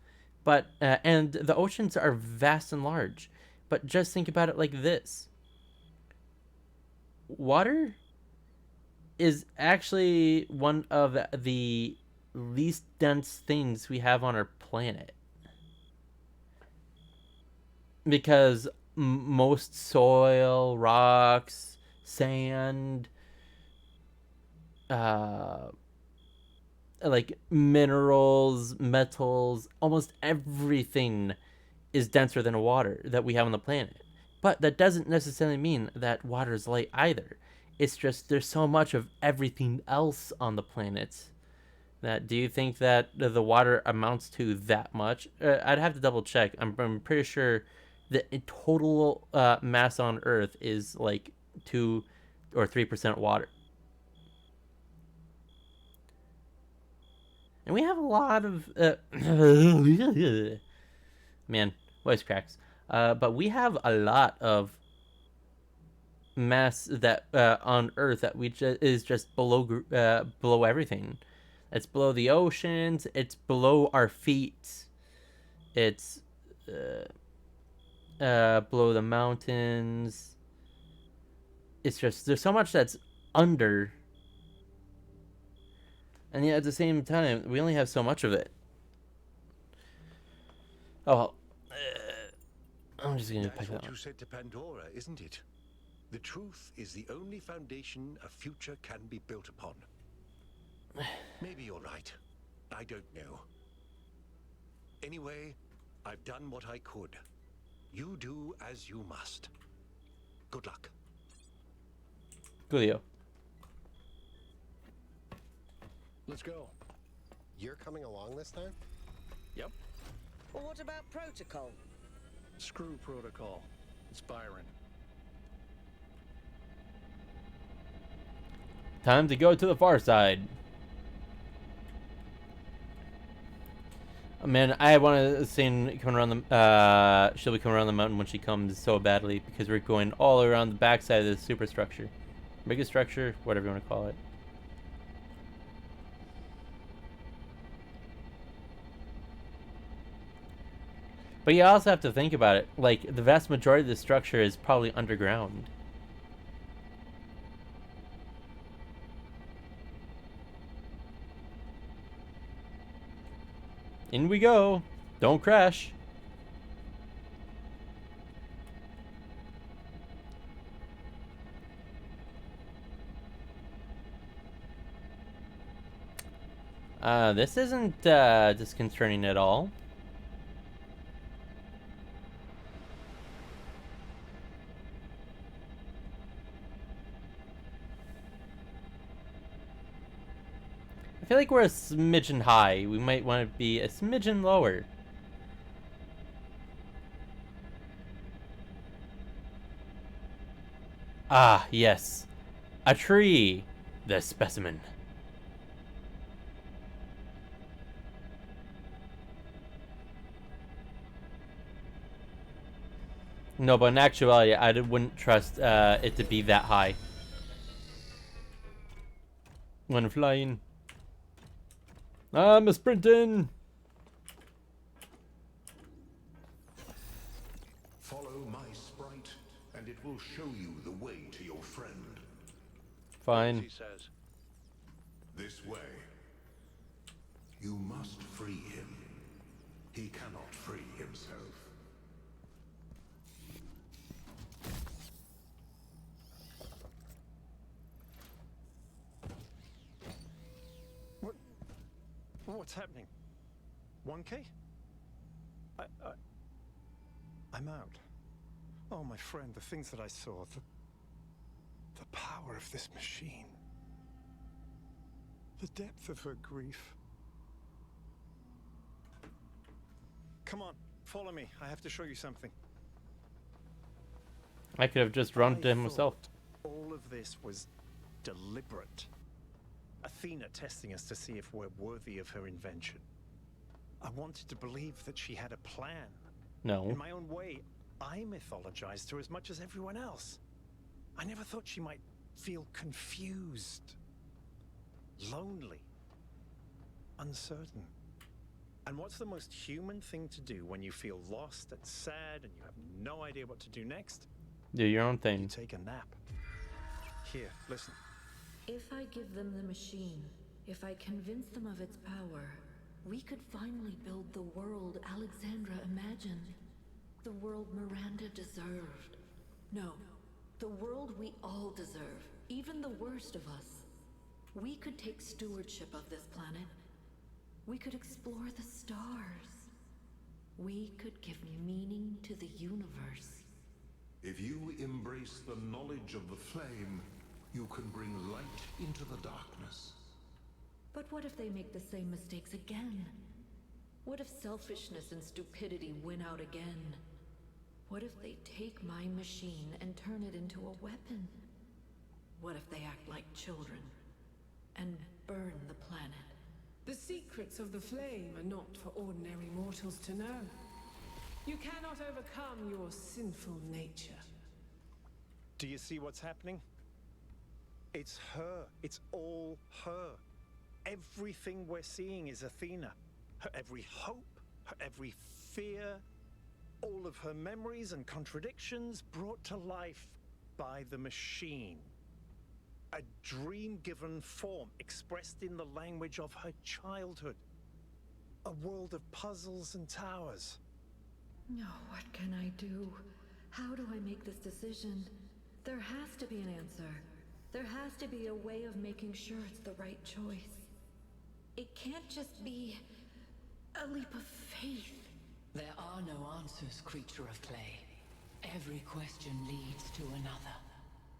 But and the oceans are vast and large. But just think about it like this. Water is actually one of the least dense things we have on our planet. Because most soil, rocks, sand, like minerals, metals, almost everything is denser than water that we have on the planet. But that doesn't necessarily mean that water is light either. It's just there's so much of everything else on the planet that do you think that the water amounts to that much? I'd have to double check. I'm pretty sure the total mass on Earth is like 2 or 3% water. And we have a lot of man, voice cracks. But we have a lot of mass that on Earth that is just below everything. It's below the oceans. It's below our feet. It's below the mountains. It's just there's so much that's under, and yet at the same time we only have so much of it. Oh well. I'm just gonna That's pick that what one. you said to Pandora, isn't it? The truth is the only foundation a future can be built upon. Maybe you're right. I don't know. Anyway, I've done what I could. You do as you must. Good luck. Coolio. Let's go. You're coming along this time? Yep. Well, what about protocol? Screw protocol. It's Byron. Time to go to the far side. Man, I want to sing coming around the she'll be coming around the mountain when she comes so badly because we're going all around the backside of the superstructure. Mega structure, whatever you want to call it. But you also have to think about it. Like, the vast majority of the structure is probably underground. In we go. Don't crash. This isn't disconcerting at all. I feel like we're a smidgen high. We might want to be a smidgen lower. Ah, yes. A tree. The specimen. No, but in actuality, wouldn't trust it to be that high when flying. I'm a sprinting. Follow my sprite, and it will show you the way to your friend. Fine. He says. This way. You must free him. He cannot free himself. What's happening? 1K? I'm out. Oh, my friend, the things that I saw, the power of this machine. The depth of her grief. Come on, follow me. I have to show you something. I could have just run to him myself. All of this was deliberate. Athena testing us to see if we're worthy of her invention. I wanted to believe that she had a plan. No. In my own way, I mythologized her as much as everyone else. I never thought she might feel confused, lonely, uncertain. And what's the most human thing to do when you feel lost and sad and you have no idea what to do next? Do your own thing. You take a nap. Here, listen. If I give them the machine, if I convince them of its power, we could finally build the world Alexandra imagined. The world Miranda deserved. No, the world we all deserve, even the worst of us. We could take stewardship of this planet. We could explore the stars. We could give meaning to the universe. If you embrace the knowledge of the flame, you can bring light into the darkness. But what if they make the same mistakes again? What if selfishness and stupidity win out again? What if they take my machine and turn it into a weapon? What if they act like children and burn the planet? The secrets of the flame are not for ordinary mortals to know. You cannot overcome your sinful nature. Do you see what's happening? It's her. It's all her. Everything we're seeing is Athena. Her every hope, her every fear, all of her memories and contradictions brought to life by the machine. A dream given form expressed in the language of her childhood. A world of puzzles and towers. No, what can I do? How do I make this decision? There has to be an answer. There has to be a way of making sure it's the right choice. It can't just be a leap of faith. There are no answers, creature of clay. Every question leads to another.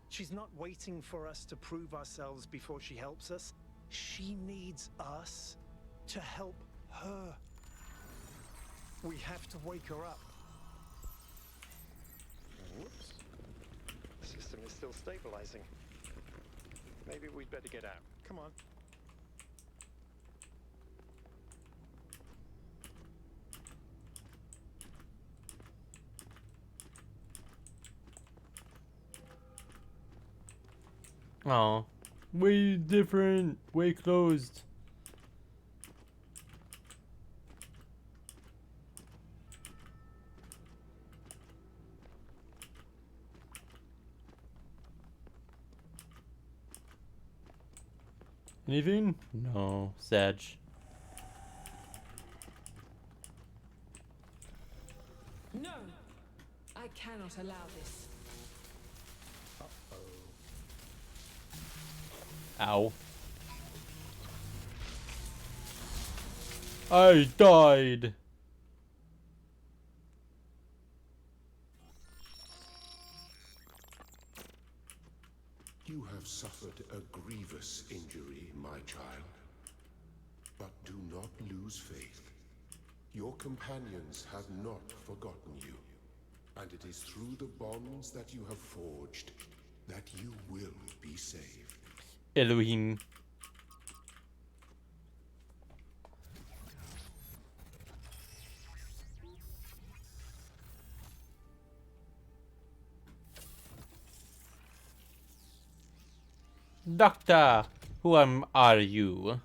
She's not waiting for us to prove ourselves before she helps us. She needs us to help her. We have to wake her up. Whoops. The system is still stabilizing. Maybe we'd better get out. Come on. Oh, way different, way closed. Anything? No, Sag. No! I cannot allow this. Ow. I died. You have suffered a grievous injury, my child. But do not lose faith. Your companions have not forgotten you. And it is through the bonds that you have forged that you will be saved. Elohim. Doctor, are you?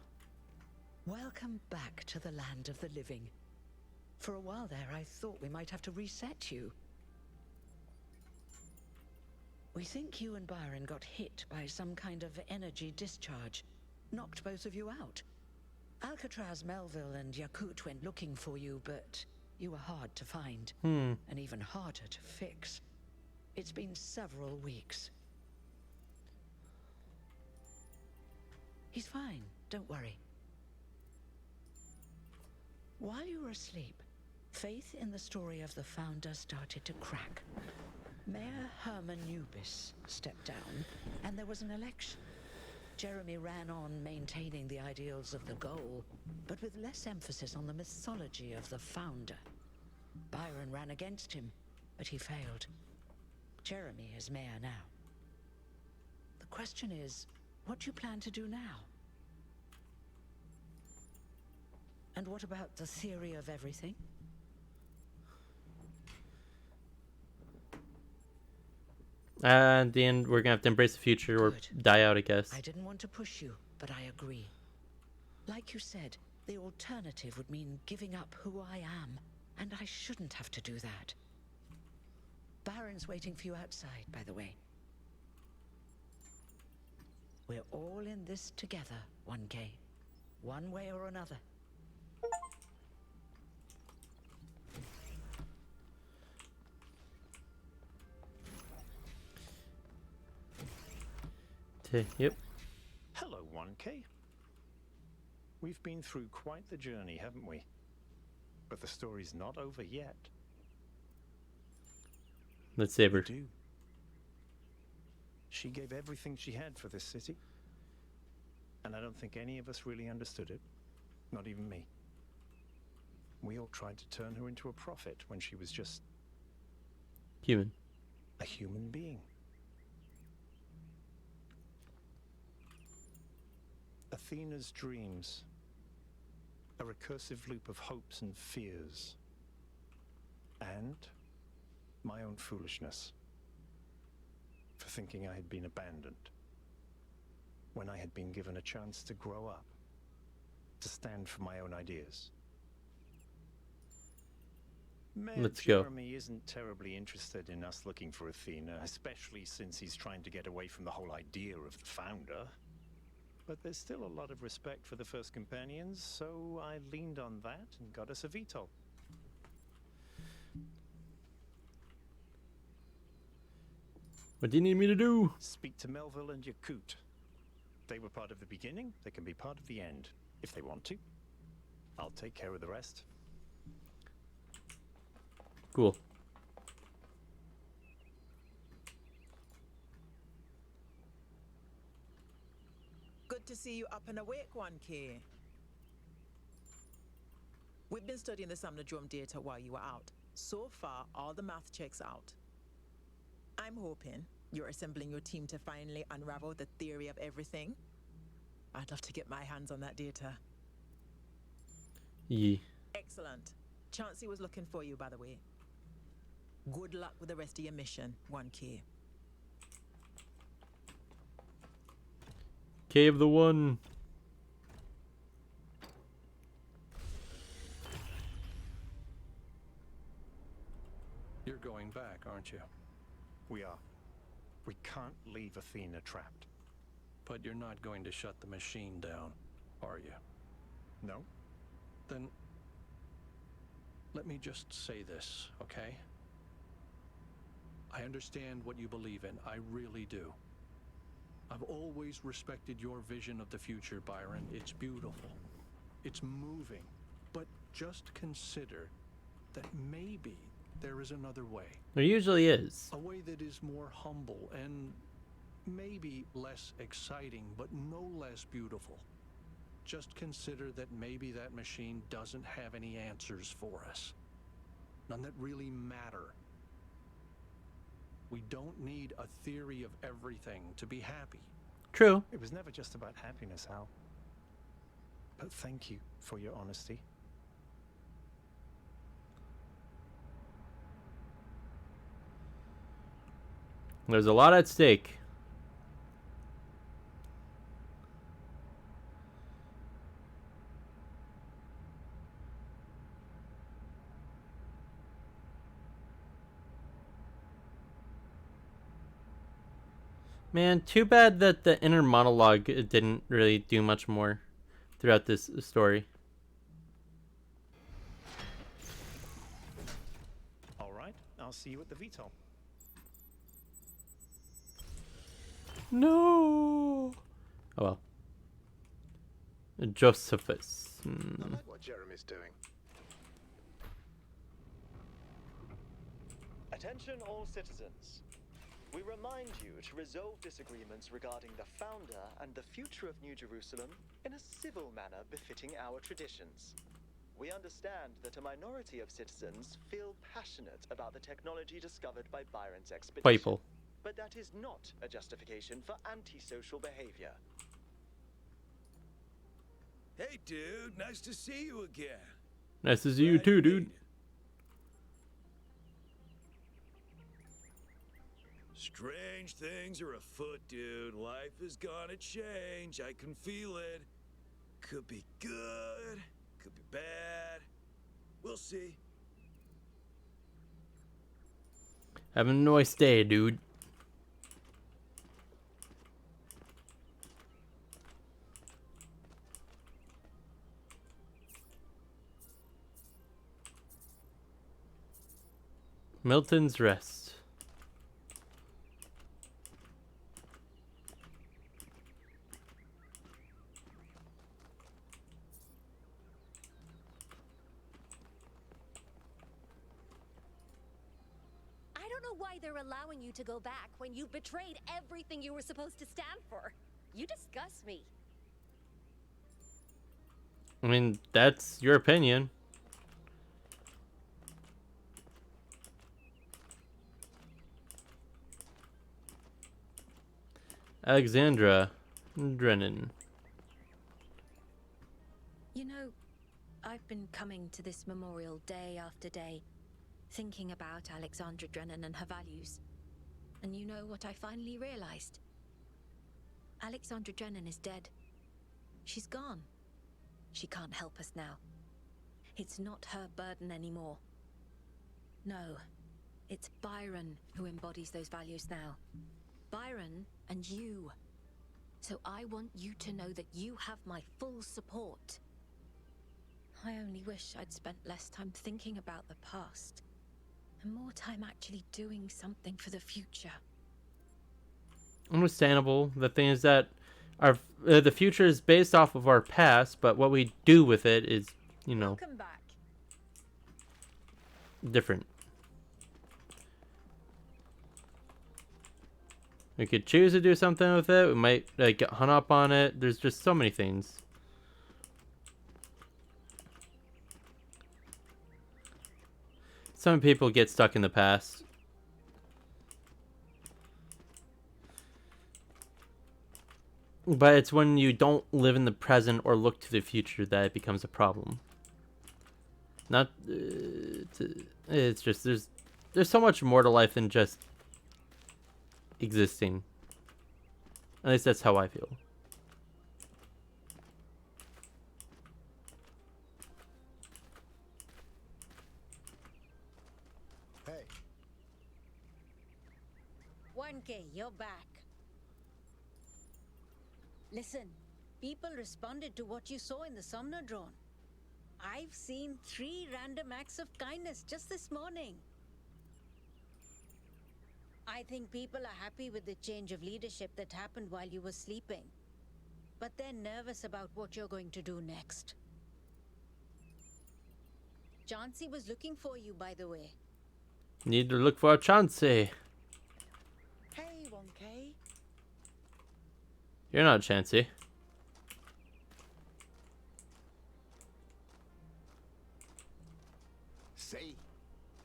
Welcome back to the land of the living. For a while there, I thought we might have to reset you. We think you and Byron got hit by some kind of energy discharge. Knocked both of you out. Alcatraz, Melville, and Yakut went looking for you, but you were hard to find. And even harder to fix. It's been several weeks. He's fine, don't worry. While you were asleep, faith in the story of the Founder started to crack. Mayor Herman Nubis stepped down, and there was an election. Jeremy ran on maintaining the ideals of the goal, but with less emphasis on the mythology of the Founder. Byron ran against him, but he failed. Jeremy is mayor now. The question is, what do you plan to do now? And what about the theory of everything? And then we're gonna have to embrace the future or die out, I guess. I didn't want to push you, but I agree. Like you said, the alternative would mean giving up who I am, and I shouldn't have to do that. Baron's waiting for you outside, by the way. We're all in this together, 1K. One way or another. Yep. Hello, 1K. We've been through quite the journey, haven't we? But the story's not over yet. Let's save her. She gave everything she had for this city. And I don't think any of us really understood it. Not even me. We all tried to turn her into a prophet when she was just... human. A human being. Athena's dreams. A recursive loop of hopes and fears. And my own foolishness. For thinking I had been abandoned. When I had been given a chance to grow up. To stand for my own ideas. Let's go. Jeremy isn't terribly interested in us looking for Athena, especially since he's trying to get away from the whole idea of the Founder. But there's still a lot of respect for the First Companions, so I leaned on that and got us a VTOL. What do you need me to do? Speak to Melville and Yakut. They were part of the beginning, they can be part of the end, if they want to. I'll take care of the rest. Cool. Good to see you up and awake, 1K. We've been studying the Somnodrome data while you were out. So far, all the math checks out. I'm hoping you're assembling your team to finally unravel the theory of everything. I'd love to get my hands on that data. Yeah. Excellent. Chauncey was looking for you, by the way. Good luck with the rest of your mission, 1K. Cave the One. You're going back, aren't you? We are. We can't leave Athena trapped. But you're not going to shut the machine down, are you? No. Then let me just say this, okay? I understand what you believe in. I really do. I've always respected your vision of the future, Byron. It's beautiful. It's moving. But just consider that maybe there is another way. There usually is. A way that is more humble and maybe less exciting, but no less beautiful. Just consider that maybe that machine doesn't have any answers for us. None that really matter. We don't need a theory of everything to be happy. True. It was never just about happiness, Hal. But thank you for your honesty. There's a lot at stake. Man, too bad that the inner monologue didn't really do much more throughout this story. All right, I'll see you at the VTOL. No. Oh well. Josephus. I like what Jeremy's doing. Attention all citizens. We remind you to resolve disagreements regarding the founder and the future of New Jerusalem in a civil manner befitting our traditions. We understand that a minority of citizens feel passionate about the technology discovered by Byron's expedition. People. But that is not a justification for antisocial behavior. Hey, dude, nice to see you again. Nice to see you too, dude. Strange things are afoot, dude. Life is gonna change. I can feel it. Could be good, could be bad. We'll see. Have a nice day, dude. Milton's Rest. I don't know why they're allowing you to go back when you betrayed everything you were supposed to stand for. You disgust me. I mean, that's your opinion. Alexandra Drennan. You know, I've been coming to this memorial day after day, thinking about Alexandra Drennan and her values. And you know what I finally realized? Alexandra Drennan is dead. She's gone. She can't help us now. It's not her burden anymore. No, it's Byron who embodies those values now. Byron and you. So I want you to know that you have my full support. I only wish I'd spent less time thinking about the past and more time actually doing something for the future. Understandable. The thing is that our the future is based off of our past, but what we do with it is, you know, Welcome back. different. We could choose to do something with it. We might get hung up on it. There's just so many things. Some people get stuck in the past. But it's when you don't live in the present or look to the future that it becomes a problem. Not, it's just there's so much more to life than just existing. At least that's how I feel. Hey. 1K, you're back. Listen, people responded to what you saw in the Somno drone. I've seen 3 random acts of kindness just this morning. I think people are happy with the change of leadership that happened while you were sleeping. But they're nervous about what you're going to do next. Chauncey was looking for you, by the way. Need to look for a Chauncey. Hey, 1K. You're not Chauncey. See?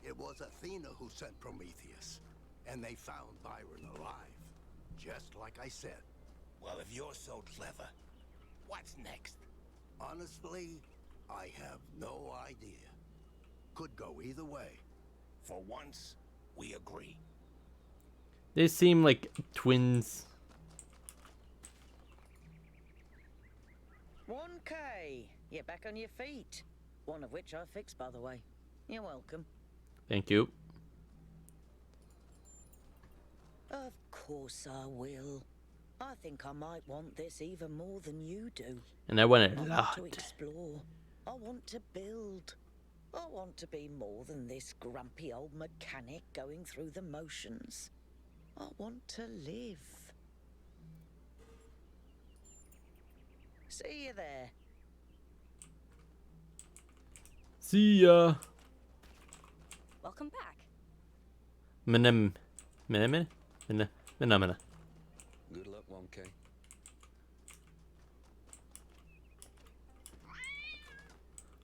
It was Athena who sent Prometheus. And they found Byron alive. Just like I said. Well, if you're so clever, what's next? Honestly, I have no idea. Could go either way. For once, we agree. They seem like twins. 1K. You're back on your feet. One of which I fixed, by the way. You're welcome. Thank you. Of course I will. I think I might want this even more than you do. And I want it a I want lot. to explore. I want to build. I want to be more than this grumpy old mechanic going through the motions. I want to live. See you there. See ya. Welcome back. Mina. Good luck, 1K.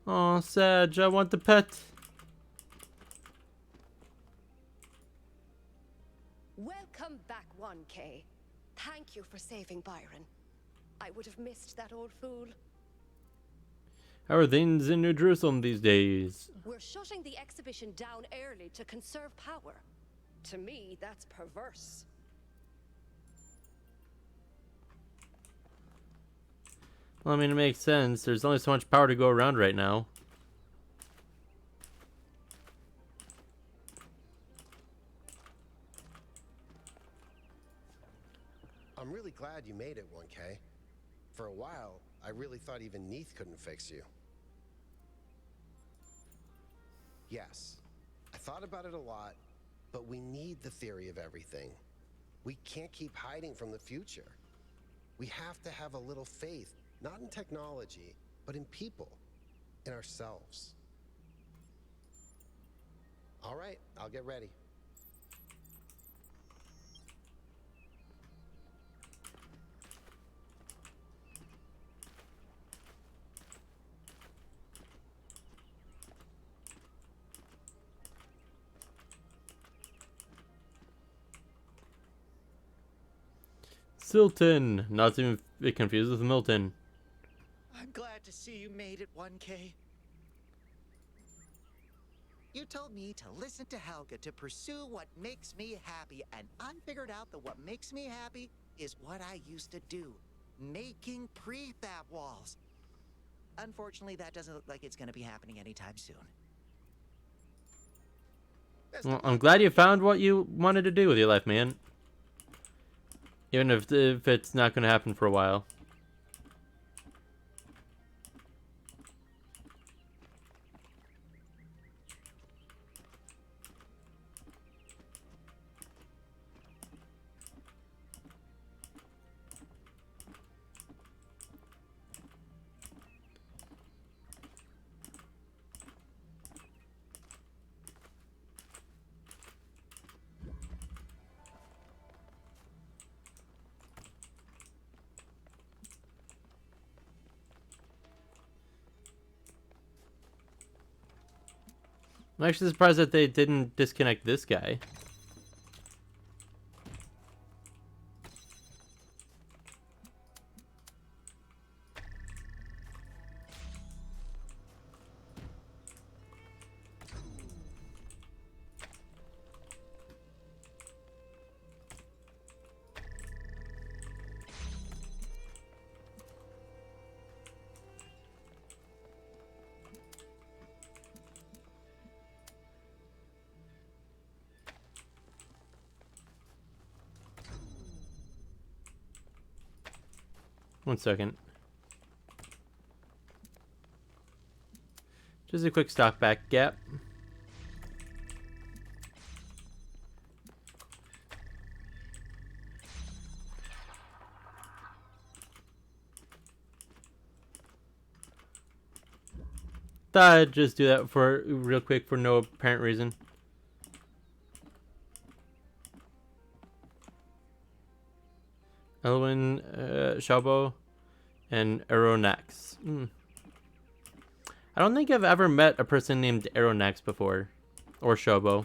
Oh, Sag, I want the pet. Welcome back, 1K. Thank you for saving Byron. I would have missed that old fool. How are things in New Jerusalem these days? We're shutting the exhibition down early to conserve power. To me, that's perverse. Well, I mean, it makes sense. There's only so much power to go around right now. I'm really glad you made it, 1K. For a while, I really thought even Neath couldn't fix you. Yes, I thought about it a lot, but we need the theory of everything. We can't keep hiding from the future. We have to have a little faith, not in technology, but in people, in ourselves. All right, I'll get ready. Silton, not to even be confused with Milton. I'm glad to see you made it, 1K. You told me to listen to Helga to pursue what makes me happy, and I figured out that what makes me happy is what I used to do, making prefab walls. Unfortunately, that doesn't look like it's going to be happening anytime soon. Well, I'm glad you found what you wanted to do with your life, man. Even if it's not going to happen for a while. I'm actually surprised that they didn't disconnect this guy. One second. Just a quick stock back gap. Thought I'd just do that for real quick for no apparent reason. Elwin, Shabo, and Aeronax. I don't think I've ever met a person named Aeronax before. Or Shobo.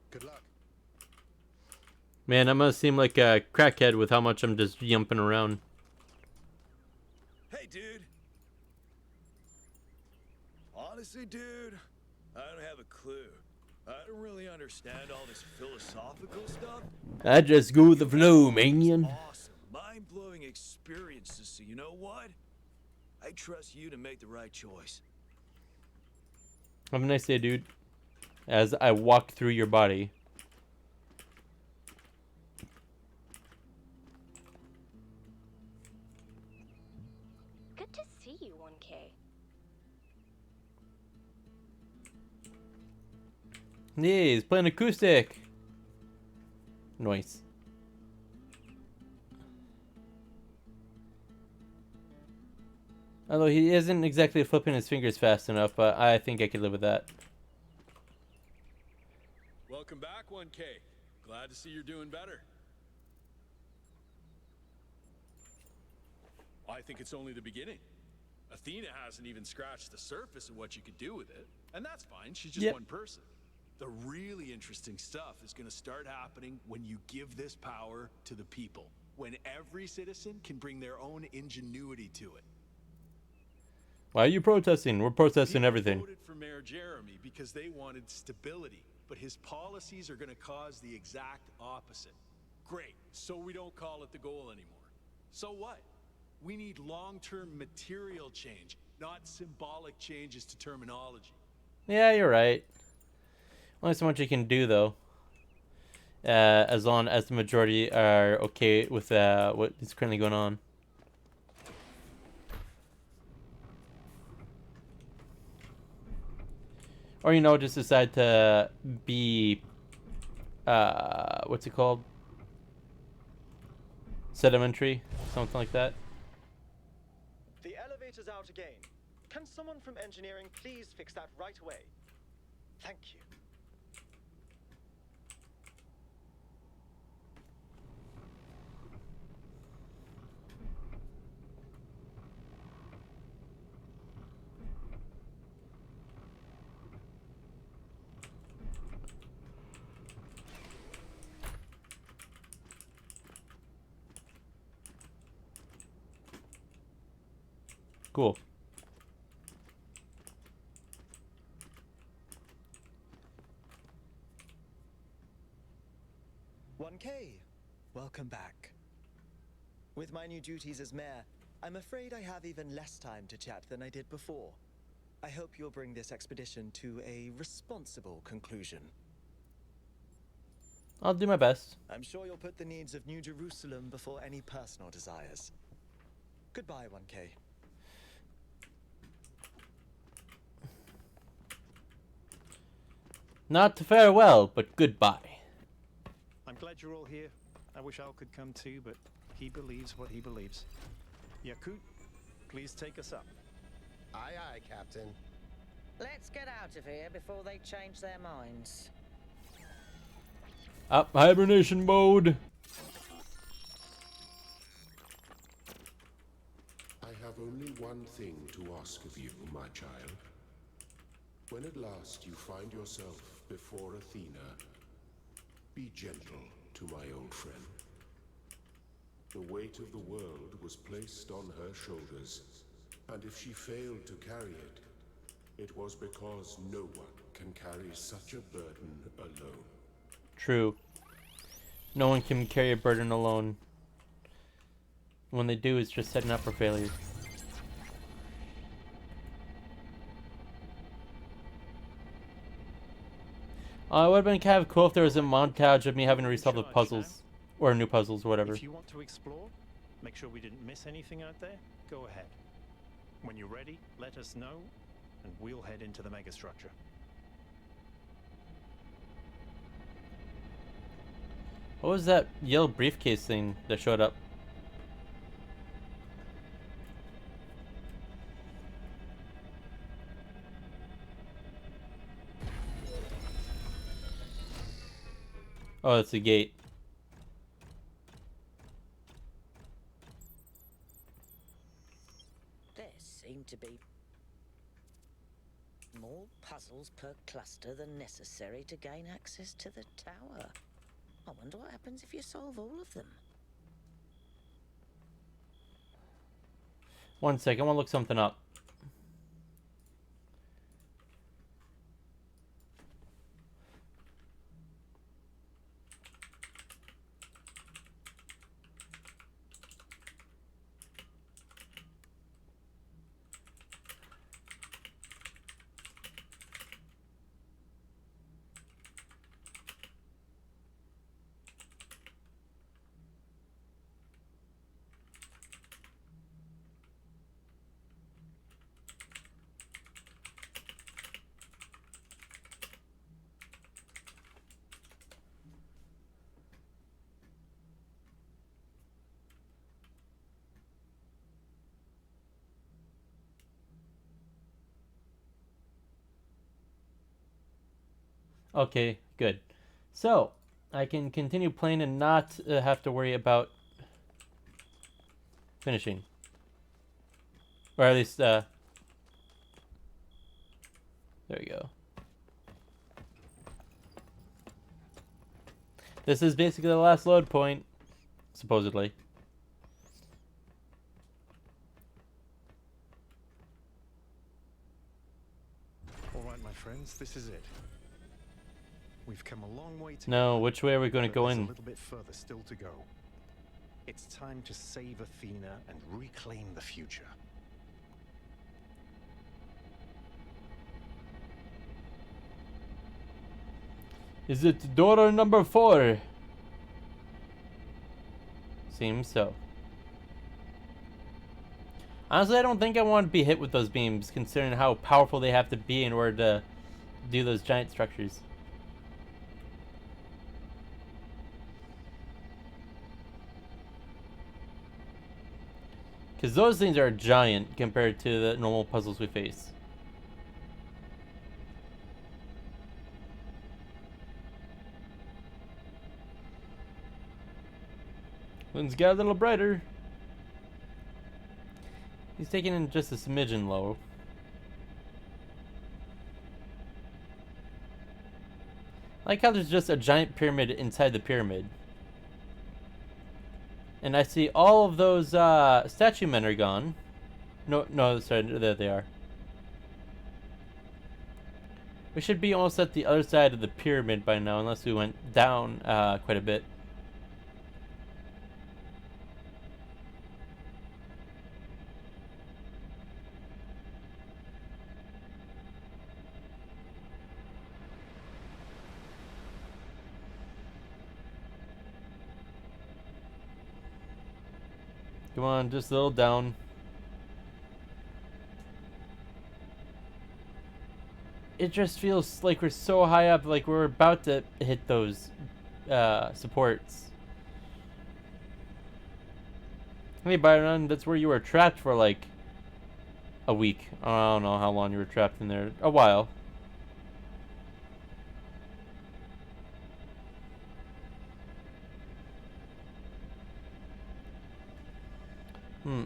Good luck. Man, I'm gonna seem like a crackhead with how much I'm just yumping around. Hey, dude. Honestly, dude, I don't have a clue. I don't really understand all this philosophical stuff. I just go with the flow, man. Awesome, mind-blowing experiences. So you know what? I trust you to make the right choice. Have a nice day, dude. As I walk through your body. Good to see you, 1K. Yeah, he's playing acoustic. Nice. Although he isn't exactly flipping his fingers fast enough, but I think I could live with that. Welcome back, 1K. Glad to see you're doing better. I think it's only the beginning. Athena hasn't even scratched the surface of what you could do with it. And that's fine, she's just one person. The really interesting stuff is going to start happening when you give this power to the people. When every citizen can bring their own ingenuity to it. Why are you protesting? We're protesting People everything. voted for Mayor Jeremy because they wanted stability, but his policies are going to cause the exact opposite. Great, so we don't call it the goal anymore. So what? We need long-term material change, not symbolic changes to terminology. Yeah, you're right. Only so much you can do, though. As long as the majority are okay with what is currently going on. Or, you know, just decide to be, what's it called? Sedimentary, something like that. The elevator's out again. Can someone from engineering please fix that right away? Thank you. Cool. Welcome back. With my new duties as mayor, I'm afraid I have even less time to chat than I did before. I hope you'll bring this expedition to a responsible conclusion. I'll do my best. I'm sure you'll put the needs of New Jerusalem before any personal desires. Goodbye, 1K. Not farewell, but goodbye. I'm glad you're all here. I wish Al could come too, but he believes what he believes. Yakut, please take us up. Aye, aye, Captain. Let's get out of here before they change their minds. Up hibernation mode. I have only one thing to ask of you, my child. When at last you find yourself before Athena, be gentle to my old friend. The weight of the world was placed on her shoulders, and if she failed to carry it, it was because no one can carry such a burden alone. True. No one can carry a burden alone. When they do, it's just setting up for failure. It would have been kind of cool if there was a montage of me having to resolve the puzzles. Or new puzzles, or whatever. If you want to explore, make sure we didn't miss anything out there, go ahead. When you're ready, let us know, and we'll head into the megastructure. What was that yellow briefcase thing that showed up? Oh, it's a gate. There seem to be more puzzles per cluster than necessary to gain access to the tower. I wonder what happens if you solve all of them. One second, I want to look something up. Okay, good. So, I can continue playing and not have to worry about finishing. Or at least, there we go. This is basically the last load point, supposedly. All right, my friends, this is it. We've come a long way to No, which way are we going to go there's in? a little bit further still to go. It's time to save Athena and reclaim the future. Is it door number 4? Seems so. Honestly, I don't think I want to be hit with those beams, considering how powerful they have to be in order to do those giant structures. Because those things are giant compared to the normal puzzles we face. Moon's got a little brighter. He's taking in just a smidgen low. I like how there's just a giant pyramid inside the pyramid. And I see all of those statue men are gone. No, sorry, there they are. We should be almost at the other side of the pyramid by now, unless we went down quite a bit. Come on, just a little down. It just feels like we're so high up, like we're about to hit those supports. Hey Byron, that's where you were trapped for like a week. I don't know how long you were trapped in there. A while.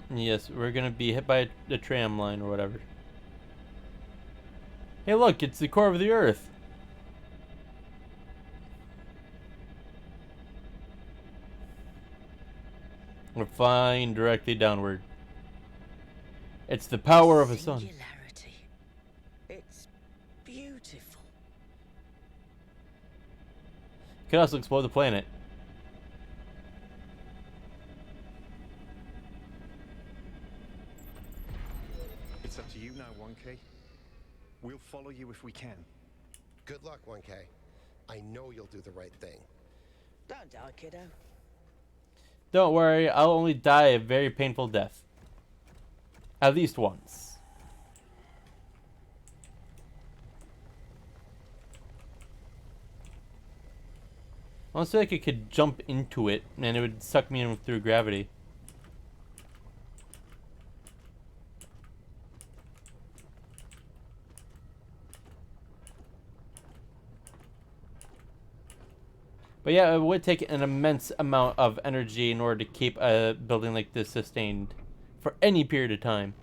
Yes, we're gonna be hit by the tram line or whatever. Hey look, it's the core of the earth. We're flying directly downward. It's the power of a sun. Singularity. It's beautiful. Could also explode the planet. It's up to you now, 1K. We'll follow you if we can. Good luck, 1K. I know you'll do the right thing. Don't die, kiddo. Don't worry, I'll only die a very painful death. At least once. I almost feel like I could jump into it and it would suck me in through gravity. But yeah, it would take an immense amount of energy in order to keep a building like this sustained for any period of time.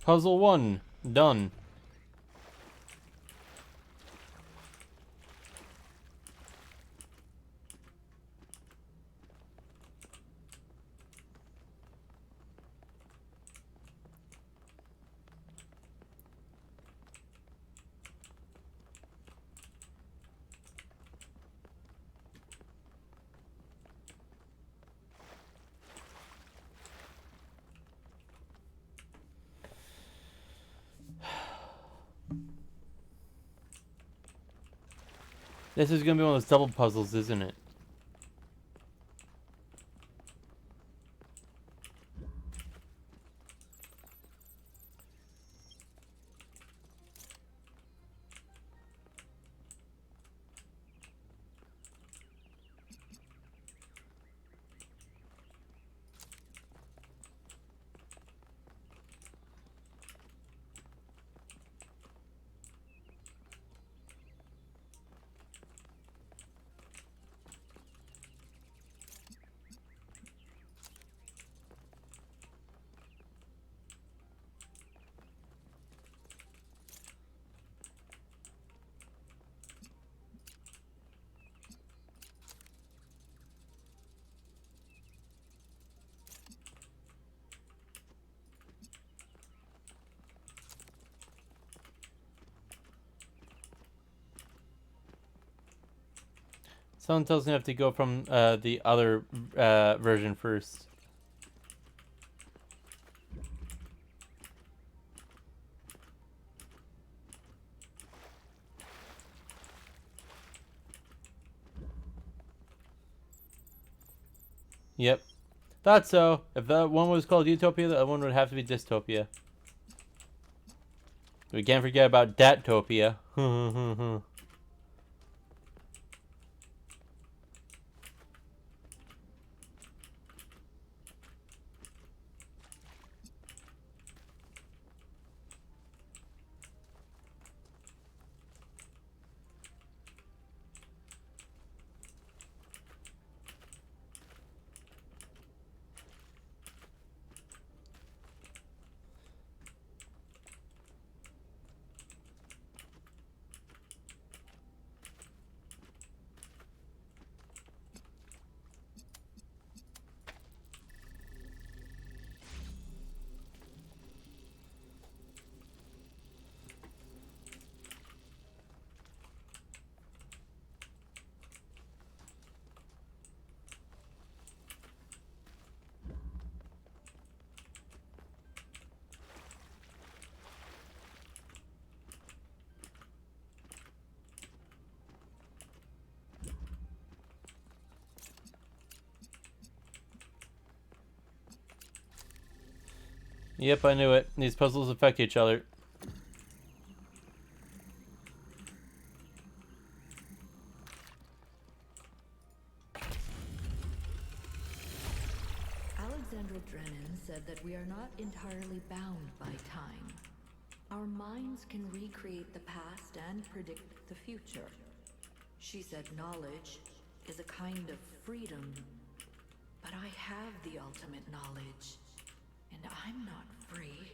Puzzle 1, done. This is gonna be one of those double puzzles, isn't it? Someone tells me I have to go from the other version first. Yep. Thought so. If that one was called Utopia, the other one would have to be Dystopia. We can't forget about Datopia. Yep, I knew it. These puzzles affect each other. Alexandra Drennan said that we are not entirely bound by time. Our minds can recreate the past and predict the future. She said knowledge is a kind of freedom. But I have the ultimate knowledge, and I'm not free.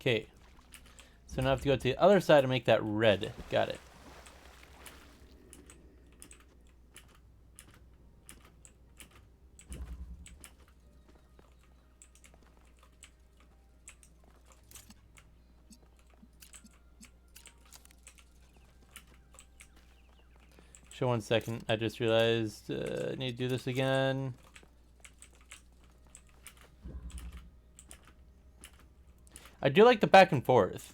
Okay. So now I have to go to the other side and make that red. Got it. So 1 second. I just realized I need to do this again. I do like the back and forth.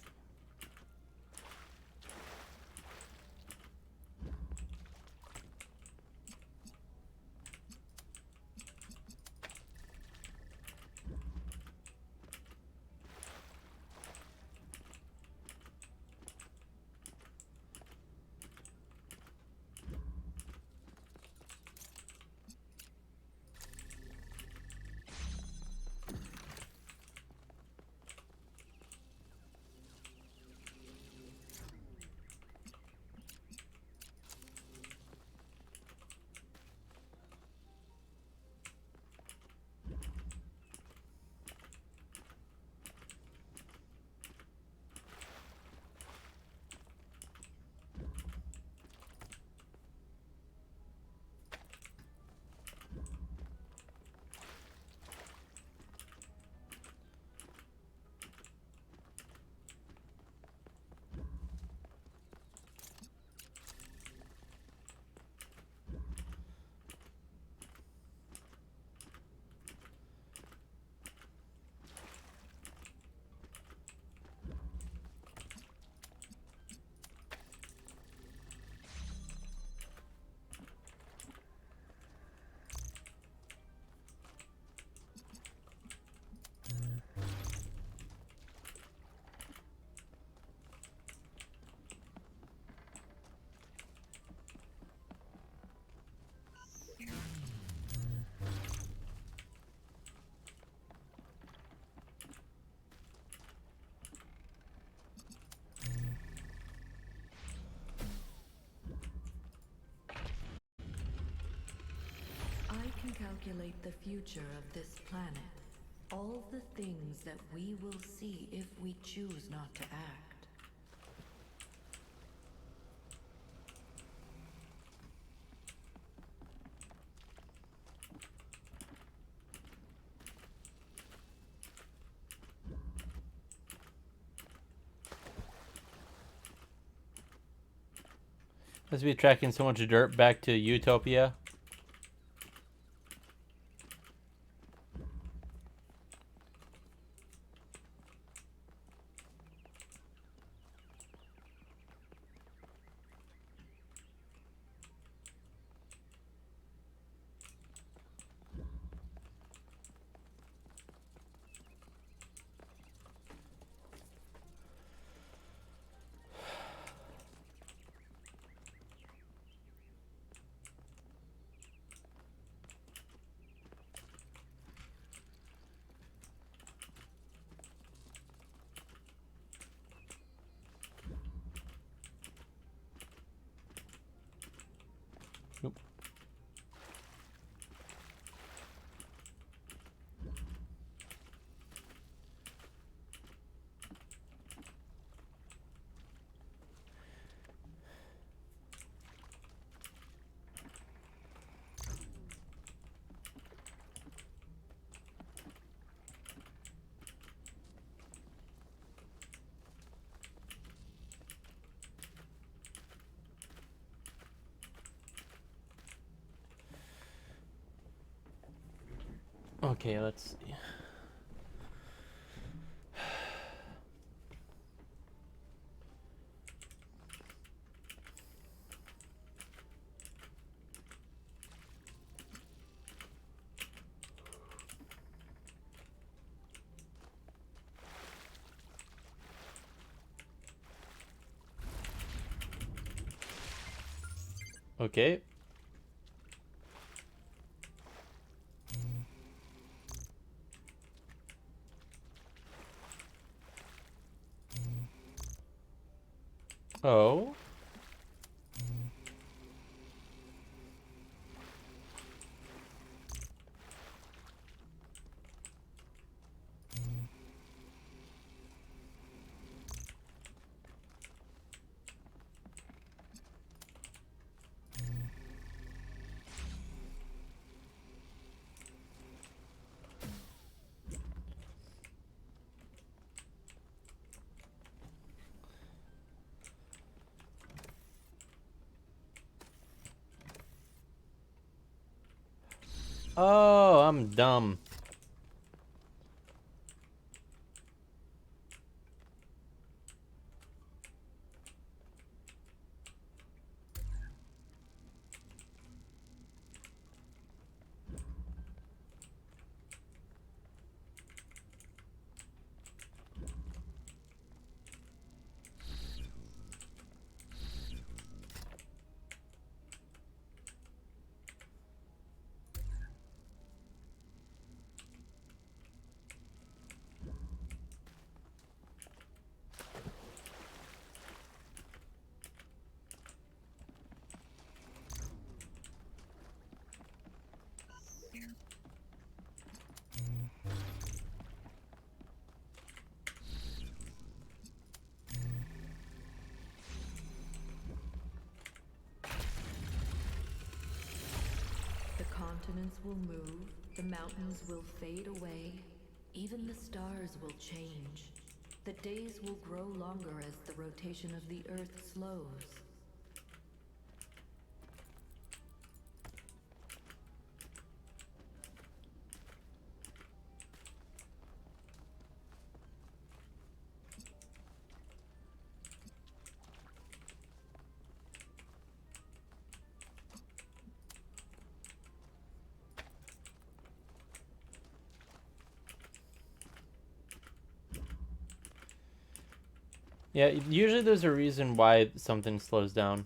I can calculate the future of this planet. All the things that we will see if we choose not to act. Must be tracking so much dirt back to Utopia. Okay, let's see. Okay. Oh. Oh, I'm dumb. The continents will move, the mountains will fade away, even the stars will change. The days will grow longer as the rotation of the Earth slows. Yeah, usually there's a reason why something slows down.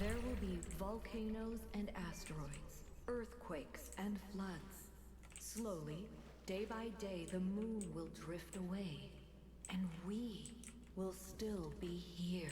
There will be volcanoes and asteroids, earthquakes and floods. Slowly, day by day, the moon will drift away, and we will still be here.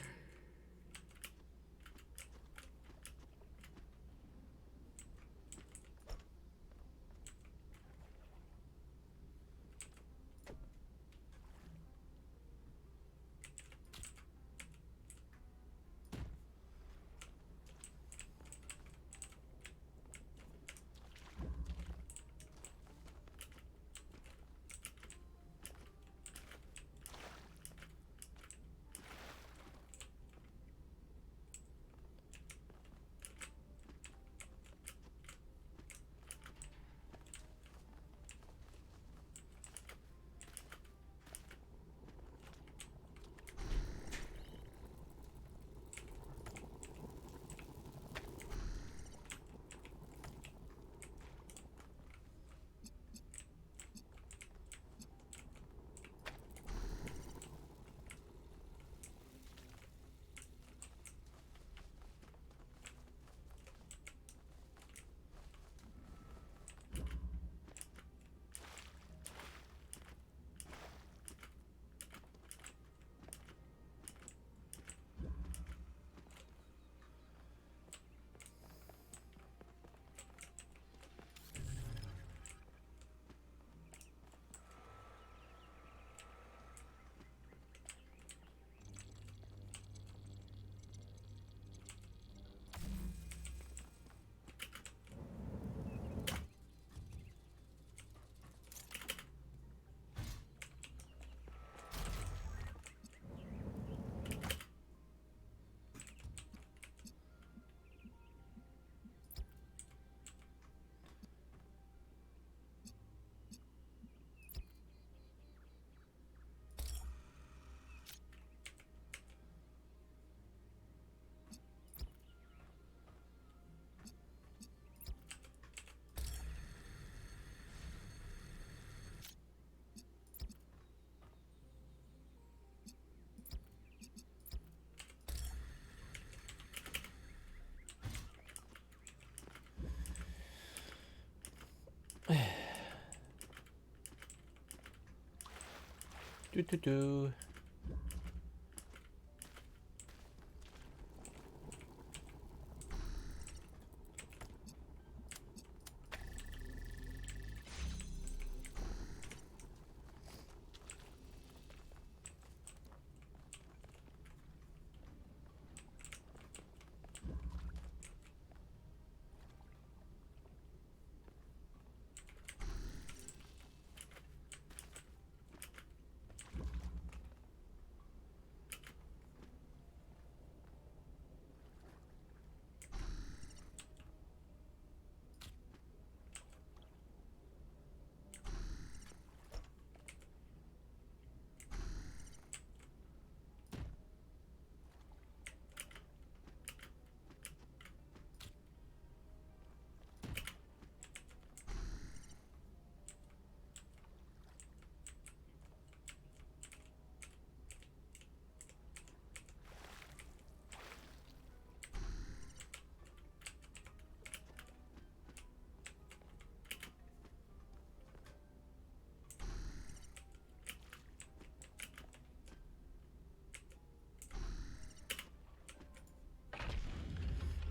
Do do do.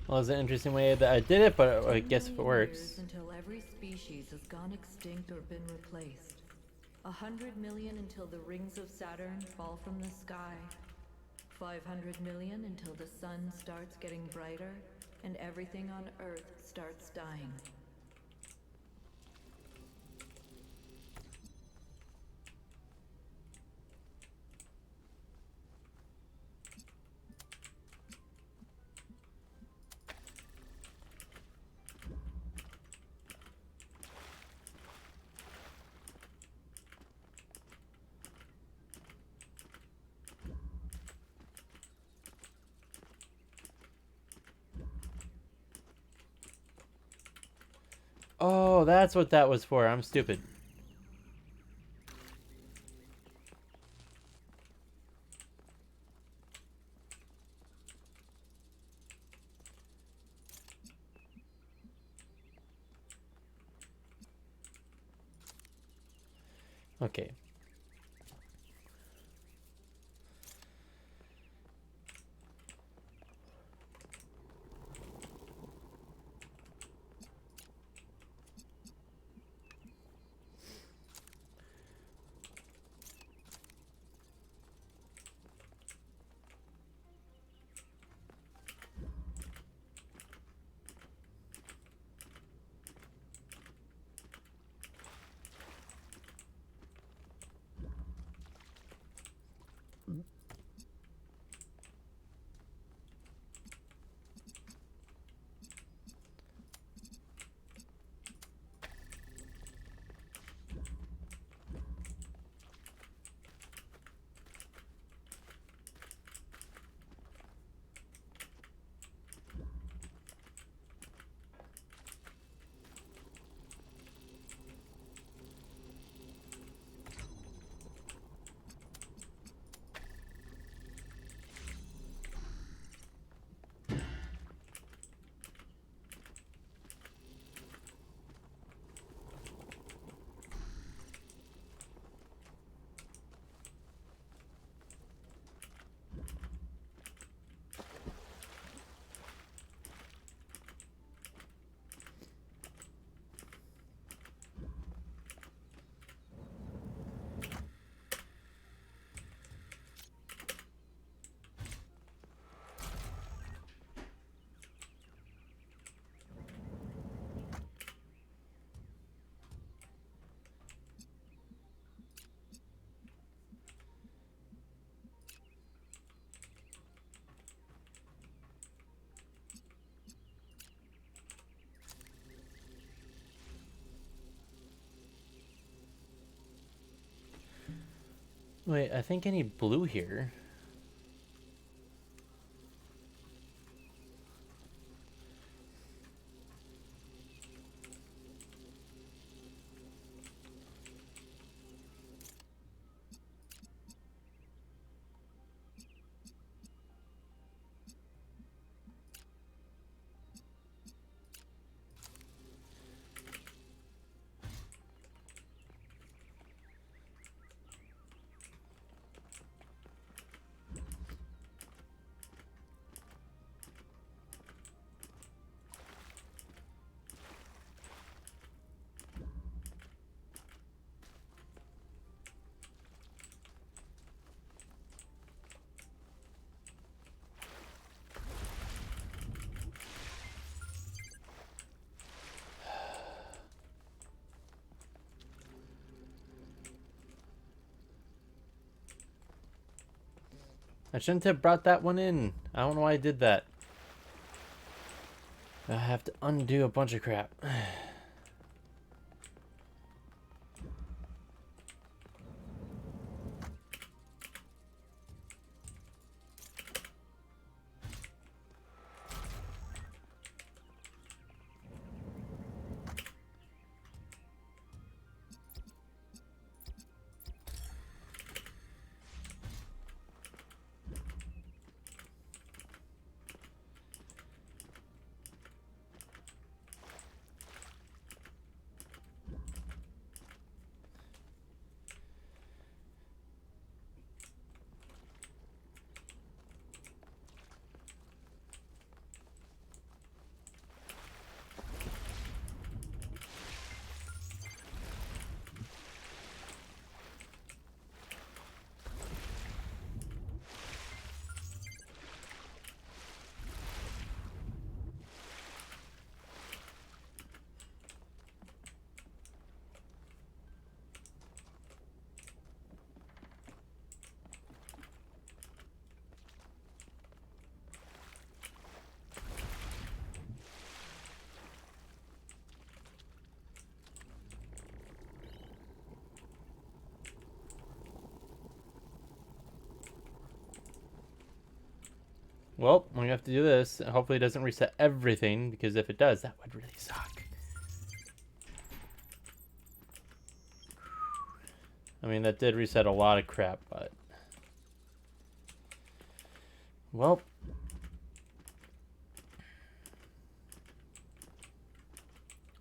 Well, it's an interesting way that I did it, but I guess if it works. Until every species has gone extinct or been replaced. 100 million until the rings of Saturn fall from the sky. 500 million until the sun starts getting brighter and everything on Earth starts dying. Oh, that's what that was for. I'm stupid. Okay. Wait, I think I need blue here. I shouldn't have brought that one in. I don't know why I did that. I have to undo a bunch of crap. Well, we have to do this. Hopefully it doesn't reset everything, because if it does, that would really suck. I mean, that did reset a lot of crap, but... Well...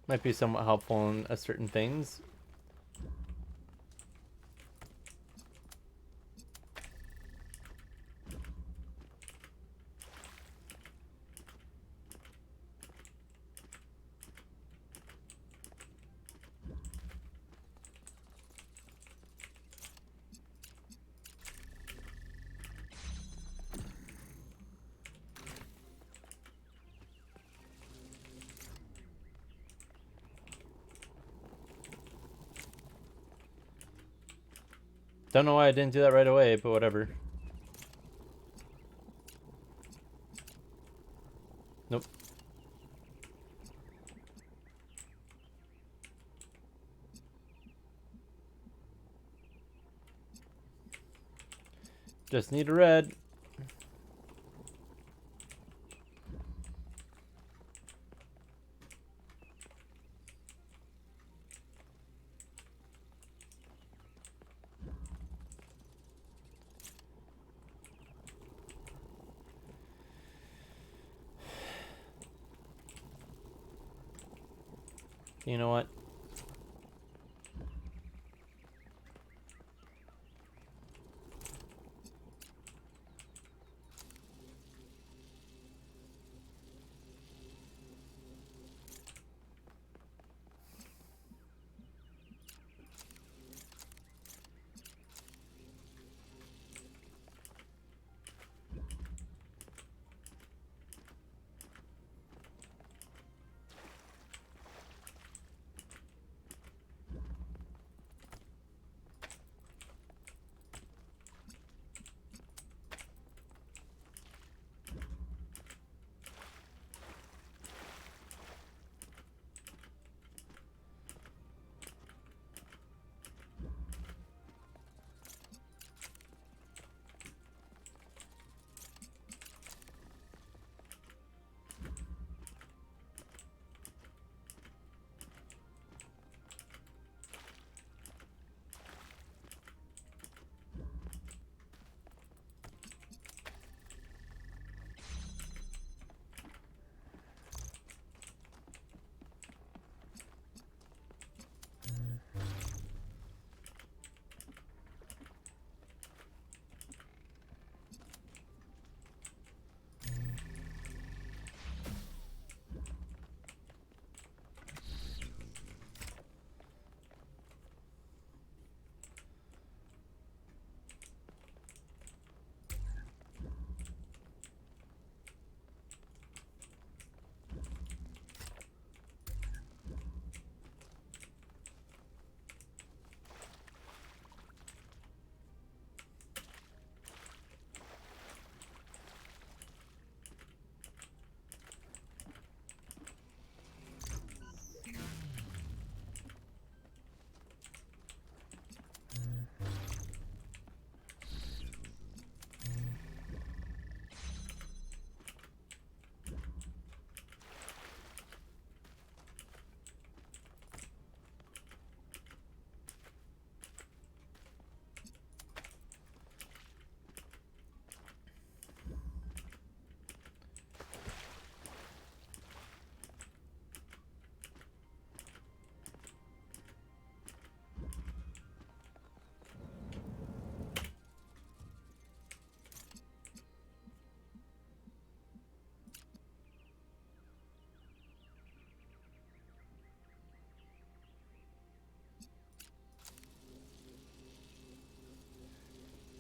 Might be somewhat helpful in certain things. Don't know why I didn't do that right away, but whatever. Nope. Just need a red. You know what?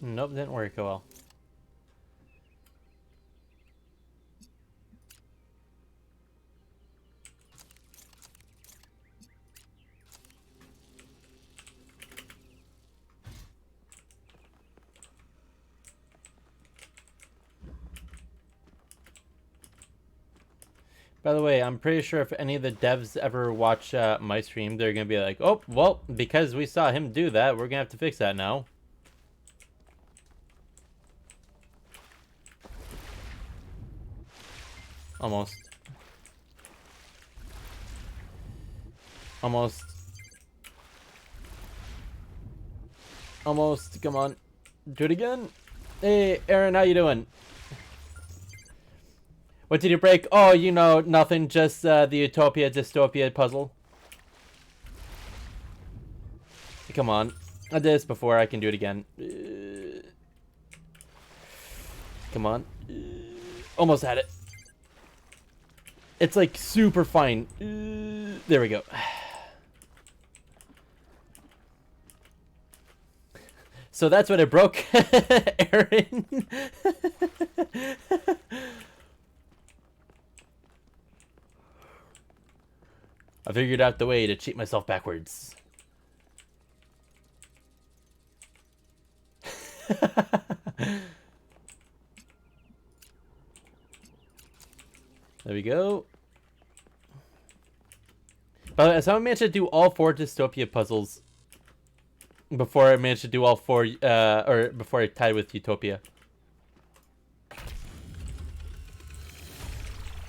Nope, didn't work well. By the way, I'm pretty sure if any of the devs ever watch my stream, they're going to be like, oh, well, because we saw him do that, we're going to have to fix that now. Almost. Almost. Almost. Come on. Do it again. Hey, Aaron, how you doing? What did you break? Oh, you know, nothing. Just the Utopia Dystopia puzzle. Come on. I did this before. I can do it again. Come on. Almost had it. It's like super fine. There we go. So that's what it broke, Aaron. I figured out the way to cheat myself backwards. There we go. But so I managed to do all 4 dystopia puzzles before I managed to do all 4, or before I tied with Utopia.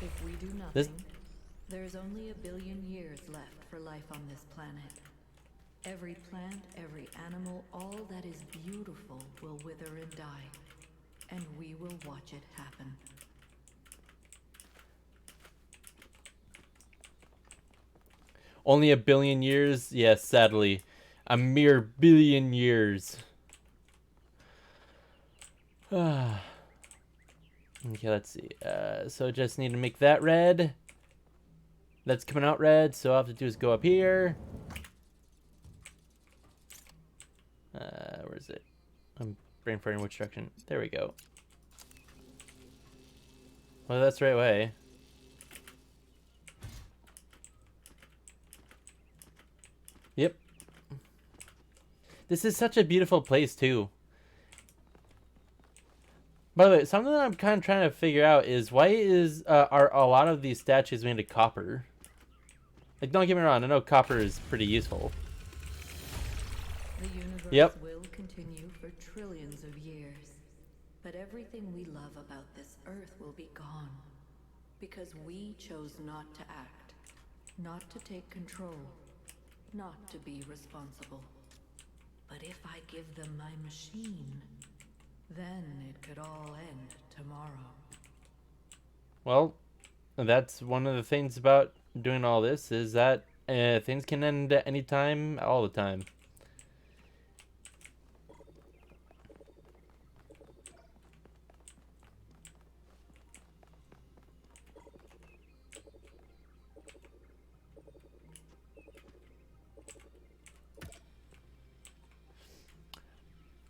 If we do nothing, there's only 1 billion years left for life on this planet. Every plant, every animal, all that is beautiful will wither and die, and we will watch it happen. Only 1 billion years? Yes, sadly. A mere 1 billion years. Okay, let's see. So just need to make that red. That's coming out red, so all I have to do is go up here. Where is it? I'm brain farting which direction. There we go. Well, that's the right way. Yep. This is such a beautiful place, too. By the way, something that I'm kind of trying to figure out is why are a lot of these statues made of copper? Like, don't get me wrong, I know copper is pretty useful. The universe will continue for trillions of years, but everything we love about this Earth will be gone, because we chose not to act, not to take control, not to be responsible. But if I give them my machine, then it could all end tomorrow. Well, that's one of the things about doing all this, is that things can end at any time, all the time.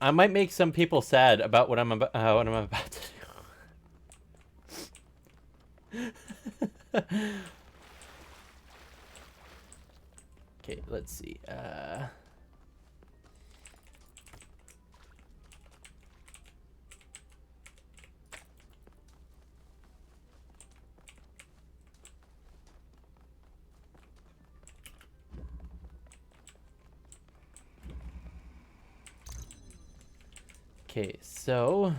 I might make some people sad about what I'm about to do. Okay, let's see. Okay, so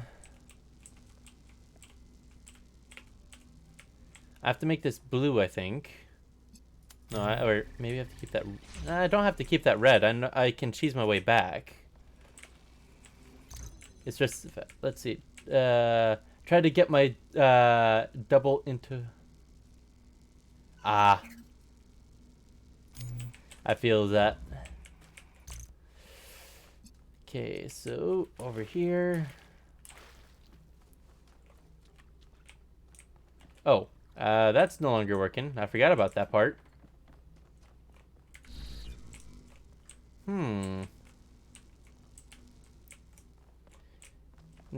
I have to make this blue, I think. No, or maybe I have to keep that. I don't have to keep that red. I can cheese my way back. It's just, let's see. Try to get my double into. Ah, I feel that. Okay, so over here. Oh, that's no longer working. I forgot about that part.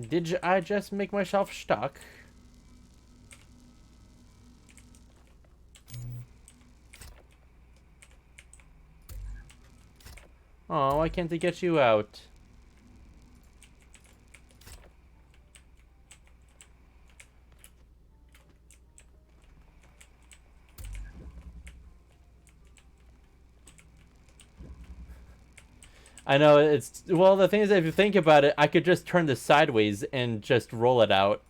Did I just make myself stuck? Oh, why can't they get you out? I know it's well. The thing is, if you think about it, I could just turn this sideways and just roll it out.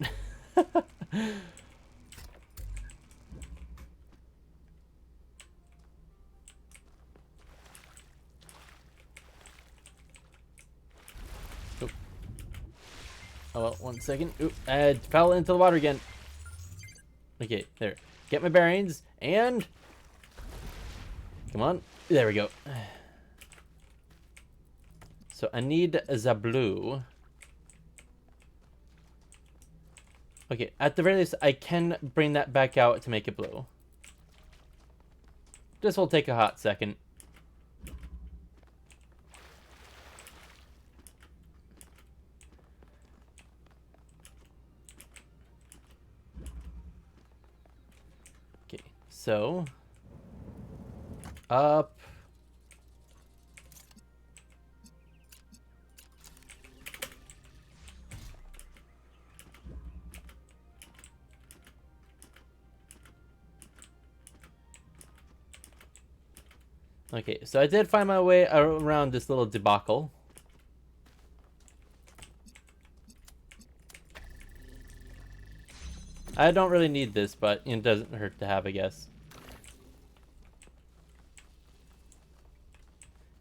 Oop. Oh well, 1 second. Oop, I fell into the water again. Okay, there. Get my bearings and come on. There we go. So I need the blue. Okay, at the very least, I can bring that back out to make it blue. This will take a hot second. Okay, so up. Okay, so I did find my way around this little debacle. I don't really need this, but it doesn't hurt to have, I guess.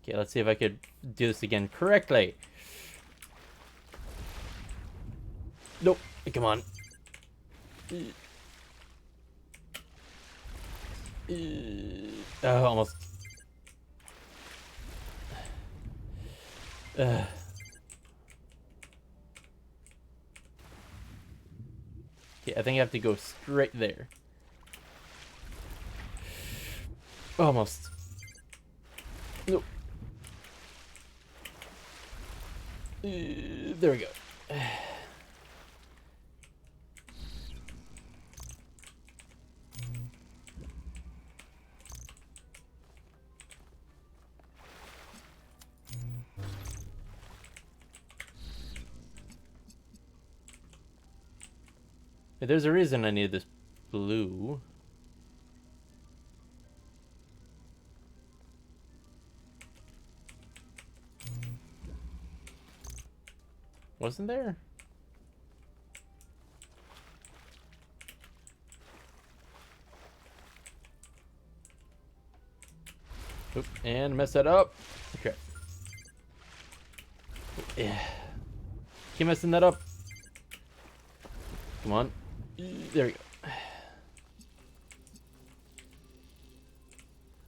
Okay, let's see if I could do this again correctly. Nope, come on. Oh, almost. Okay, I think I have to go straight there. Almost. Nope. There we go. There's a reason I need this blue. Wasn't there? Oop, and mess that up. Okay. Yeah. Keep messing that up. Come on. There we go.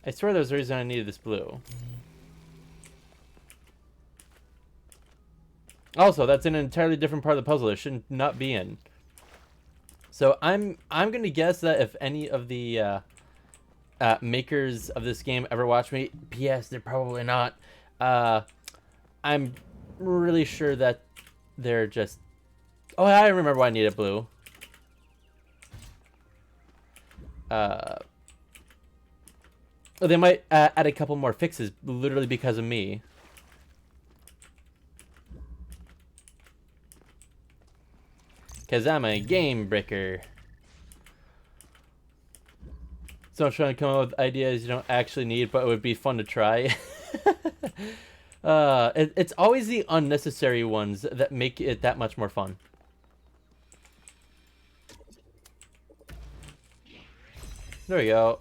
I swear there's a reason I needed this blue. Also, that's in an entirely different part of the puzzle it should not be in. So I'm gonna guess that if any of the makers of this game ever watch me, P.S. they're probably not. I'm really sure that they're just. Oh, I remember why I needed blue. They might add a couple more fixes literally because of me. Because I'm a game breaker. So I'm trying to come up with ideas you don't actually need, but it would be fun to try. It's always the unnecessary ones that make it that much more fun. There we go.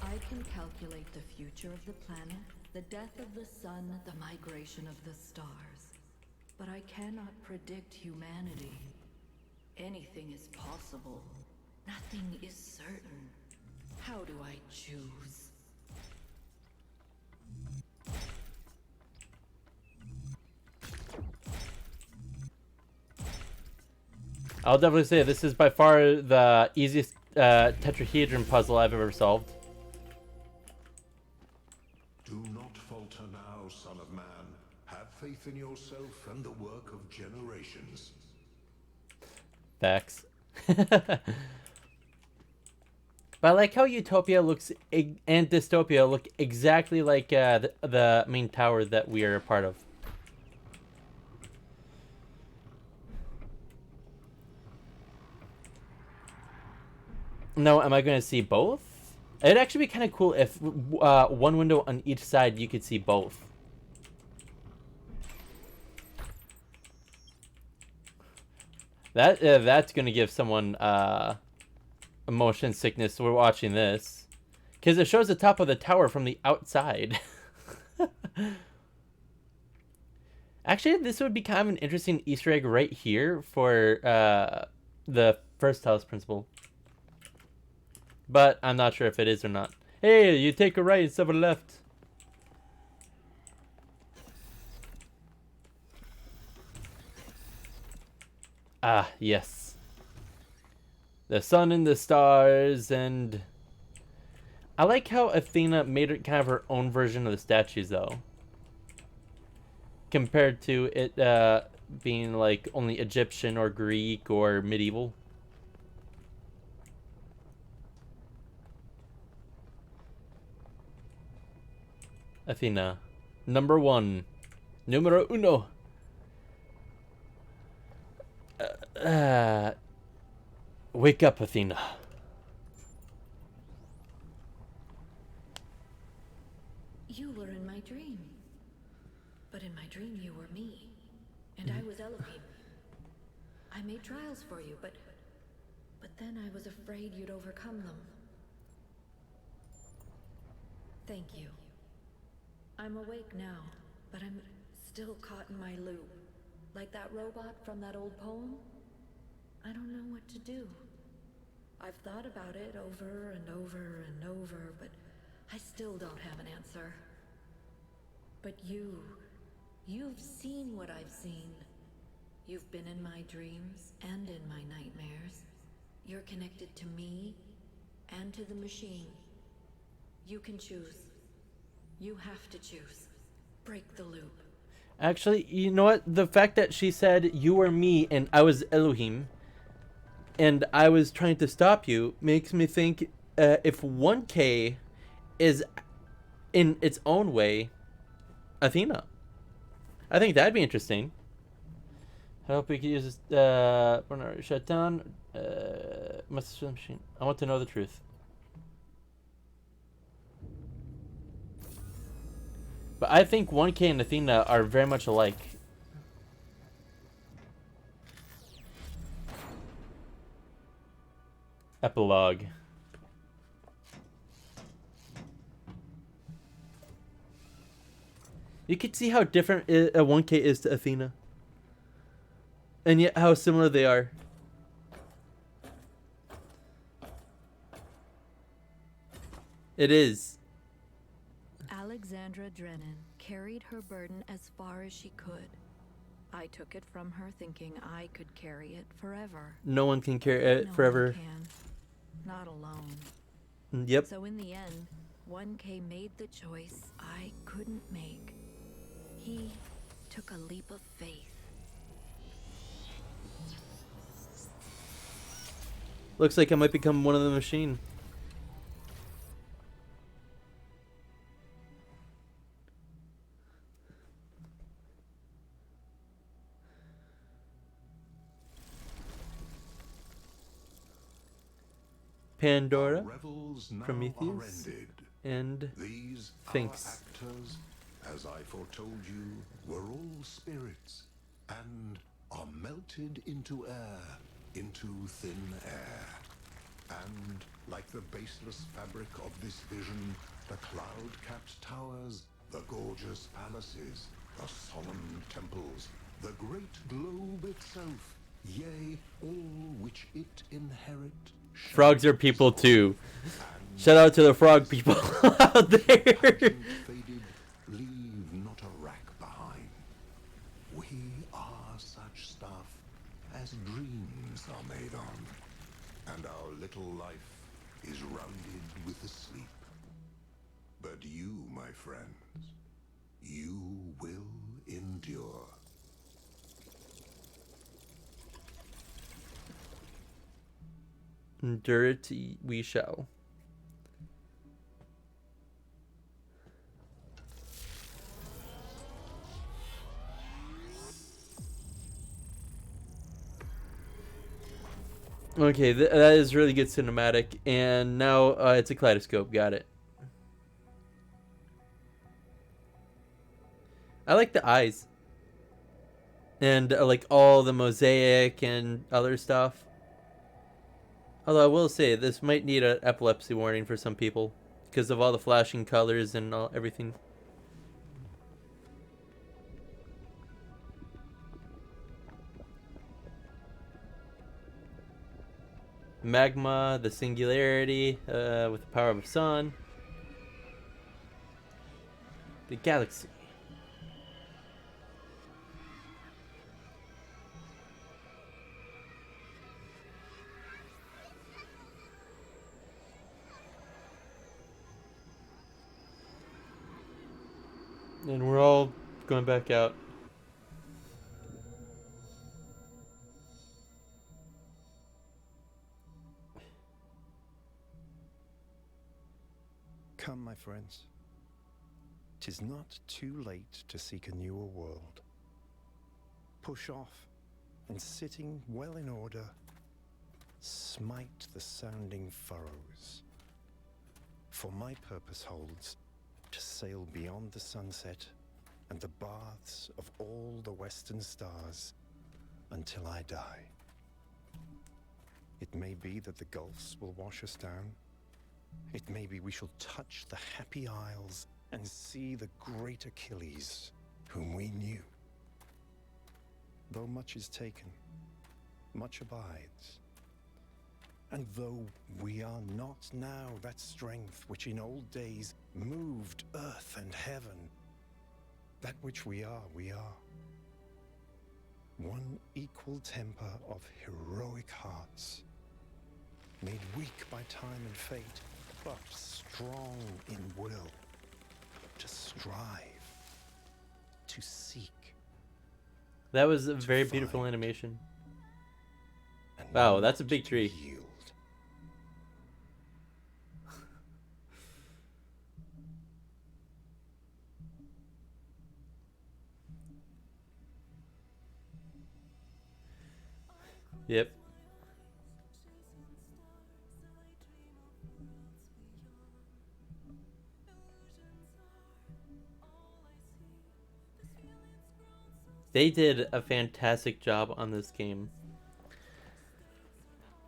I can calculate the future of the planet, the death of the sun, the migration of the stars. But I cannot predict humanity. Anything is possible. Nothing is certain. How do I choose? I'll definitely say this is by far the easiest tetrahedron puzzle I've ever solved. Do not falter now. faith in yourself and the work of generations. Facts. But I like how Utopia looks and Dystopia look exactly like the main tower that we are a part of. Now, am I going to see both? It'd actually be kind of cool if one window on each side you could see both. That's going to give someone motion sickness we're watching this, because it shows the top of the tower from the outside. Actually, this would be kind of an interesting Easter egg right here for the first Talos principle, but I'm not sure if it is or not. Hey, you take a right instead of a left. Ah, yes. The sun and the stars, and I like how Athena made it kind of her own version of the statues, though. Compared to it being like only Egyptian or Greek or medieval. Athena. Number 1. Numero uno. Wake up, Athena. You were in my dream. But in my dream you were me. And I was Elohim. I made trials for you, but then I was afraid you'd overcome them. Thank you. I'm awake now, but I'm still caught in my loop. Like that robot from that old poem. I don't know what to do. I've thought about it over and over and over, but I still don't have an answer. But you've seen what I've seen. You've been in my dreams and in my nightmares. You're connected to me and to the machine. You can choose. You have to choose. Break the loop. Actually, you know what? The fact that she said you were me and I was Elohim and I was trying to stop you makes me think if 1K is in its own way Athena. I think that'd be interesting. I hope we can use this shut down machine. I want to know the truth. But I think 1K and Athena are very much alike. Epilogue. You can see how different 1K is to Athena. And yet how similar they are. It is. Alexandra Drennan carried her burden as far as she could. I took it from her thinking I could carry it forever. No one can carry it forever. One can. Not alone. Yep. So in the end, 1K made the choice I couldn't make. He took a leap of faith. Looks like I might become one of the machine. Pandora, Prometheus, and these Sphinx. Our actors, as I foretold you, were all spirits and are melted into air, into thin air. And like the baseless fabric of this vision, the cloud-capped towers, the gorgeous palaces, the solemn temples, the great globe itself, yea, all which it inherit. Frogs are people too. Shout out to the frog people out there. Faded, leave not a rack behind. We are such stuff as dreams are made on, and our little life is rounded with a sleep. But you, my friends, you will endure. Endure it we shall. Okay, that is really good cinematic, and now it's a kaleidoscope. Got it. I like the eyes, and like all the mosaic and other stuff. Although I will say this might need an epilepsy warning for some people because of all the flashing colors and everything. Magma, the singularity, with the power of the sun. The galaxy. And we're all going back out. Come, my friends. 'Tis not too late to seek a newer world. Push off, and sitting well in order, smite the sounding furrows. For my purpose holds to sail beyond the sunset and the baths of all the western stars until I die. It may be that the gulfs will wash us down. It may be we shall touch the happy isles and see the great Achilles, whom we knew. Though much is taken, much abides. And though we are not now that strength which in old days moved earth and heaven, that which we are, we are. One equal temper of heroic hearts, made weak by time and fate, but strong in will, to strive, to seek. That was a very beautiful animation. Wow, that's a big tree. Yield. Yep. They did a fantastic job on this game.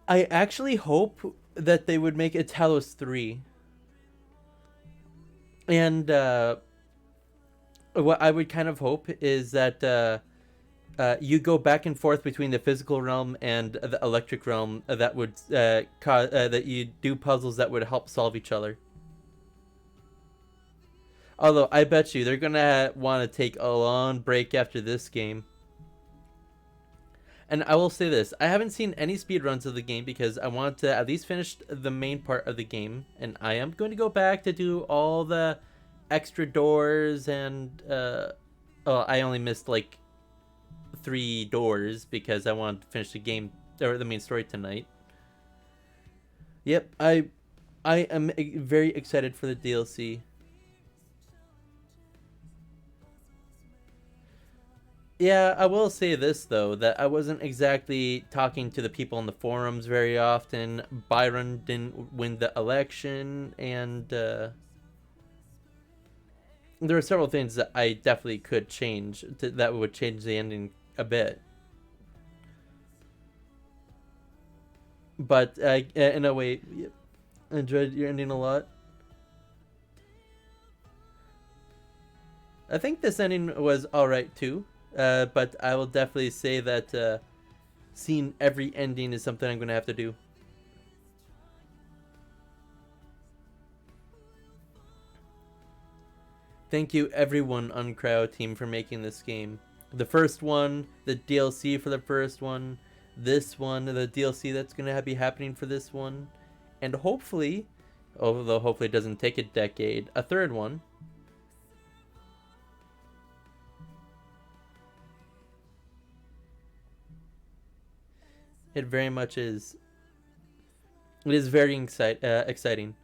I actually hope that they would make a Talos 3. And what I would kind of hope is that you go back and forth between the physical realm and the electric realm that would that you do puzzles that would help solve each other. Although I bet you they're gonna want to take a long break after this game. And I will say this, I haven't seen any speedruns of the game because I want to at least finish the main part of the game. And I am going to go back to do all the extra doors and I only missed like 3 doors because I wanted to finish the game or the main story tonight. Yep, I am very excited for the DLC. Yeah, I will say this though, that I wasn't exactly talking to the people in the forums very often. Byron didn't win the election, and there are several things that I definitely could change that would change the ending a bit. But in a way, I enjoyed your ending a lot. I think this ending was alright too. But I will definitely say that seeing every ending is something I'm going to have to do. Thank you everyone on Cryo Team for making this game. The first one, the DLC for the first one, this one, the DLC that's going to be happening for this one, and hopefully, although hopefully it doesn't take a decade, a third one. It very much is. It is very exciting.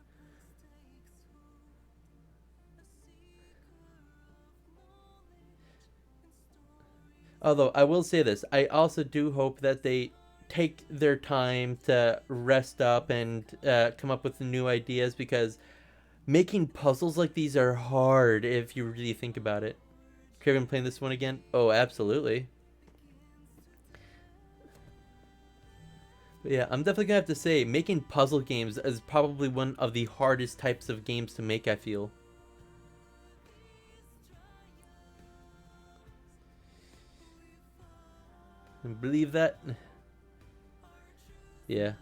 Although I will say this, I also do hope that they take their time to rest up and come up with new ideas, because making puzzles like these are hard if you really think about it. Craven playing this one again? Oh, absolutely. But yeah, I'm definitely gonna have to say, making puzzle games is probably one of the hardest types of games to make, I feel. Believe that? Yeah.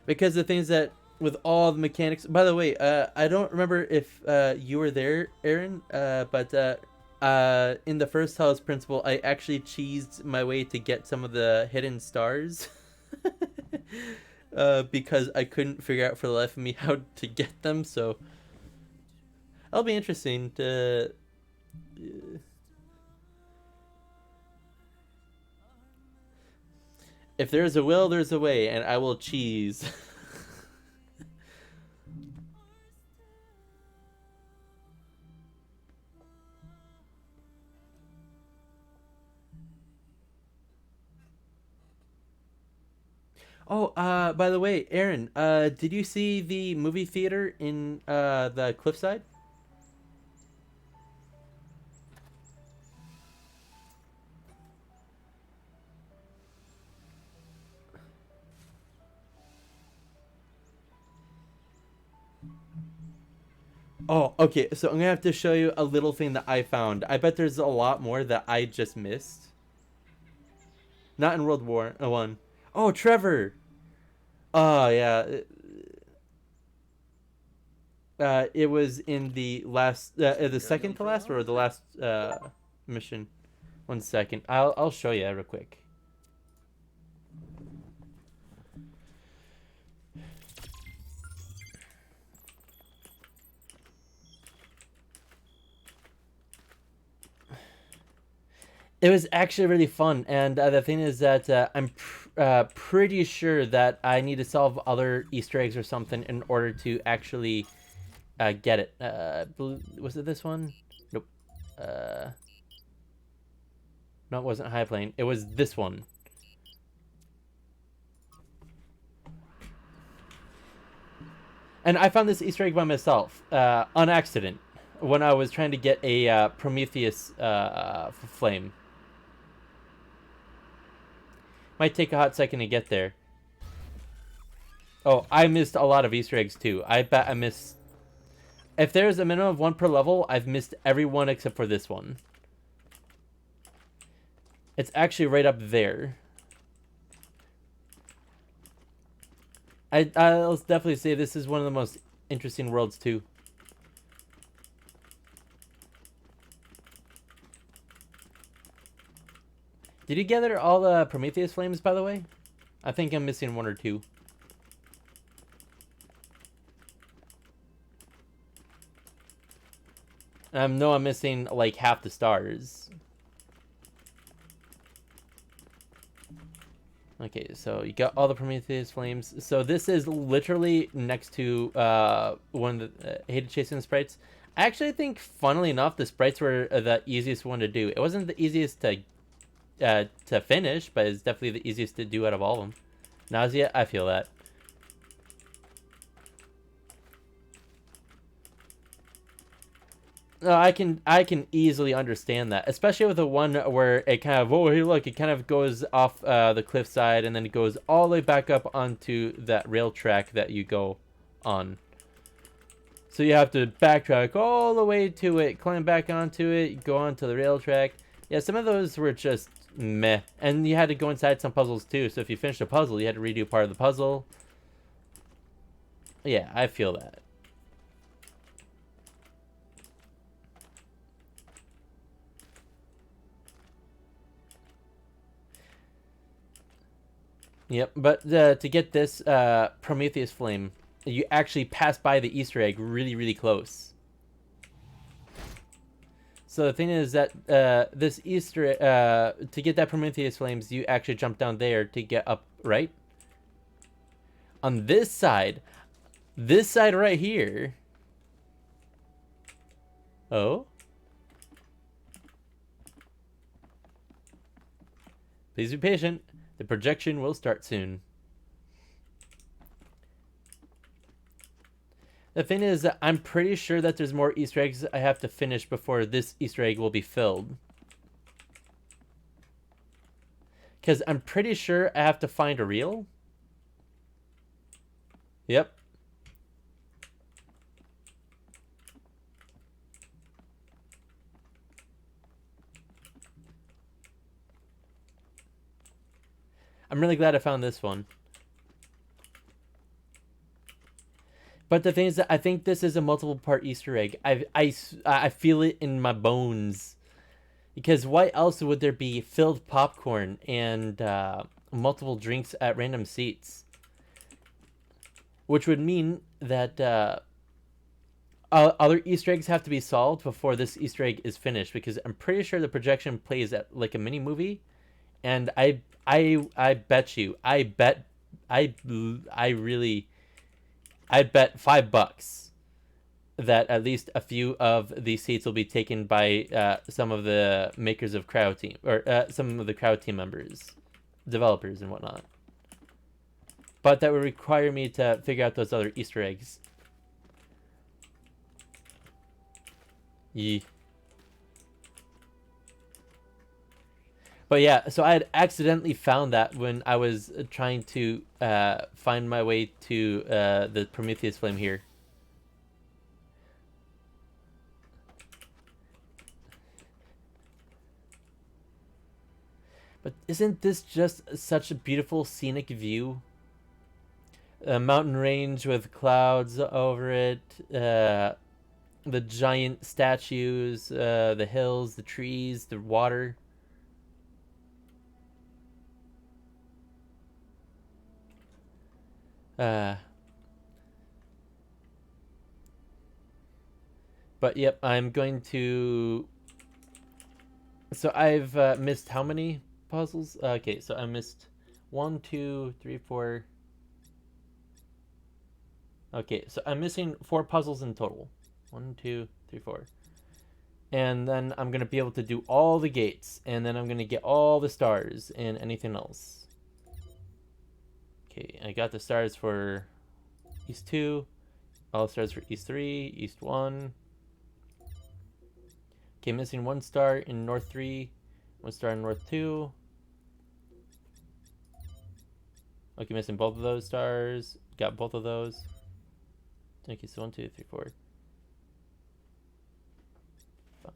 Because the things that, with all the mechanics, by the way, I don't remember if you were there, Aaron, but in the first Talos Principle, I actually cheesed my way to get some of the hidden stars. Because I couldn't figure out for the life of me how to get them, so that'll be interesting to... If there's a will, there's a way, and I will cheese. Oh, by the way, Aaron, did you see the movie theater in the cliffside? Oh, okay, so I'm gonna have to show you a little thing that I found. I bet there's a lot more that I just missed. Not in World War One. Oh, Trevor! Oh, yeah. It was in the last, the second to last, or the last mission. 1 second. I'll show you real quick. It was actually really fun, and the thing is that I'm pretty sure that I need to solve other Easter eggs or something in order to actually get it. Was it this one? Nope. No, it wasn't High Plane. It was this one. And I found this Easter egg by myself, on accident, when I was trying to get a Prometheus flame. Might take a hot second to get there. Oh, I missed a lot of Easter eggs too. I bet I missed... If there's a minimum of 1 per level, I've missed every one except for this one. It's actually right up there. I'll definitely say this is one of the most interesting worlds too. Did you gather all the Prometheus flames, by the way? I think I'm missing 1 or 2. No, I'm missing like half the stars. Okay, so you got all the Prometheus flames. So this is literally next to one of the hated chasing sprites. I actually think, funnily enough, the sprites were the easiest one to do. It wasn't the easiest to finish, but it's definitely the easiest to do out of all of them. Nausea, I feel that. No, I can easily understand that, especially with the one where it kind of, oh hey look, it kind of goes off the cliffside and then it goes all the way back up onto that rail track that you go on. So you have to backtrack all the way to it, climb back onto it, go onto the rail track. Yeah, some of those were just meh, and you had to go inside some puzzles too. So if you finished a puzzle, you had to redo part of the puzzle. Yeah, I feel that. Yep, but to get this Prometheus flame, you actually pass by the Easter egg really, really close. So the thing is that this Easter to get that Prometheus flames, you actually jump down there to get up, right? On this side right here. Oh? Please be patient. The projection will start soon. The thing is that I'm pretty sure that there's more Easter eggs I have to finish before this Easter egg will be filled. Because I'm pretty sure I have to find a reel. Yep. I'm really glad I found this one. But the thing is that I think this is a multiple part Easter egg. I feel it in my bones. Because why else would there be filled popcorn and multiple drinks at random seats? Which would mean that other Easter eggs have to be solved before this Easter egg is finished. Because I'm pretty sure the projection plays at like a mini movie. And I bet you, I bet $5 that at least a few of these seats will be taken by some of the makers of Crowd Team, or some of the Crowd Team members, developers and whatnot. But that would require me to figure out those other Easter eggs. Yee. But yeah, so I had accidentally found that when I was trying to find my way to the Prometheus flame here. But isn't this just such a beautiful scenic view? A mountain range with clouds over it, the giant statues, the hills, the trees, the water. But yep, I'm going to... So I've missed how many puzzles? Okay, so I missed 1, 2, 3, 4. Okay, so I'm missing 4 puzzles in total. 1, 2, 3, 4. And then I'm going to be able to do all the gates. And then I'm going to get all the stars and anything else. Okay, I got the stars for East 2. All the stars for East 3, East 1. Okay, missing 1 star in North 3. 1 star in North 2. Okay, missing both of those stars. Got both of those. Okay, so 1, 2, 3, 4. 5.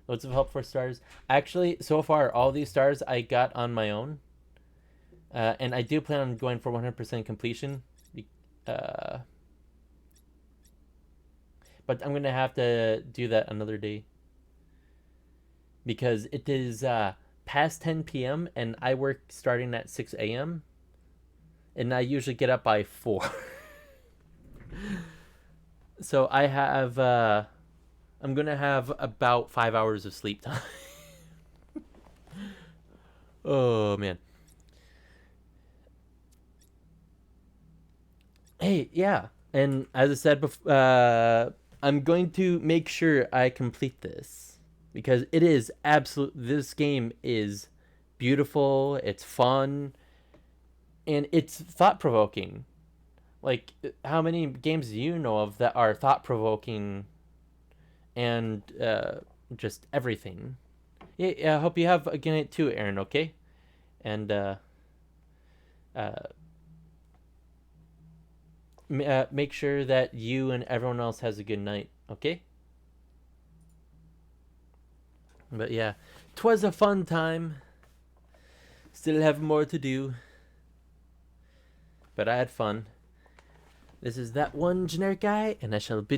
Loads of help for stars. Actually, so far, all these stars I got on my own. And I do plan on going for 100% completion. But I'm going to have to do that another day. Because it is past 10 p.m. and I work starting at 6 a.m. And I usually get up by 4. So I have... I'm going to have about 5 hours of sleep time. Oh, man. Hey, yeah. And as I said before, I'm going to make sure I complete this. Because it is this game is beautiful, it's fun, and it's thought-provoking. Like, how many games do you know of that are thought-provoking and just everything? Yeah, I hope you have a good night too, Aaron, okay? And make sure that you and everyone else has a good night, okay? But yeah, 'twas a fun time. Still have more to do. But I had fun. This is that one generic guy, and I shall bid